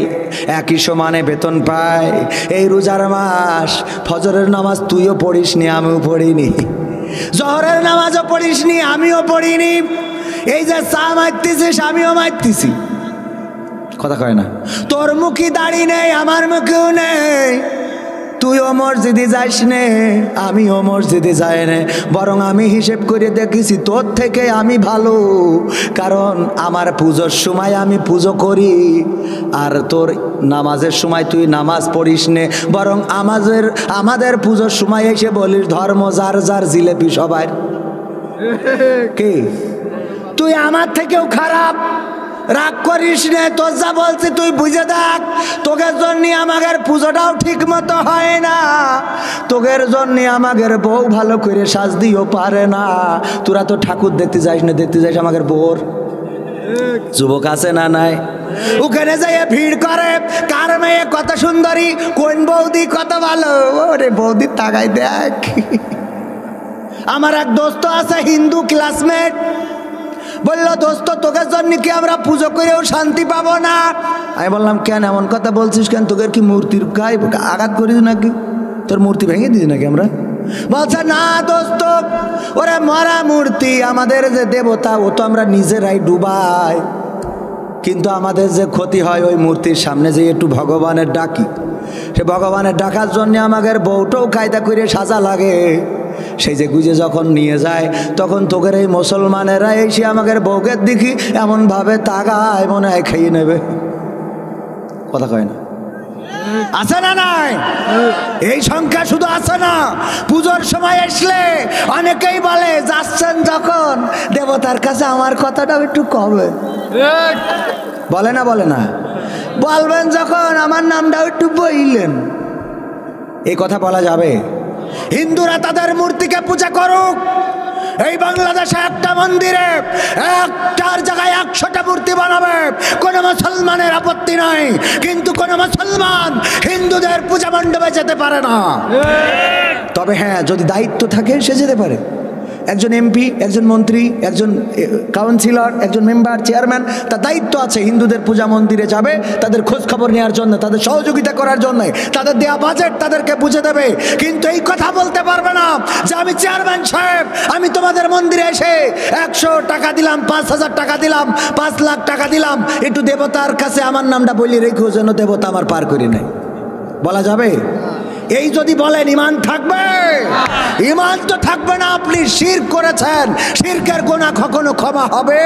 একই সমানে বেতন পায়। এই রোজার মাস ফজরের নামাজ তুইও পড়িস নি, আমিও পড়িনি, জহরের নামাজও পড়িস নি, আমিও পড়িনি। এই যে চা মারতেছিস আমিও মারতেছি, কথা কয় না? তোর মুখে দাড়ি নেই, আমার মুখেও নেই। তুইও মসজিদে যাইস নে, আমিও মসজিদে যাই নে, বরং আমি হিসেব করে দেখেছি তোর থেকে আমি ভালো, কারণ আমার পুজোর সময় আমি পুজো করি, আর তোর নামাজের সময় তুই নামাজ পড়িস নে, বরং আমাদের পুজোর সময় এসে বলিস ধর্ম যার যার, জিলেপি সবার। কে? তুই আমার থেকেও খারাপ, রাগ করিস নে, তোর যা বলছি তুই বুঝে দেখ। তোদের জন্য আমাদের পুজোটাও ঠিক মতো হয় না, তোদের জন্য আমাদের বউ ভালো করে সাজ দিও পারে না। তোরা তো ঠাকুর দেখতে যাইস না, দেখতে যাইস আমাদের বোর। যুবক আছে না নাই? ওখানে যাই ভিড় করে, কার মেয়ে কত সুন্দরী, কোন বৌদি কত ভালো। ওরে বৌদি তাকাই দেখ। আমার এক দোস্ত আছে হিন্দু ক্লাসমেট, বললো দোস্ত তোকে জন্য কি আমরা পুজো করেও শান্তি পাবো না? আমি বললাম কেন এমন কথা বলছিস কেন, তোদের কি মূর্তির গায়ে আঘাত করিস নাকি, তোর মূর্তি ভেঙে দিস নাকি আমরা? বলছে না দোস্ত, ওরে মরা মূর্তি, আমাদের যে দেবতা ও তো আমরা নিজেরাই ডুবাই, কিন্তু আমাদের যে ক্ষতি হয় ওই মূর্তির সামনে যে একটু ভগবানের ডাকি, সে ভগবানের ডাকার জন্য আমাদের বউটাও কায়দা করে সাজা লাগে। সেই যে গুজে যখন নিয়ে যায় তখন তোকের এই মুসলমানেরা এসে আমাদের বউকে দেখি এমনভাবে তাকায় মনে হয় খেয়ে নেবে। কথা কয় না? আছে না নাই? এই সংখ্যা শুধু আছে না, পুজোর সময় আসলে অনেকেই বলে যাচ্ছেন যখন দেবতার কাছে আমার কথাটাও একটু কবে, বলে না? বলে না? বলবেন যখন আমার নামটাও একটু বইলেন। এই কথা বলা যাবে? হিন্দুরা তাদের মূর্তিকে পূজা করুক, এই বাংলাদেশে একটা মন্দিরে একটার জায়গায় 100টা মূর্তি বানাবে, কোনো মুসলমানের আপত্তি নাই, কিন্তু কোনো মুসলমান হিন্দুদের পূজা মণ্ডপে যেতে পারে না। তবে হ্যাঁ, যদি দায়িত্ব থাকে সে যেতে পারে। একজন এমপি, একজন মন্ত্রী, একজন কাউন্সিলর, একজন মেম্বার, চেয়ারম্যান, তার দায়িত্ব আছে হিন্দুদের পূজা মন্দিরে যাবে, তাদের খোঁজ খবর নেওয়ার জন্য, তাদের সহযোগিতা করার জন্য, তাদের দেয়া বাজেট তাদেরকে বুঝে দেবে। কিন্তু এই কথা বলতে পারবে না যে আমি চেয়ারম্যান সাহেব, আমি তোমাদের মন্দিরে এসে 100 টাকা দিলাম, 5000 টাকা দিলাম, 5 লাখ টাকা দিলাম, একটু দেবতার কাছে আমার নামটা বলি রেখো যেন দেবতা আমার পার করি নাই। বলা যাবে? এই যদি বলেন ইমান থাকবে? ইমান তো থাকবে না। আপনি শিরক করেছেন, শিরকের গুনাহ কখনো ক্ষমা হবে?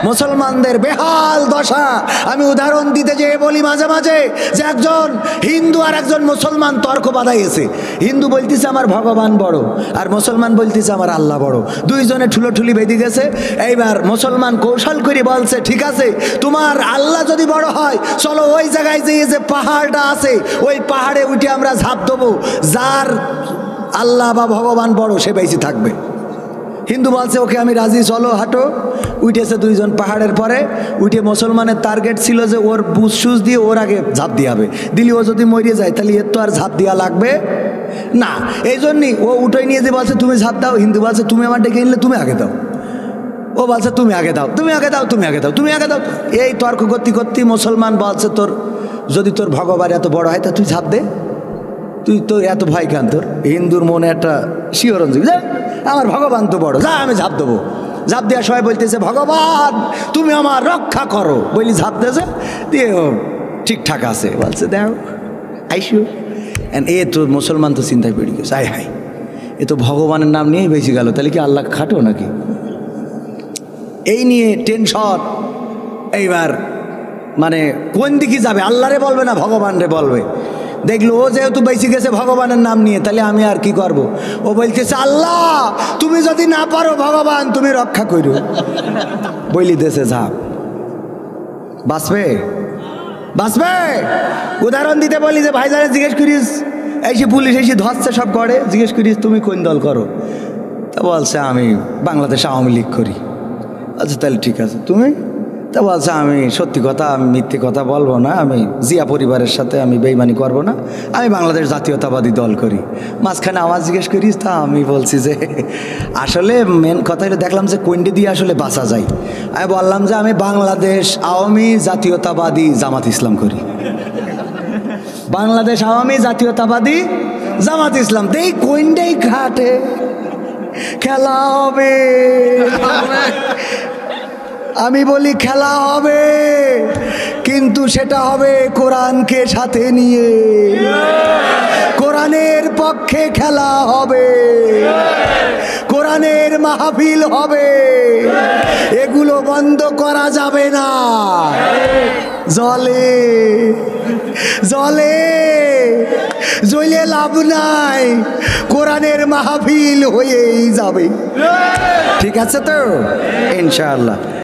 মুসলমানদের বেহাল দশা। আমি উদাহরণ দিতে যেয়ে বলি মাঝে মাঝে যে একজন হিন্দু আর একজন মুসলমান তর্ক বাঁধাইছে। হিন্দু বলতেছে আমার ভগবান বড়, আর মুসলমান বলতেছে আমার আল্লাহ বড়। দুইজনে ঠুলোঠুলি বেঁধে গেছে। এইবার মুসলমান কৌশল করে বলছে ঠিক আছে, তোমার আল্লাহ যদি বড় হয় চলো ওই জায়গায় যে পাহাড়টা আছে ওই পাহাড়ে উঠে আমরা ঝাঁপ দেবো, যার আল্লাহ বা ভগবান বড় সে বেশি থাকবে। হিন্দু বলছে ওকে আমি রাজি, চলো হাঁটো। উঠেছে দুইজন পাহাড়ের পরে, উঠে মুসলমানের টার্গেট ছিল যে ওর বুঝ সুজ দিয়ে ওর আগে ঝাঁপ দিয়ে হবে, দিলি ও যদি মরিয়ে যায় তাহলে এর তো আর ঝাঁপ দেওয়া লাগবে না। এই জন্যই ও উঠে নিয়ে যে বলছে তুমি ঝাঁপ দাও, হিন্দু বলছে তুমি আমার ডেকে নিলে তুমি আগে দাও, ও বলছে তুমি আগে দাও, তুমি আগে দাও, তুমি আগে দাও, তুমি আগে দাও। এই তর্ক করতে করতে মুসলমান বলছে তোর যদি তোর ভগবান এত বড় হয় তা তুই ঝাঁপ দে, তুই তো এত ভয় কেন তোর? হিন্দুর মনে একটা শিহরণ, আমার ভগবান তো বড়, যা আমি ঝাঁপ দেবো। ঝাঁপ দেওয়ার সবাই বলতেছে ভগবান তুমি আমার রক্ষা করো বলি ঝাঁপ দিয়েছে, দিয়ে ঠিকঠাক আছে। বলছে দেখো আইসু, এ তো মুসলমান তো চিন্তায় পড়ে গেছে, আয় হাই এ তো ভগবানের নাম নিয়েই বেঁচে গেল, তাহলে কি আল্লাহ খাটো নাকি? এই নিয়ে টেনশন। এইবার মানে কোন দিকে যাবে, আল্লাহরে বলবে না ভগবান রে বলবে? দেখলো ও যেহেতু বেঁচে গেছে ভগবানের নাম নিয়ে, তাহলে আমি আর কি করব? ও বলতেছে আল্লাহ তুমি যদি না পারো ভগবান তুমি রক্ষা করো, বলি দেশে ঝাঁপ। বাঁচবে? বাঁচবে? উদাহরণ দিতে বলি যে ভাইজানে জিজ্ঞেস করিস, এই যে পুলিশ এসে ধরছে সব করে, জিজ্ঞেস করিস তুমি কোন দল করো? তা বলছে আমি বাংলাদেশ আওয়ামী লীগ করি। আচ্ছা তাহলে ঠিক আছে, তুমি? তা বলছে আমি সত্যি কথা, আমি মিথ্যে কথা বলবো না, আমি জিয়া পরিবারের সাথে আমি বেইমানি করবো না, আমি বাংলাদেশ জাতীয়তাবাদী দল করি। মাঝখানে আওয়াজ জিজ্ঞেস করিস, তা আমি বলছি যে আসলে মেন কথা হলো দেখলাম যে কোনটি দিয়ে আসলে বাঁচা যায়। আমি বললাম যে আমি বাংলাদেশ আওয়ামী জাতীয়তাবাদী জামাত ইসলাম করি, বাংলাদেশ আওয়ামী জাতীয়তাবাদী জামাত ইসলাম। দেই কোনটাই ঘাটে খেলা হবে, আমি বলি খেলা হবে, কিন্তু সেটা হবে কোরআনকে সাথে নিয়ে, কোরআনের পক্ষে খেলা হবে। কোরআন কোরআনের মাহফিল হবে, এগুলো বন্ধ করা যাবে না। জলে জলে জ্বলে লাভ নাই, কোরআনের মাহফিল হয়েই যাবে। ঠিক আছে তো ইনশাআল্লাহ।